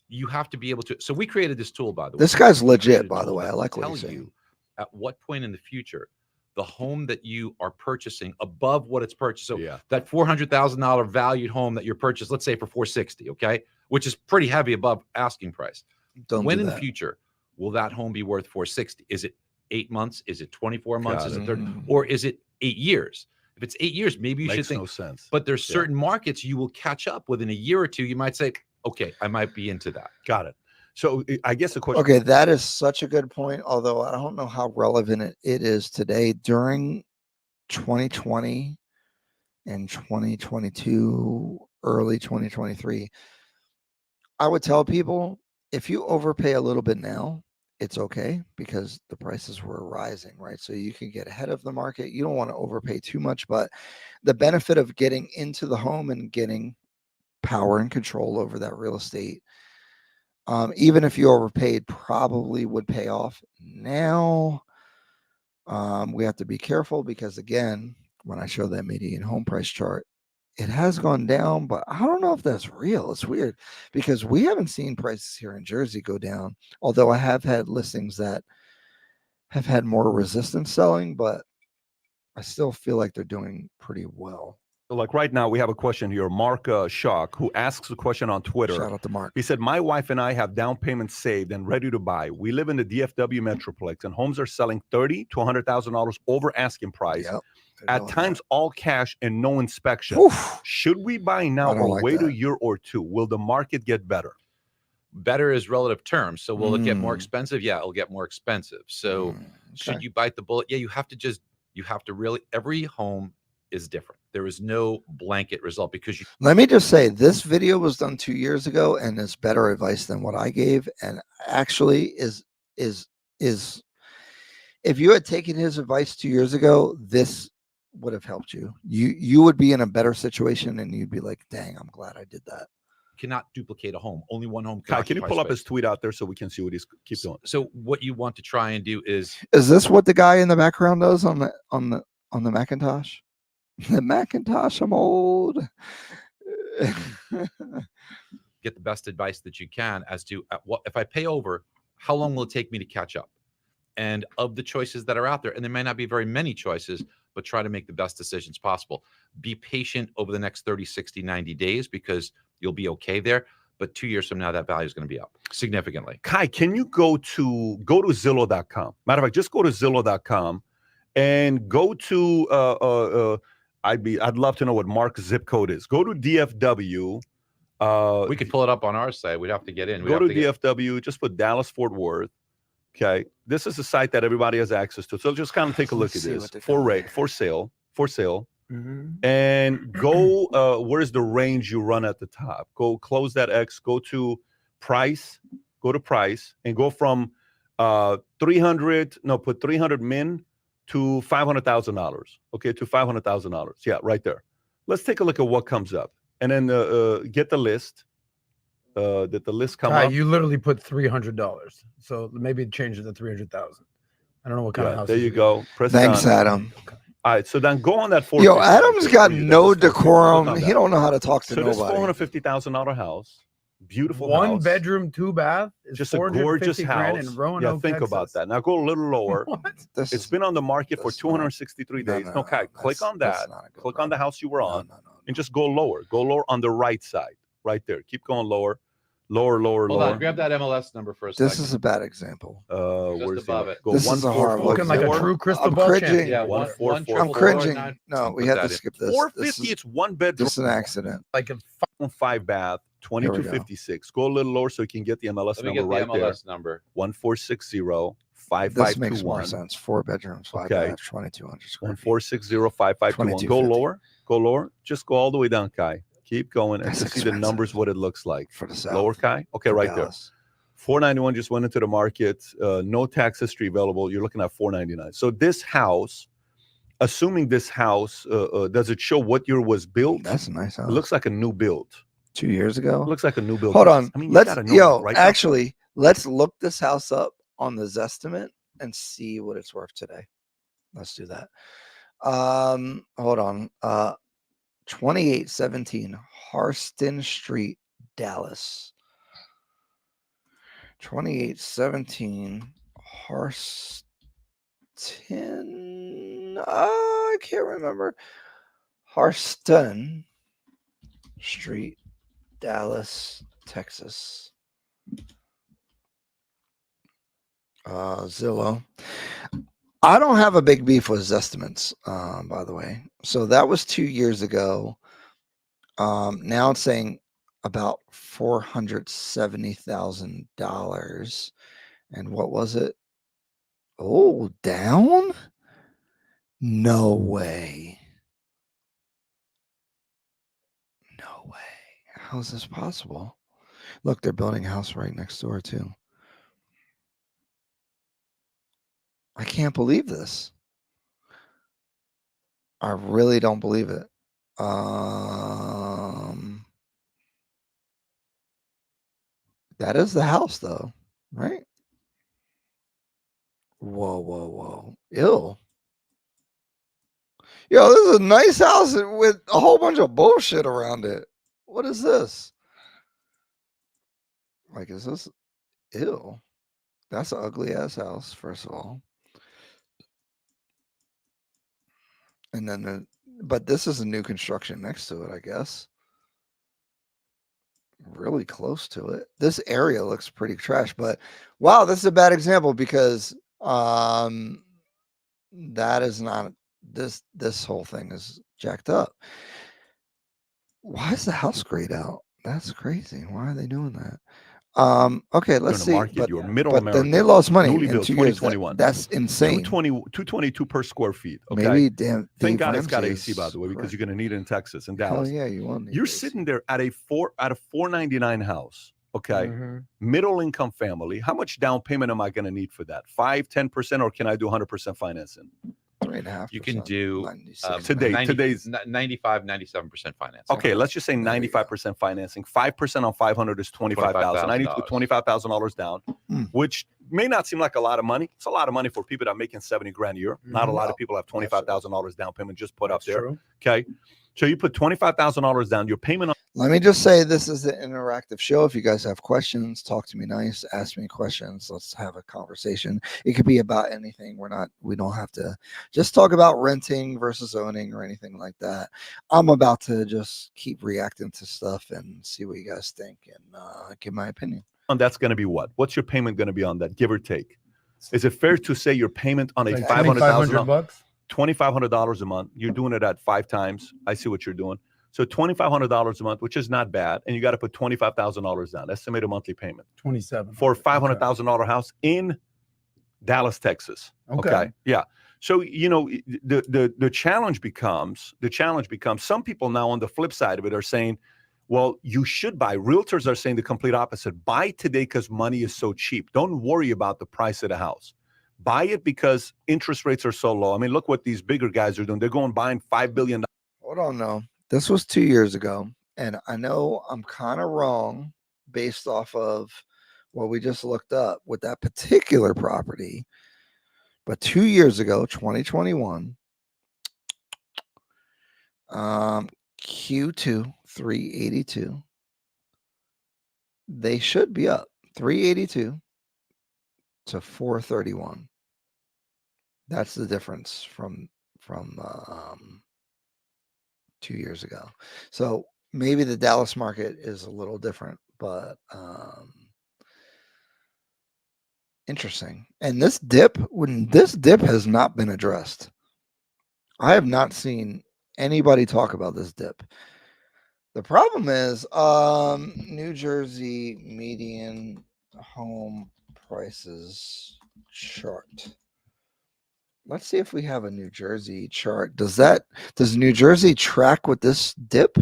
you have to be able to. So we created this tool, by the way. This guy's legit, by the way. I like what he's saying. At what point in the future, the home that you are purchasing above what it's purchased. So that $400,000 valued home that you're purchased, let's say for $460,000, okay, which is pretty heavy above asking price. When in the future will that home be worth $460,000? Is it 8 months? Is it 24 months? Is it 30? Or is it 8 years? If it's 8 years, maybe you should think. Makes no sense. But there's certain markets you will catch up within a year or two. You might say, okay, I might be into that. Got it. So I guess the question. Okay, that is such a good point. Although I don't know how relevant it is today. During 2020 and 2022, early 2023, I would tell people if you overpay a little bit now, it's okay because the prices were rising, right? So you can get ahead of the market. You don't want to overpay too much, but the benefit of getting into the home and getting power and control over that real estate, even if you overpaid, probably would pay off. Now, we have to be careful because, again, when I show that median home price chart, it has gone down, but I don't know if that's real. It's weird because we haven't seen prices here in Jersey go down, although I have had listings that have had more resistance selling, but I still feel like they're doing pretty well. Like right now, we have a question here. Mark Shock, who asks a question on Twitter. Shout out to Mark. He said, my wife and I have down payments saved and ready to buy. We live in the DFW Metroplex, and homes are selling $30,000 to $100,000 over asking price. Yep. At times, all cash and no inspection. Oof. Should we buy now or wait a year or two? Will the market get better? Better is relative terms. So will it get more expensive? Yeah, it'll get more expensive. So should you bite the bullet? Yeah, you have to really, every home is different. There is no blanket result because you. Let me just say this video was done 2 years ago and is better advice than what I gave. And actually is if you had taken his advice 2 years ago, this would have helped you. You would be in a better situation and you'd be like, dang, I'm glad I did that. Cannot duplicate a home. Only one home. Kai, can you pull up his tweet out there so we can see what he's keep doing? So what you want to try and do is this what the guy in the background does on the Macintosh? The Macintosh, I'm old. Get the best advice that you can as to what if I pay over, how long will it take me to catch up? And of the choices that are out there, and there may not be very many choices, but try to make the best decisions possible. Be patient over the next 30, 60, 90 days because you'll be okay there. But 2 years from now, that value is going to be up significantly. Kai, can you go to Zillow.com? Matter of fact, just go to Zillow.com and go to I'd love to know what Mark's zip code is. Go to DFW. We could pull it up on our site. We'd have to get in. Go to DFW. Just put Dallas Fort Worth. Okay, this is a site that everybody has access to. So just kind of take a look at this. For sale. Mm-hmm. And go. Where's the range you run at the top? Go close that X. Go to price. Go to price and go from 300. No, put 300 min. To $500,000, okay, to $500,000. Yeah, right there. Let's take a look at what comes up, and then get the list. Did the list come up? You literally put $300, so maybe change it to $300,000. I don't know what kind of house. There you go. Thanks, Adam. All right, so then go on that. Yo, Adam's got no decorum. He don't know how to talk to so nobody. So this $450,000 house, beautiful one house, bedroom, 2 bath, is just a gorgeous house. in Roanoke, think Texas. about that. Now go a little lower. What? It's been on the market for 263 days. Okay, click on that. Click on the house you were on, and just go lower. Go lower on the right side, right there. Keep going lower, lower, lower, Hold lower. on, grab that MLS number for a This second. is a bad example. Just above it. Go This is a horrible. Looking like a true crystal I'm ball cringing. champion. Yeah, One, one, four, one four, I'm triple four, cringing. nine- No, we put have that to in. skip this. 450. It's one bedroom. This is an accident. Like a 5 bath, Here we go. 2256. Go a little lower so you can get the MLS Let me number get the right there. MLS number. 1460 This makes more 5521. sense. 4 bedrooms, 5 Okay. baths, 2,200 square feet. 1460 5521. Go 2250. lower. Go lower. Just go all the way down, Kai. Keep going and That's to see the expensive. numbers, what it looks like. For the South. Lower, Kai. Okay, For right Dallas. there. 491 just went into the market. No tax history available. You're looking at 499. So this house, assuming this house, does it show what year was built? That's a nice house. It looks like a new build. 2 years ago. It looks like a new build. Hold on. I mean, you Let's gotta know, right? actually, let's look this house up on the Zestimate and see what it's worth today. Let's do that. Hold on. 2817 Harston Street, Dallas. 2817 Harston. I can't remember. Harston Street, Dallas, Texas. Zillow. I don't have a big beef with Zestimates, by the way. So that was 2 years ago. Now it's saying about $470,000. And what was it? Oh, down? No way. No way. How is this possible? Look, they're building a house right next door, too. I can't believe this. I really don't believe it. That is the house, though, right? Whoa, whoa, whoa. Ew. Yo, this is a nice house with a whole bunch of bullshit around it. What is this? Like, is this? Ew. That's an ugly ass house, first of all. And then, but this is a new construction next to it, I guess. Really close to it. This area looks pretty trash, but wow, this is a bad example because that is not this whole thing is jacked up. Why is the house grayed out? That's crazy. Why are they doing that? Okay, let's see. Market, your middle but America, then they lost money newly in built, 2 years. 2021. That's insane. 222 per square feet. Okay. Maybe damn. Thank Dave God it's got Ramsey AC, is by the way, because correct. you're going to need it in Texas and Hell Dallas. yeah, you want. You're sitting there at a 499 house. Okay. Middle income family. How much down payment am I going to need for that? 5-10%, or can I do 100% financing? 3.5%. You can do today's 95, 97% financing. Okay, let's just say 95% financing. 5% on 500 is 25,000. I need to put $25,000 down, which may not seem like a lot of money. It's a lot of money for people that are making 70 grand a year. Not a lot of people have $25,000 down payment just put up there. True. Okay, so you put $25,000 down. Your payment on. Let me just say this is an interactive show. If you guys have questions, talk to me nice, ask me questions. Let's have a conversation. It could be about anything. We don't have to just talk about renting versus owning or anything like that. I'm about to just keep reacting to stuff and see what you guys think and give my opinion. That's going to be what? What's your payment going to be on that, give or take? Is it fair to say your payment on a Like $500,000 $2,500? $2,500 a month? You're doing it at 5 times. I see what you're doing. So $2,500 a month, which is not bad, and you got to put $25,000 down. Estimated monthly payment 27 for a $500,000 house in Dallas, Texas. Okay, yeah. So the challenge becomes some people now on the flip side of it are saying, well, you should buy. Realtors are saying the complete opposite. Buy today because money is so cheap. Don't worry about the price of the house. Buy it because interest rates are so low. I mean, look what these bigger guys are doing. They're going buying $5 billion. Hold on, no. This was 2 years ago, and I know I'm kind of wrong based off of what we just looked up with that particular property. But 2 years ago, 2021, Q2 382. They should be up 382 to 431. That's the difference from 2 years ago. So maybe the Dallas market is a little different, but interesting. And this dip has not been addressed. I have not seen anybody talk about this dip. The problem is New Jersey median home prices chart. Let's see if we have a New Jersey chart. Does New Jersey track with this dip?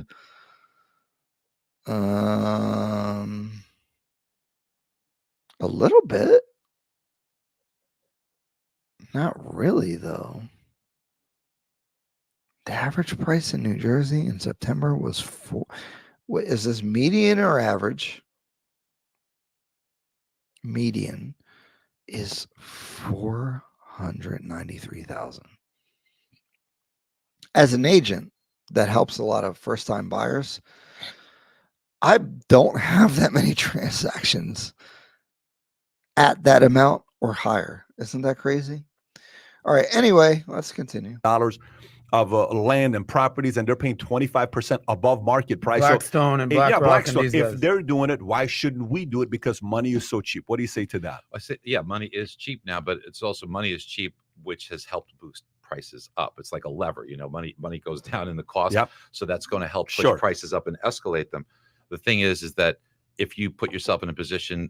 A little bit. Not really, though. The average price in New Jersey in September was what is this, median or average? Median is 493,000. As an agent that helps a lot of first-time buyers, I don't have that many transactions at that amount or higher. Isn't that crazy? All right. Anyway, let's continue. Dollars of land and properties, and they're paying 25% above market price. Blackstone and BlackRock. Blackstone. And If they're doing it, why shouldn't we do it? Because money is so cheap. What do you say to that? I say, yeah, money is cheap now, but it's also money is cheap, which has helped boost prices up. It's like a lever, money goes down in the cost. Yep. So that's going to help push prices up and escalate them. The thing is that if you put yourself in a position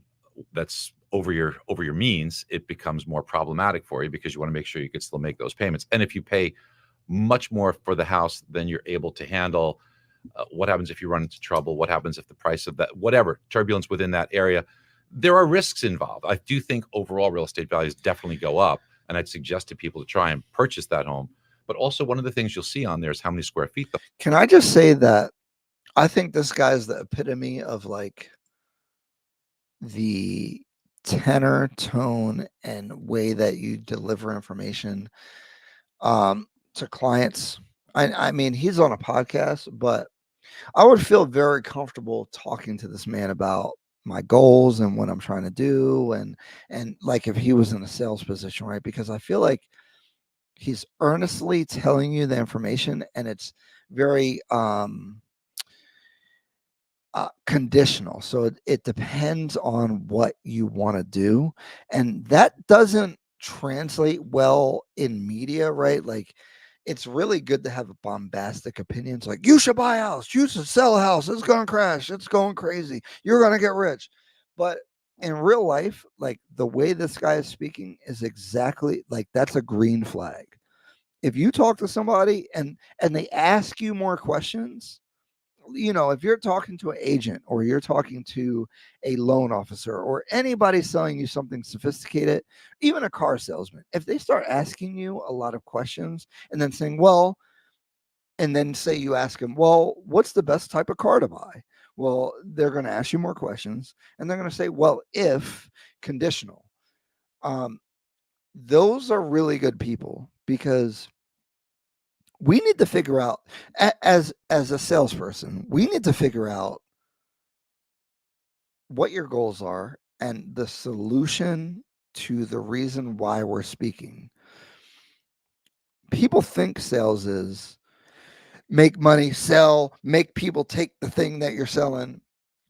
that's over your means, it becomes more problematic for you because you want to make sure you can still make those payments. And if you pay much more for the house than you're able to handle, what happens if you run into trouble? What happens if the price of that, whatever, turbulence within that area? There are risks involved. I do think overall real estate values definitely go up, and I'd suggest to people to try and purchase that home. But also one of the things you'll see on there is how many square feet. Can I just say that I think this guy is the epitome of like the tenor, tone, and way that you deliver information to clients. I mean, he's on a podcast, but I would feel very comfortable talking to this man about my goals and what I'm trying to do, and like if he was in a sales position, right? Because I feel like he's earnestly telling you the information, and it's very conditional. So it depends on what you want to do, and that doesn't translate well in media, right? Like, it's really good to have bombastic opinions like, you should buy a house, you should sell a house, it's going to crash, it's going crazy, you're going to get rich. But in real life, like the way this guy is speaking is exactly like, that's a green flag. If you talk to somebody and they ask you more questions, if you're talking to an agent or you're talking to a loan officer or anybody selling you something sophisticated, even a car salesman, if they start asking you a lot of questions and then saying, well, and then say you ask them, well, what's the best type of car to buy? Well, they're going to ask you more questions and they're going to say, well, if conditional. Those are really good people, because we need to figure out, as a salesperson, we need to figure out what your goals are and the solution to the reason why we're speaking. People think sales is make money, sell, make people take the thing that you're selling.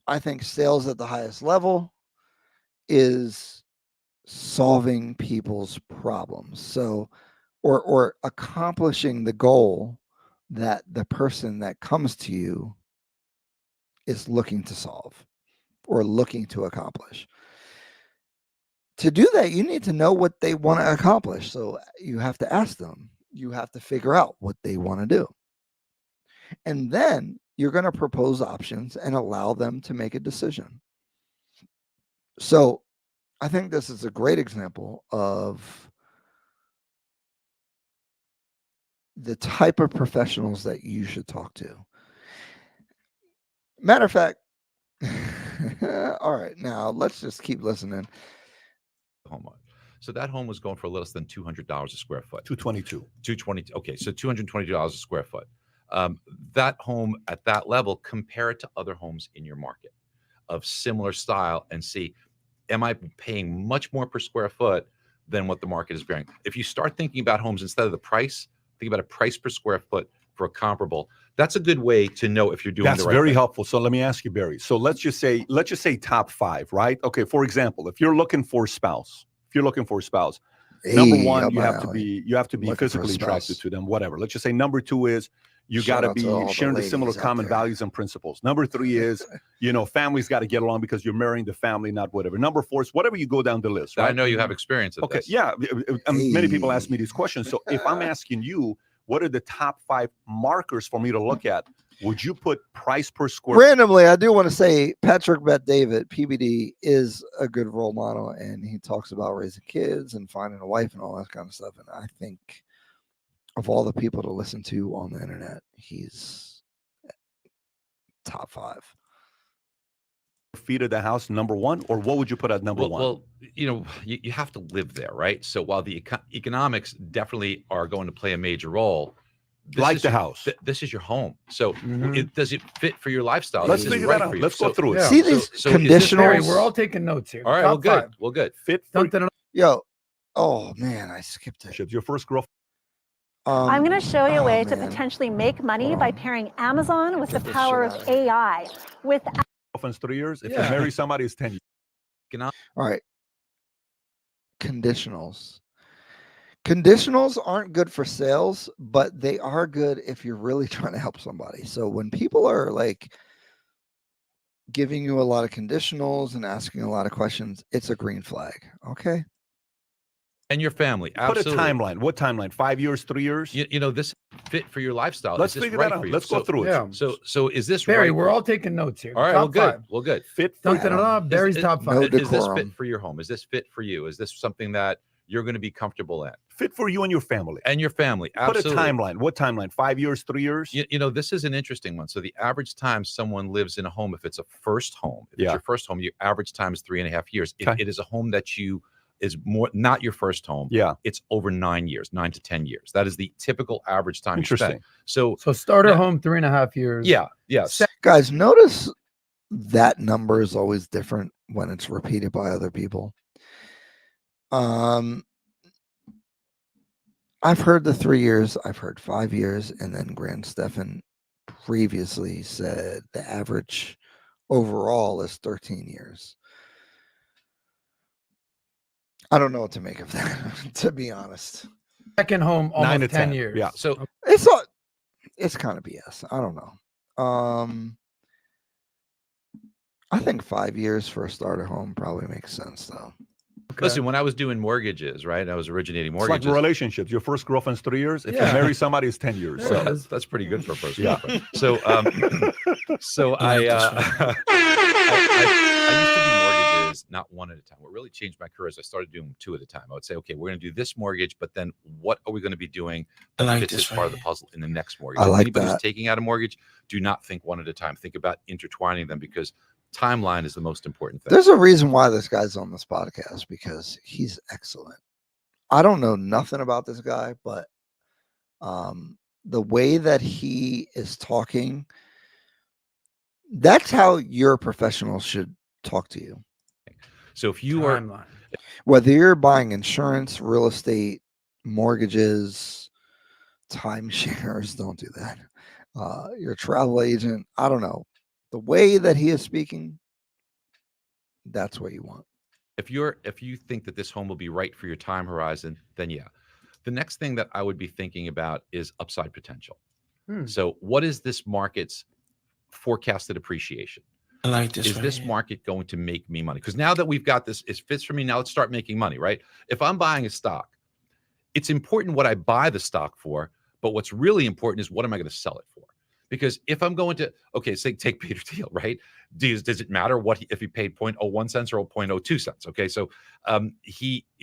I think sales at the highest level is solving people's problems. So, or accomplishing the goal that the person that comes to you is looking to solve or looking to accomplish. To do that, you need to know what they want to accomplish. So you have to ask them. You have to figure out what they want to do. And then you're going to propose options and allow them to make a decision. So I think this is a great example of the type of professionals that you should talk to. Matter of fact, all right, now let's just keep listening. Home. So that home was going for less than $200 a square foot. $222. $220. Okay, so $222 a square foot. that home at that level, compare it to other homes in your market of similar style and see, am I paying much more per square foot than what the market is bearing? If you start thinking about homes instead of the price, think about a price per square foot for a comparable. That's a good way to know if you're doing That's the right very thing. helpful. So let me ask you, Barry. So let's just say top 5, right? Okay. For example, if you're looking for a spouse, number one, you have to be physically attracted to them, whatever. Let's just say number 2 is you got to be sharing the similar common values and principles. Number 3 is, family's got to get along because you're marrying the family, not whatever. Number 4 is whatever you go down the list, right? I know you have experience of this. Yeah. Many people ask me these questions. So if I'm asking you, what are the top 5 markers for me to look at? Would you put price per square? Randomly, I do want to say Patrick Bet David, PBD, is a good role model, and he talks about raising kids and finding a wife and all that kind of stuff. And I think of all the people to listen to on the internet, he's top 5. Feet of the house, number 1, or what would you put at number 1? Well, you have to live there, right? So while the economics definitely are going to play a major role, the house. This is your home. So does it fit for your lifestyle? Let's figure that out. Let's go through it. See these conditionals? We're all taking notes here. All right, well, good. Well, good. Fit Yo, oh man, I skipped it. Your first girlfriend. I'm going to show you a way to potentially make money by pairing Amazon with the power of AI. With girlfriend's 3 years. If you marry somebody, it's 10 years. All right. Conditionals. Conditionals aren't good for sales, but they are good if you're really trying to help somebody. So when people are like giving you a lot of conditionals and asking a lot of questions, it's a green flag. Okay. And your family. Absolutely. Put a timeline. What timeline? 5 years, 3 years? This fit for your lifestyle. Let's figure that out. Let's go through it. So is this Barry? right? We're all taking notes here. All right. Top well, good. 5. Well, good. Fit. Barry's top 5. Is this fit for your home? Is this fit for you? Is this something that you're going to be comfortable in? Fit for you and your family. And your family. Absolutely. Put a timeline. What timeline? 5 years, 3 years? This is an interesting one. So the average time someone lives in a home, if it's a first home, if it's your first home, your average time is 3.5 years. If it is a home that is more not your first home, it's over 9 years, 9 to 10 years. That is the typical average time you spend. So starter home 3.5 years. Yeah. Yes. Guys, notice that number is always different when it's repeated by other people. I've heard the 3 years, I've heard 5 years, and then Grant Stefan previously said the average overall is 13 years. I don't know what to make of that, to be honest. Second home, almost 9 to 10 years. Yeah. So it's kind of BS. I don't know. I think 5 years for a starter home probably makes sense, though. Okay. Listen, when I was doing mortgages, right? I was originating mortgages. It's like relationships. Your first girlfriend's 3 years. If you marry somebody, it's 10 years. So that's pretty good for a first girlfriend. So, I used to do mortgages not one at a time. What really changed my career is I started doing 2 at a time. I would say, okay, we're going to do this mortgage, but then what are we going to be doing that fits as part of the puzzle in the next mortgage? I like Anybody who's that. taking out a mortgage, do not think one at a time. Think about intertwining them because timeline is the most important thing. There's a reason why this guy's on this podcast, because he's excellent. I don't know nothing about this guy, but the way that he is talking, that's how your professional should talk to you. So if you are, whether you're buying insurance, real estate, mortgages, timeshares, don't do that. Your travel agent, I don't know. The way that he is speaking, that's what you want. If you think that this home will be right for your time horizon, then yeah. The next thing that I would be thinking about is upside potential. So what is this market's forecasted appreciation? I like this. Is this market going to make me money? Because now that we've got this, it fits for me. Now let's start making money, right? If I'm buying a stock, it's important what I buy the stock for, but what's really important is what am I going to sell it for? Because if I'm going to, okay, say take Peter Thiel, right? Does it matter if he paid 0.01 cents or 0.02 cents? Okay, so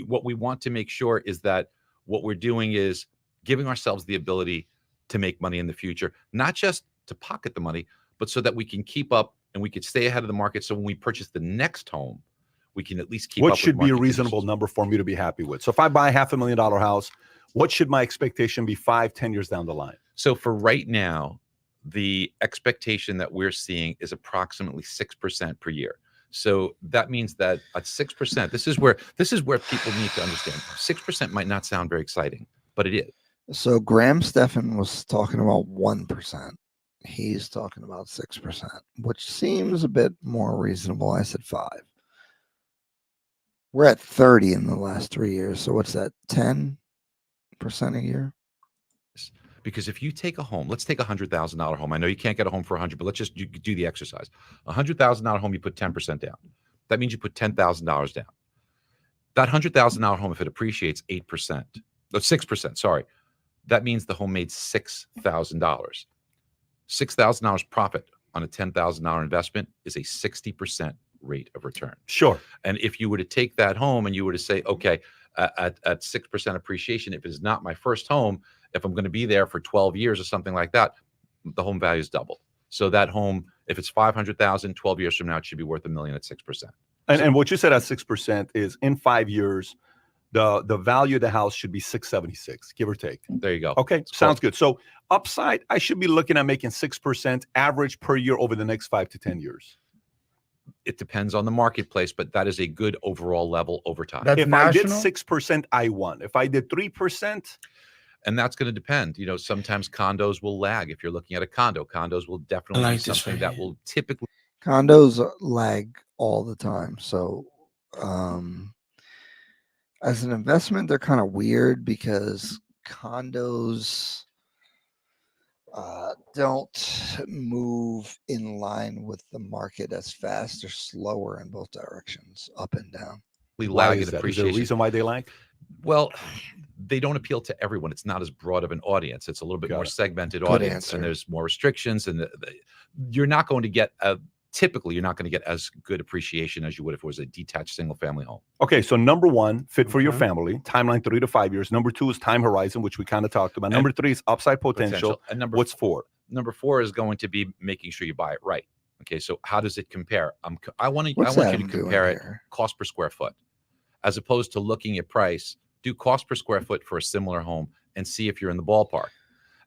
what we want to make sure is that what we're doing is giving ourselves the ability to make money in the future, not just to pocket the money, but so that we can keep up and we could stay ahead of the market. So when we purchase the next home, we can at least keep up. What should be a reasonable number for me to be happy with? So if I buy a $500,000 house, what should my expectation be 5-10 years down the line? So for right now, the expectation that we're seeing is approximately 6% per year. So that means that at 6%, this is where people need to understand 6% might not sound very exciting, but it is. So Graham Stephan was talking about 1%. He's talking about 6%, which seems a bit more reasonable. I said 5. We're at 30 in the last 3 years. So what's that? 10% a year? Because if you take a home, let's take $100,000 home. I know you can't get a home for 100, but let's just do the exercise. $100,000 home, you put 10% down. That means you put $10,000 down. That $100,000 home, if it appreciates 8%, 6%, sorry, that means the home made $6,000. $6,000 profit on a $10,000 investment is a 60% rate of return. Sure. And if you were to take that home and you were to say, okay, at 6% appreciation, if it's not my first home, if I'm going to be there for 12 years or something like that, the home value is double. So that home, if it's 500,000, 12 years from now, it should be worth $1 million at 6%. And what you said at 6% is in 5 years, the value of the house should be 676, give or take. There you go. Okay, sounds good. So upside, I should be looking at making 6% average per year over the next 5 to 10 years. It depends on the marketplace, but that is a good overall level over time. If I did 6%, I won. If I did 3%, and that's going to depend. You know, sometimes condos will lag. If you're looking at a condo, condos will definitely be something that will typically. Condos lag all the time. So as an investment, they're kind of weird because condos don't move in line with the market as fast. They're slower in both directions, up and down. We why lag is in that? Is appreciation. there a reason why they lag? Well, they don't appeal to everyone. It's not as broad of an audience. It's a little bit more segmented audience, and there's more restrictions. And you're not going to get typically you're not going to get as good appreciation as you would if it was a detached single-family home. Okay, so number 1, fit for your family, timeline 3 to 5 years. Number 2 is time horizon, which we kind of talked about. Number 3 is upside potential. And what's 4? Number 4 is going to be making sure you buy it right. Okay, so how does it compare? I want you to compare it cost per square foot, as opposed to looking at price. Do cost per square foot for a similar home and see if you're in the ballpark.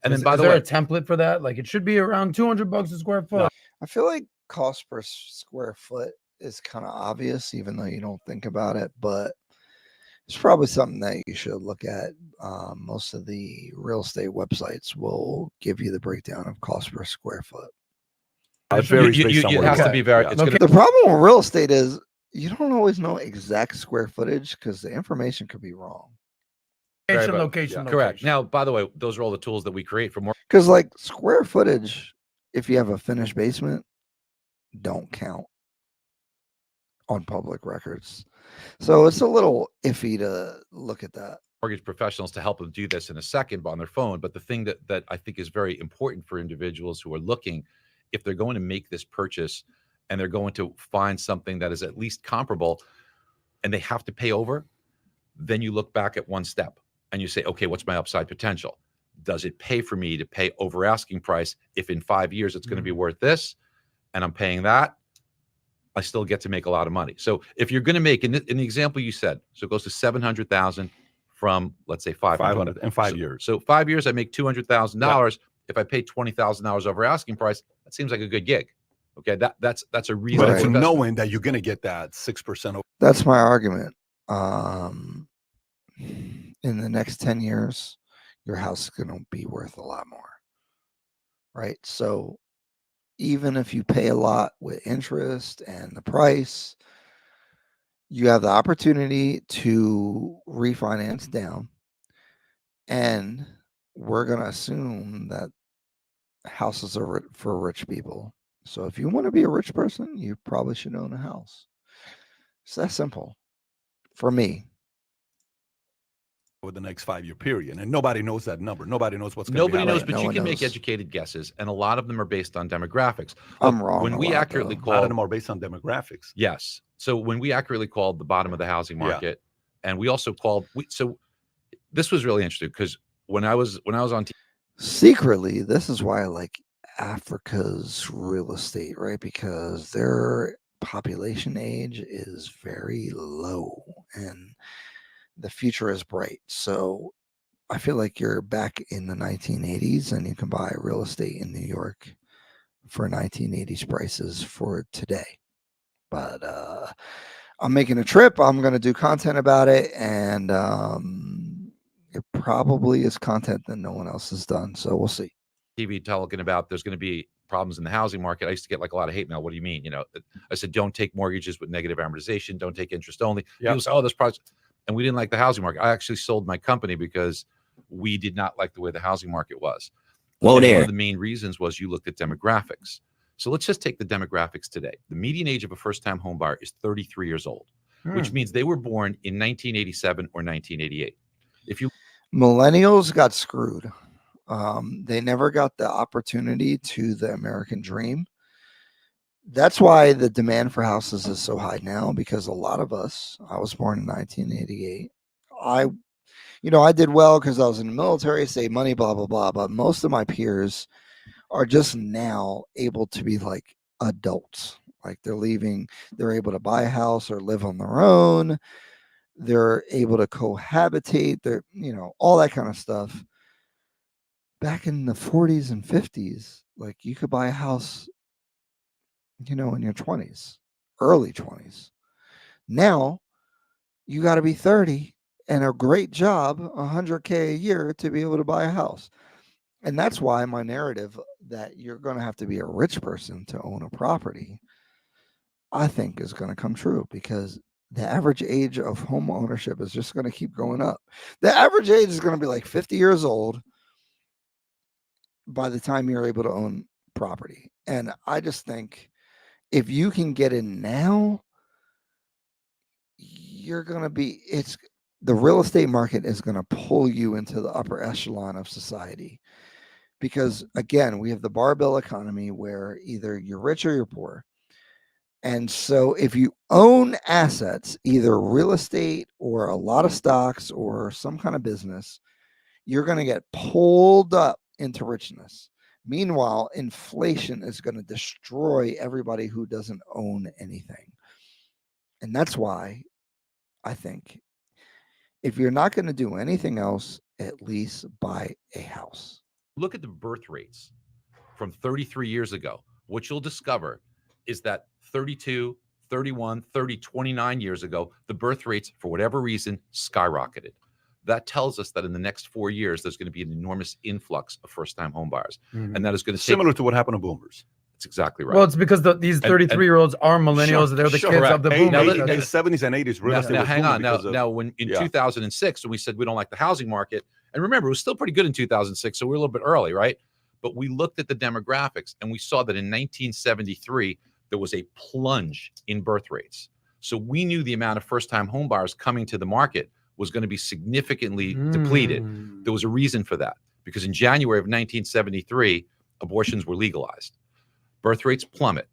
And then, by the way, is there a template for that? Like it should be around $200 a square foot. No. I feel like cost per square foot is kind of obvious, even though you don't think about it, but it's probably something that you should look at. Most of the real estate websites will give you the breakdown of cost per square foot. It has to be very. The problem with real estate is you don't always know exact square footage because the information could be wrong. Location. Correct. Now, by the way, those are all the tools that we create for more. Because like square footage, if you have a finished basement, don't count on public records. So it's a little iffy to look at that. Mortgage professionals to help them do this in a second on their phone. But the thing that I think is very important for individuals who are looking, if they're going to make this purchase and they're going to find something that is at least comparable and they have to pay over, then you look back at one step and you say, okay, what's my upside potential? Does it pay for me to pay over asking price if in 5 years it's going to be worth this and I'm paying that? I still get to make a lot of money. So if you're going to make, in the example you said, so it goes to 700,000 from, let's say, 500 in 5 years. So 5 years, I make $200,000. If I pay $20,000 over asking price, that seems like a good gig. Okay, that's a reason. But it's knowing that you're going to get that 6%. That's my argument. In the next 10 years, your house is going to be worth a lot more. Right? So even if you pay a lot with interest and the price, you have the opportunity to refinance down. And we're going to assume that houses are for rich people. So if you want to be a rich person, you probably should own a house. It's that simple for me. Over the next 5 year period, and nobody knows that number. Nobody knows what's going to Nobody happen. knows, but you can make educated guesses, and a lot of them are based on demographics. I'm wrong. When we accurately A lot call of them are based on demographics. Yes. So when we accurately called the bottom of the housing market, and we also called. So this was really interesting because when I was on TV, secretly, this is why I like Africa's real estate, right? Because their population age is very low and the future is bright. So I feel like you're back in the 1980s and you can buy real estate in New York for 1980s prices for today. But I'm making a trip. I'm going to do content about it. And it probably is content that no one else has done. So we'll see. TV talking about there's going to be problems in the housing market. I used to get like a lot of hate mail. What do you mean? I said, don't take mortgages with negative amortization. Don't take interest only. People say, oh, this project. And we didn't like the housing market. I actually sold my company because we did not like the way the housing market was. Whoa And there. one of the main reasons was you looked at demographics. So let's just take the demographics today. The median age of a first-time home buyer is 33 years old, which means they were born in 1987 or 1988. Millennials got screwed. They never got the opportunity to the American dream. That's why the demand for houses is so high now, because a lot of us, I was born in 1988. I did well because I was in the military, saved money, blah, blah, blah. But most of my peers are just now able to be like adults. Like they're able to buy a house or live on their own. They're able to cohabitate. They're, all that kind of stuff. Back in the 40s and 50s, like you could buy a house, in your 20s, early 20s. Now you got to be 30 and a great job, $100K a year to be able to buy a house. And that's why my narrative that you're going to have to be a rich person to own a property, I think is going to come true, because the average age of home ownership is just going to keep going up. The average age is going to be like 50 years old by the time you're able to own property. And I just think if you can get in now, you're going to the real estate market is going to pull you into the upper echelon of society. Because again, we have the barbell economy where either you're rich or you're poor. And so if you own assets, either real estate or a lot of stocks or some kind of business, you're going to get pulled up into richness. Meanwhile, inflation is going to destroy everybody who doesn't own anything. And that's why I think if you're not going to do anything else, at least buy a house. Look at the birth rates from 33 years ago. What you'll discover is that 32, 31, 30, 29 years ago, the birth rates, for whatever reason, skyrocketed. That tells us that in the next 4 years, there's going to be an enormous influx of first-time home buyers. And that is going to similar to what happened to boomers. That's exactly right. Well, it's because these 33-year-olds are millennials. They're the kids of the boomers. In the 70s and 80s, real estate now was hang on. booming Now, when in 2006, when we said we don't like the housing market, and remember, it was still pretty good in 2006, so we're a little bit early, right? But we looked at the demographics, and we saw that in 1973, there was a plunge in birth rates. So we knew the amount of first-time home buyers coming to the market was going to be significantly depleted. There was a reason for that, because in January of 1973, abortions were legalized. Birth rates plummet.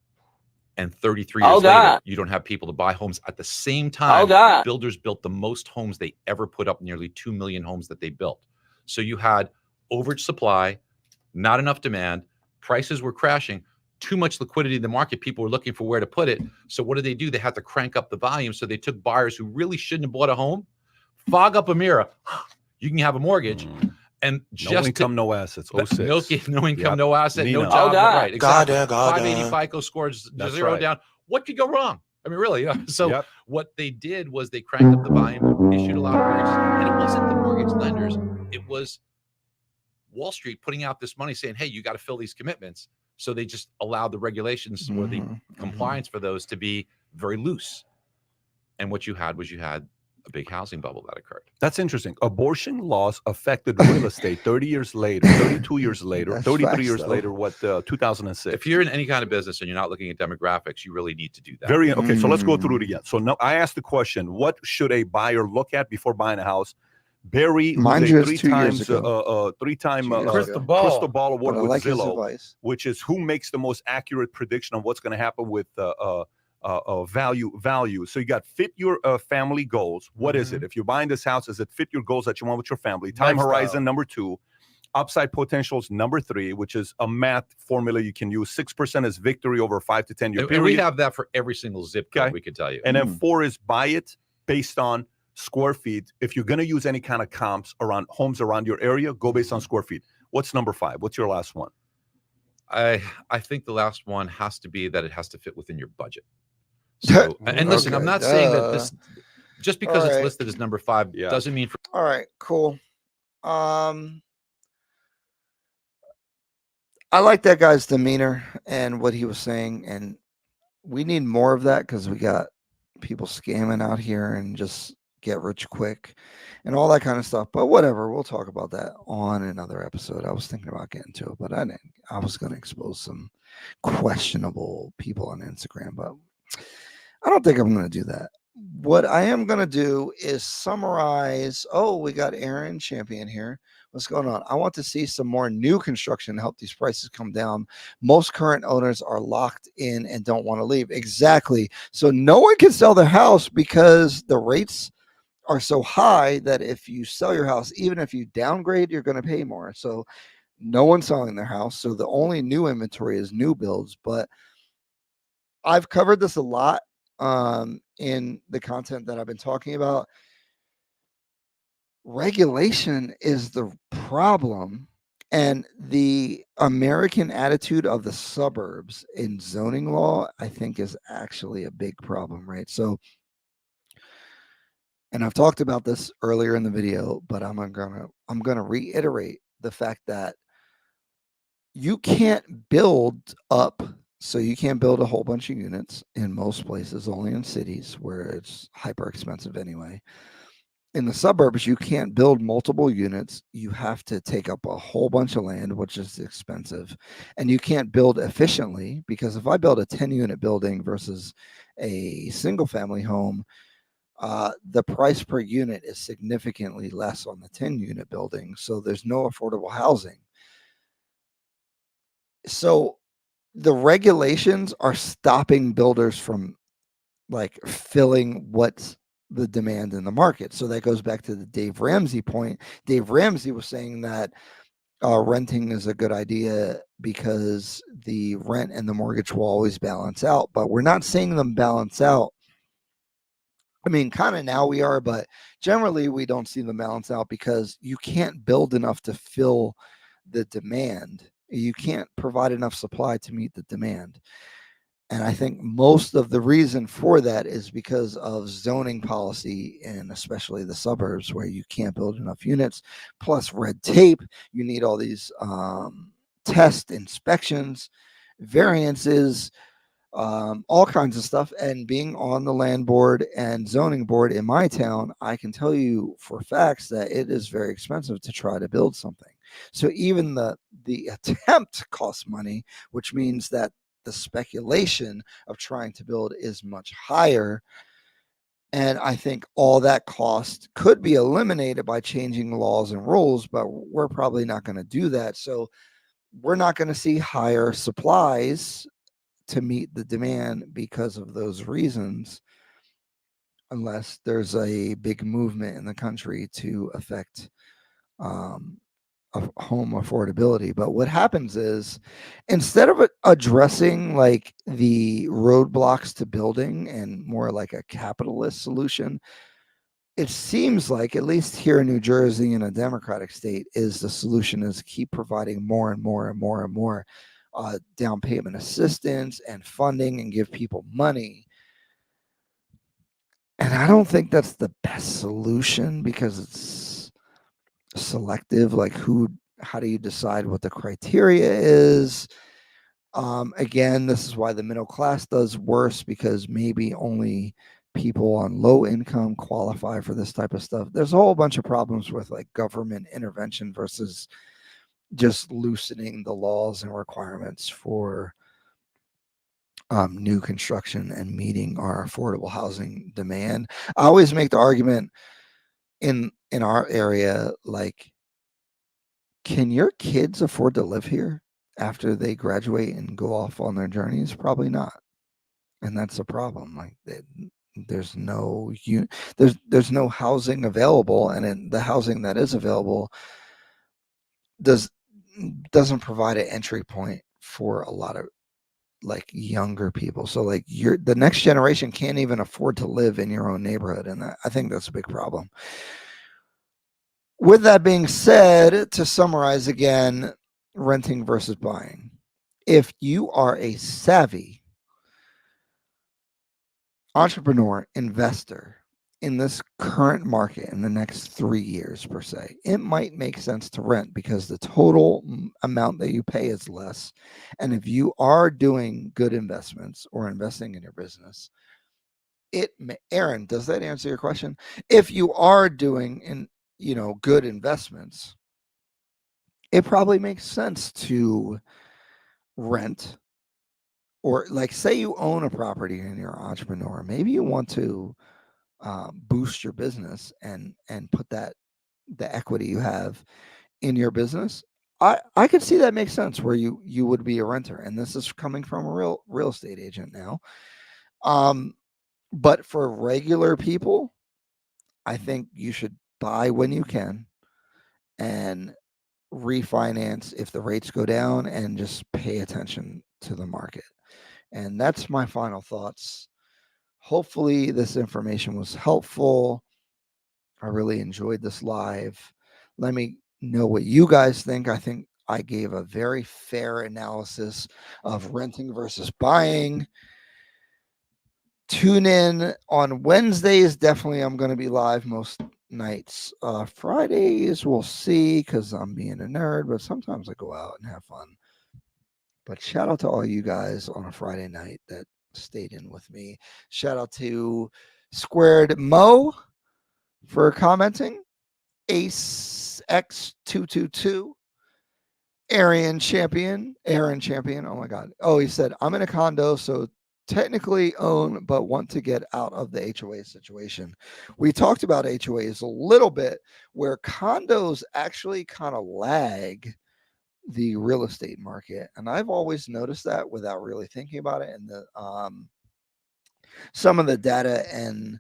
And 33 years later, you don't have people to buy homes. At the same time, builders built the most homes they ever put up, nearly 2 million homes that they built. So you had overage supply, not enough demand, prices were crashing, too much liquidity in the market. People were looking for where to put it. So what did? They had to crank up the volume. So they took buyers who really shouldn't have bought a home, fog up a mirror. You can have a mortage. And no income, no assets. 06. No income, no asset, no job. Right, exactly. 580 FICO scores, zero down. What could go wrong? I mean, really. So what they did was they cranked up the volume, issued a lot of mortgages, and it wasn't the mortgage lenders. It was Wall Street putting out this money saying, hey, you got to fill these commitments. So they just allowed the regulations or the compliance for those to be very loose. And what you had was a big housing bubble that occurred. That's interesting. Abortion laws affected real estate 30 years later, 32 years later, 33 years later, 2006. If you're in any kind of business and you're not looking at demographics, you really need to do that. Okay, so let's go through it again. So now I asked the question, what should a buyer look at before buying a house? Barry, who's a three-time Crystal Ball award with Zillow, which is who makes the most accurate prediction of what's going to happen with value. So you got fit your family goals. What is it? If you're buying this house, does it fit your goals that you want with your family? Time horizon, number 2. Upside potentials, number 3, which is a math formula you can use. 6% is victory over 5 to 10 year period. And we have that for every single zip code, we can tell you. And then 4 is buy it based on square feet. If you're going to use any kind of comps around homes around your area, go based on square feet. What's number 5? What's your last one? I think the last one has to be that it has to fit within your budget. So, and listen, I'm not saying that this just because it's listed as number 5 doesn't mean. All right, cool. I like that guy's demeanor and what he was saying, and we need more of that because we got people scamming out here and just get rich quick and all that kind of stuff. But whatever, we'll talk about that on another episode. I was thinking about getting to it, but I didn't. I was going to expose some questionable people on Instagram, but I don't think I'm going to do that. What I am going to do is summarize. Oh, we got Aaron Champion here. What's going on? I want to see some more new construction to help these prices come down. Most current owners are locked in and don't want to leave. Exactly. So no one can sell their house because the rates are so high that if you sell your house, even if you downgrade, you're going to pay more. So no one's selling their house. So the only new inventory is new builds. But I've covered this a lot in the content that I've been talking about. Regulation is the problem, and the American attitude of the suburbs in zoning law, I think, is actually a big problem, right? So, and I've talked about this earlier in the video, but I'm gonna reiterate the fact that you can't build up. So you can't build a whole bunch of units in most places, only in cities where it's hyper expensive anyway. In the suburbs, you can't build multiple units. You have to take up a whole bunch of land, which is expensive. And you can't build efficiently because if I build a 10-unit building versus a single-family home, the price per unit is significantly less on the 10-unit building. So there's no affordable housing. So the regulations are stopping builders from like filling what's the demand in the market. So that goes back to the Dave Ramsey point. Dave Ramsey was saying that renting is a good idea because the rent and the mortgage will always balance out, but we're not seeing them balance out. I mean, kind of now we are, but generally we don't see them balance out because you can't build enough to fill the demand. You can't provide enough supply to meet the demand. And I think most of the reason for that is because of zoning policy, and especially the suburbs where you can't build enough units, plus red tape. You need all these test inspections, variances, all kinds of stuff. And being on the land board and zoning board in my town, I can tell you for facts that it is very expensive to try to build something. So even the attempt costs money, which means that the speculation of trying to build is much higher. And I think all that cost could be eliminated by changing laws and rules, but we're probably not going to do that. So we're not going to see higher supplies to meet the demand because of those reasons, unless there's a big movement in the country to affect of home affordability. But what happens is instead of addressing like the roadblocks to building and more like a capitalist solution, it seems like, at least here in New Jersey, in a Democratic state, is the solution is keep providing more and more and more and more down payment assistance and funding and give people money. And I don't think that's the best solution because it's selective. Like how do you decide what the criteria is? Again, this is why the middle class does worse, because maybe only people on low income qualify for this type of stuff. There's a whole bunch of problems with like government intervention versus just loosening the laws and requirements for new construction and meeting our affordable housing demand. I always make the argument in our area, like, can your kids afford to live here after they graduate and go off on their journeys? Probably not. And that's a problem. Like there's no housing available, and the housing that is available doesn't provide an entry point for a lot of like younger people. So like the next generation can't even afford to live in your own neighborhood. And I think that's a big problem. With that being said, to summarize again, renting versus buying. If you are a savvy entrepreneur, investor in this current market in the next 3 years per se, it might make sense to rent because the total amount that you pay is less. And if you are doing good investments or investing in your business, Aaron, does that answer your question? If you are doing good investments, it probably makes sense to rent. Or like say you own a property and you're an entrepreneur, maybe you want to boost your business and put the equity you have in your business. I could see that makes sense where you would be a renter, and this is coming from a real estate agent now. But for regular people, I think you should buy when you can and refinance if the rates go down and just pay attention to the market. And that's my final thoughts. Hopefully this information was helpful. I really enjoyed this live. Let me know what you guys think. I think I gave a very fair analysis of renting versus buying. Tune in on Wednesdays. Definitely, I'm going to be live most nights. Fridays, we'll see because I'm being a nerd, but sometimes I go out and have fun. But shout out to all you guys on a Friday night that stayed in with me. Shout out to Squared Mo for commenting. Ace X222. Aaron Champion. Oh my God. Oh, he said, I'm in a condo, so technically own, but want to get out of the HOA situation. We talked about HOAs a little bit, where condos actually kind of lag the real estate market. And I've always noticed that without really thinking about it. And some of the data and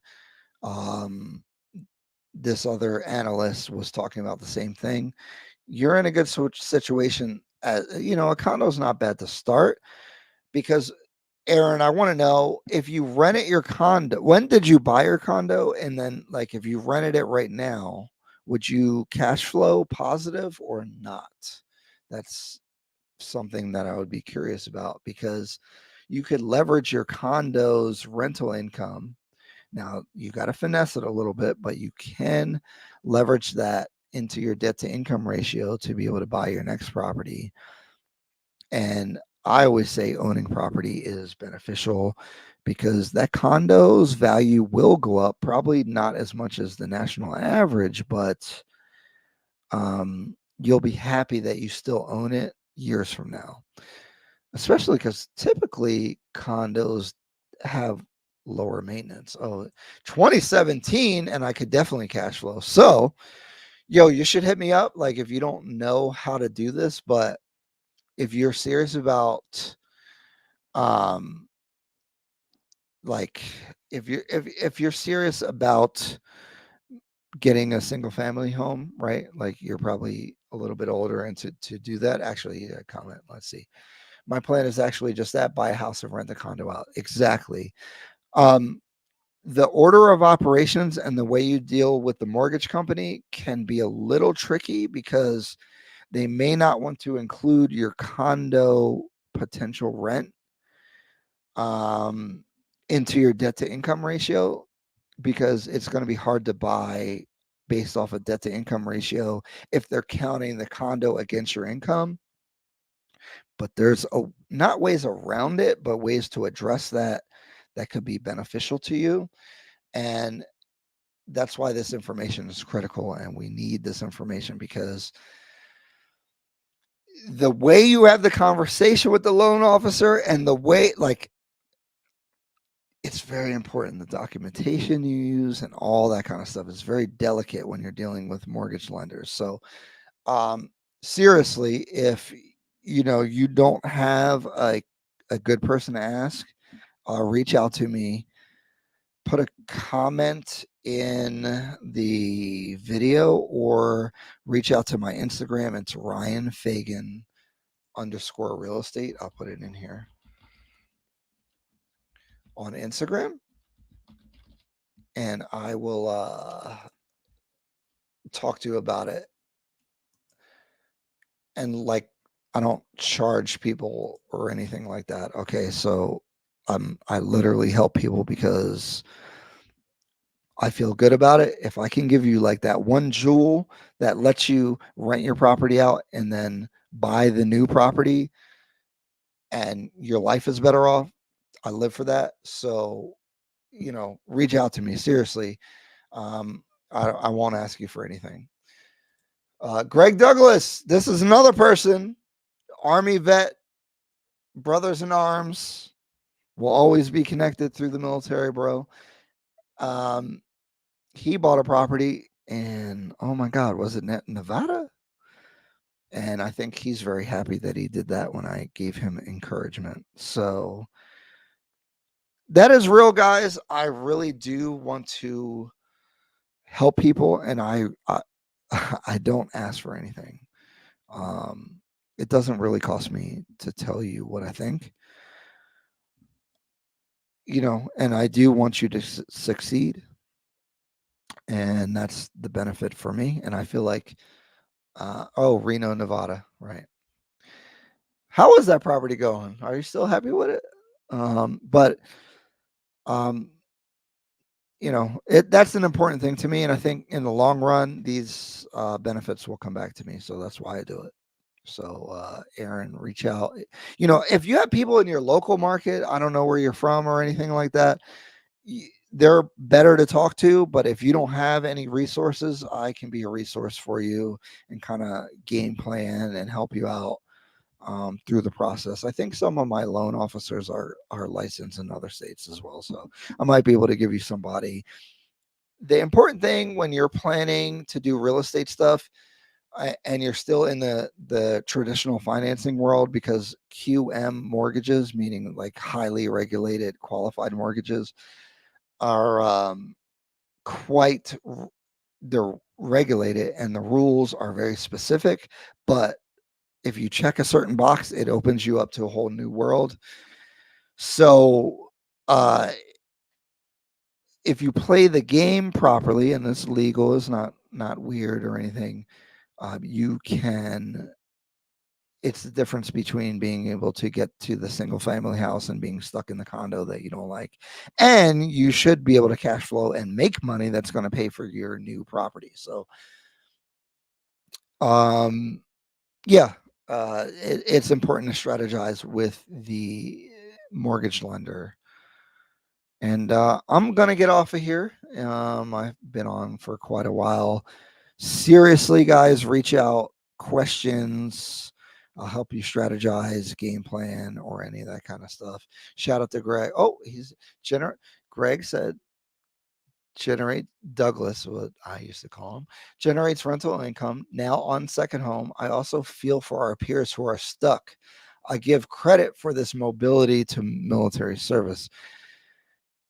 this other analyst was talking about the same thing. You're in a good situation. A condo is not bad to start because, Aaron, I want to know if you rented your condo, when did you buy your condo? And then like, if you rented it right now, would you cash flow positive or not? That's something that I would be curious about because you could leverage your condo's rental income. Now, you got to finesse it a little bit, but you can leverage that into your debt to income ratio to be able to buy your next property. And I always say owning property is beneficial because that condo's value will go up, probably not as much as the national average, but you'll be happy that you still own it years from now, especially because typically condos have lower maintenance. 2017, and I could definitely cash flow. So, you should hit me up. Like, if you don't know how to do this, but if you're serious about, like, if you're serious about getting a single family home, right? Like, you're probably a little bit older, and to do that, actually, comment. Let's see. My plan is actually just that: buy a house and rent the condo out. Exactly. The order of operations and the way you deal with the mortgage company can be a little tricky because they may not want to include your condo potential rent into your debt to income ratio, because it's going to be hard to buy based off a debt to income ratio if they're counting the condo against your income. But there's not ways around it, but ways to address that could be beneficial to you. And that's why this information is critical, and we need this information because the way you have the conversation with the loan officer and the way, like, it's very important. The documentation you use and all that kind of stuff is very delicate when you're dealing with mortgage lenders. So, seriously, if you don't have a good person to ask, reach out to me. Put a comment in the video or reach out to my Instagram. It's Ryan Fagan _real estate. I'll put it in here. on Instagram, and I will talk to you about it. And like, I don't charge people or anything like that. Okay, so I literally help people because I feel good about it. If I can give you like that one jewel that lets you rent your property out and then buy the new property and your life is better off, I live for that. So, reach out to me. Seriously. I won't ask you for anything. Greg Douglas, this is another person, Army vet, brothers in arms, will always be connected through the military, bro. He bought a property in, oh my God, was it Nevada? And I think he's very happy that he did that when I gave him encouragement. So that is real, guys. I really do want to help people, and I don't ask for anything. It doesn't really cost me to tell you what I think, and I do want you to succeed, and that's the benefit for me. And I feel like, Reno, Nevada, right? How is that property going? Are you still happy with it? That's an important thing to me, and I think in the long run, these benefits will come back to me. So that's why I do it. So, Aaron, reach out. If you have people in your local market, I don't know where you're from or anything like that, they're better to talk to. But if you don't have any resources, I can be a resource for you and kind of game plan and help you out through the process. I think some of my loan officers are licensed in other states as well, so I might be able to give you somebody. The important thing when you're planning to do real estate stuff, and you're still in the traditional financing world, because QM mortgages, meaning like highly regulated qualified mortgages, are they're regulated and the rules are very specific, but if you check a certain box, it opens you up to a whole new world. So if you play the game properly, and it's legal, is not weird or anything, you can. It's the difference between being able to get to the single family house and being stuck in the condo that you don't like. And you should be able to cash flow and make money that's going to pay for your new property. So, yeah, it's important to strategize with the mortgage lender. And I'm going to get off of here. I've been on for quite a while. Seriously, guys, reach out, questions. I'll help you strategize, game plan, or any of that kind of stuff. Shout out to Greg. Oh, Greg said, generate Douglas, what I used to call him, generates rental income now on second home. I also feel for our peers who are stuck. I give credit for this mobility to military service.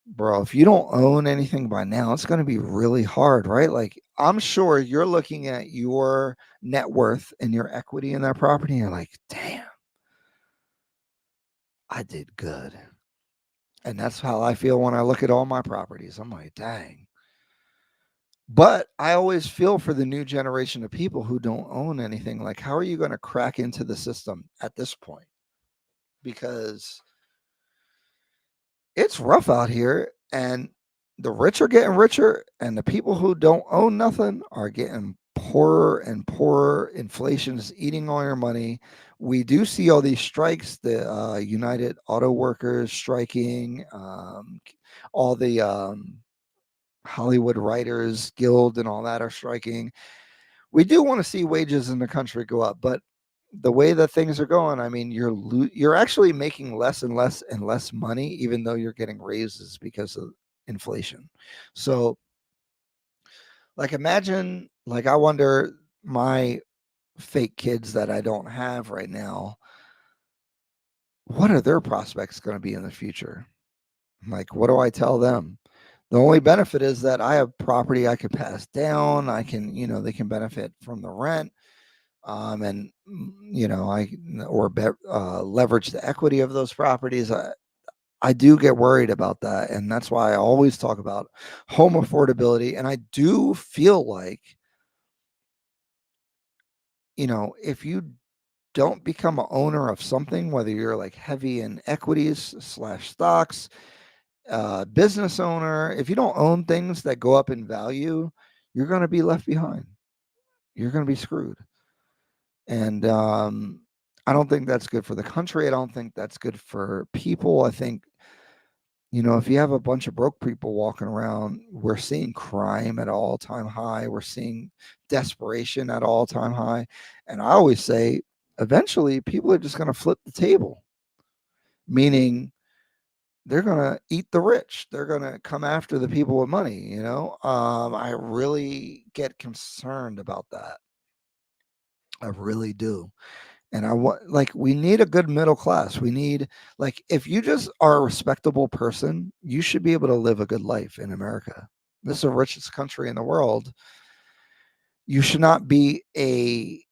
Bro, if you don't own anything by now, it's going to be really hard, right? Like, I'm sure you're looking at your net worth and your equity in that property, and you're like, damn, I did good. And that's how I feel when I look at all my properties. I'm like, dang. But I always feel for the new generation of people who don't own anything. Like, how are you going to crack into the system at this point? Because it's rough out here, and the rich are getting richer, and the people who don't own nothing are getting poorer and poorer. Inflation is eating all your money. We do see all these strikes, the United Auto Workers striking, all the Hollywood Writers Guild and all that are striking. We do want to see wages in the country go up, but the way that things are going, I mean, you're actually making less and less and less money, even though you're getting raises because of inflation. So, like, imagine, like, I wonder, my fake kids that I don't have right now, what are their prospects going to be in the future? Like, what do I tell them? The only benefit is that I have property I can pass down. I can, they can benefit from the rent. And I leverage the equity of those properties. I do get worried about that, and that's why I always talk about home affordability. And I do feel like, if you don't become an owner of something, whether you're like heavy in equities / stocks, business owner, if you don't own things that go up in value, you're going to be left behind. You're going to be screwed. And I don't think that's good for the country. I don't think that's good for people. I think, if you have a bunch of broke people walking around, we're seeing crime at an all-time high. We're seeing desperation at an all-time high. And I always say, eventually, people are just going to flip the table, meaning they're going to eat the rich. They're going to come after the people with money, I really get concerned about that. I really do. And we need a good middle class. We need, if you just are a respectable person, you should be able to live a good life in America. This is the richest country in the world. You should not be a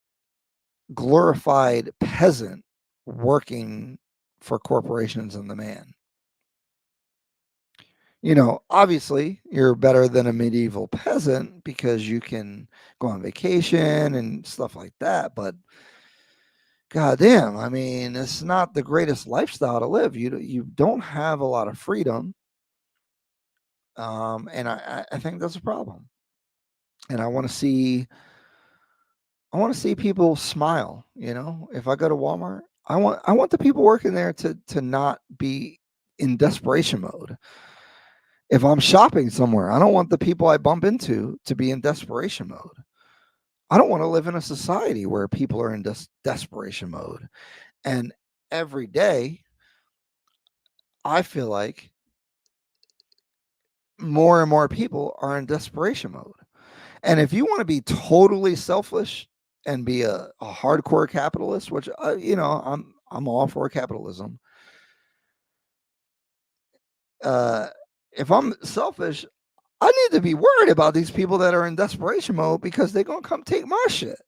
glorified peasant working for corporations and the man. Obviously you're better than a medieval peasant because you can go on vacation and stuff like that. But God damn, I mean, it's not the greatest lifestyle to live. You don't have a lot of freedom, and I think that's a problem. And I want to see people smile. If I go to Walmart, I want the people working there to not be in desperation mode. If I'm shopping somewhere, I don't want the people I bump into to be in desperation mode. I don't want to live in a society where people are in desperation mode. And every day, I feel like more and more people are in desperation mode. And if you want to be totally selfish and be a hardcore capitalist, which I'm all for capitalism. If I'm selfish, I need to be worried about these people that are in desperation mode because they're gonna come take my shit.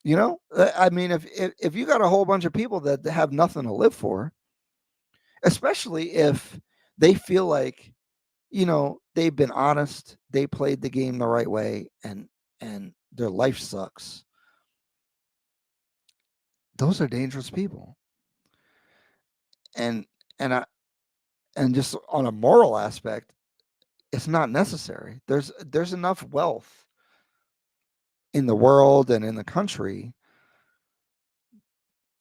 I mean, if you got a whole bunch of people that have nothing to live for, especially if they feel like, they've been honest, they played the game the right way, and their life sucks. Those are dangerous people. And just on a moral aspect, it's not necessary. There's enough wealth in the world and in the country,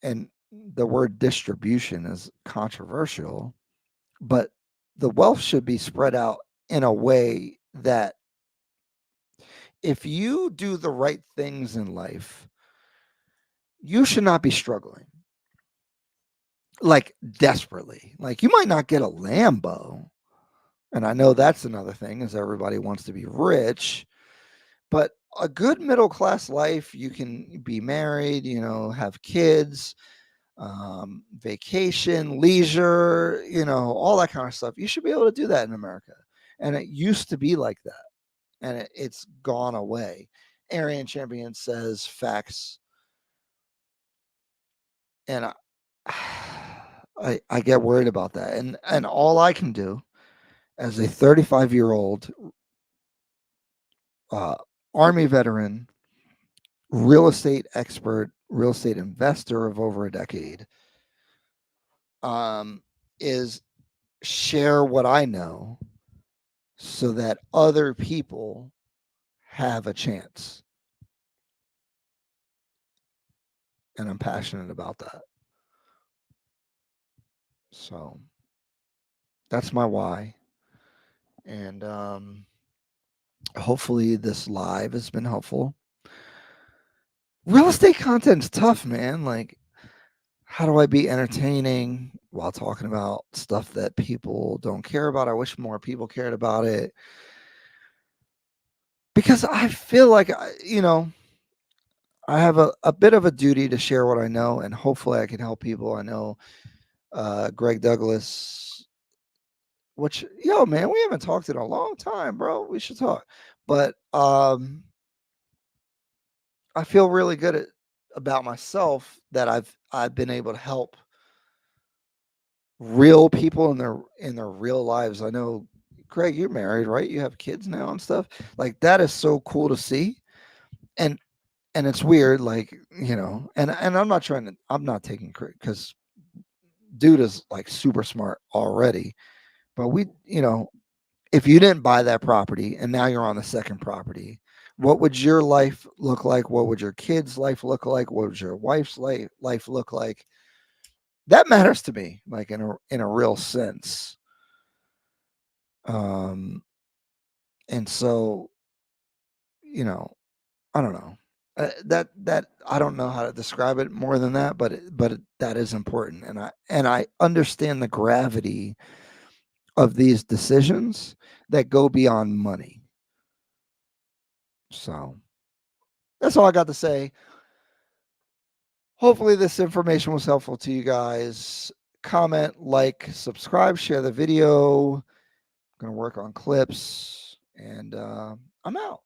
and the word distribution is controversial, but the wealth should be spread out in a way that if you do the right things in life, you should not be struggling desperately. You might not get a Lambo, and I know that's another thing, is everybody wants to be rich, but a good middle class life, you can be married, have kids, vacation, leisure, all that kind of stuff. You should be able to do that in America. And it used to be like that, and it's gone away. Arian Champion says facts. And I get worried about that. And all I can do as a 35-year-old Army veteran, real estate expert, real estate investor of over a decade, is share what I know so that other people have a chance. And I'm passionate about that. So that's my why. And hopefully this live has been helpful. Real estate content's tough, man. How do I be entertaining while talking about stuff that people don't care about? I wish more people cared about it, because I feel like, I have a bit of a duty to share what I know, and hopefully I can help people. I know Greg Douglas, which, man, we haven't talked in a long time, bro. We should talk. But I feel really good about myself that I've been able to help real people in their real lives. I know, Greg, you're married, right? You have kids now and stuff. Like that is so cool to see. And it's weird, like, you know, and I'm not taking credit because dude is like super smart already. But we, you know, if you didn't buy that property and now you're on the second property, what would your life look like? What would your kids' life look like? What would your wife's life look like? That matters to me, like in a real sense. And so, you know, I don't know. That I don't know how to describe it more than that, but that is important, and I understand the gravity of these decisions that go beyond money. So that's all I got to say. Hopefully this information was helpful to you guys. Comment, like, subscribe, share the video. I'm going to work on clips, and I'm out.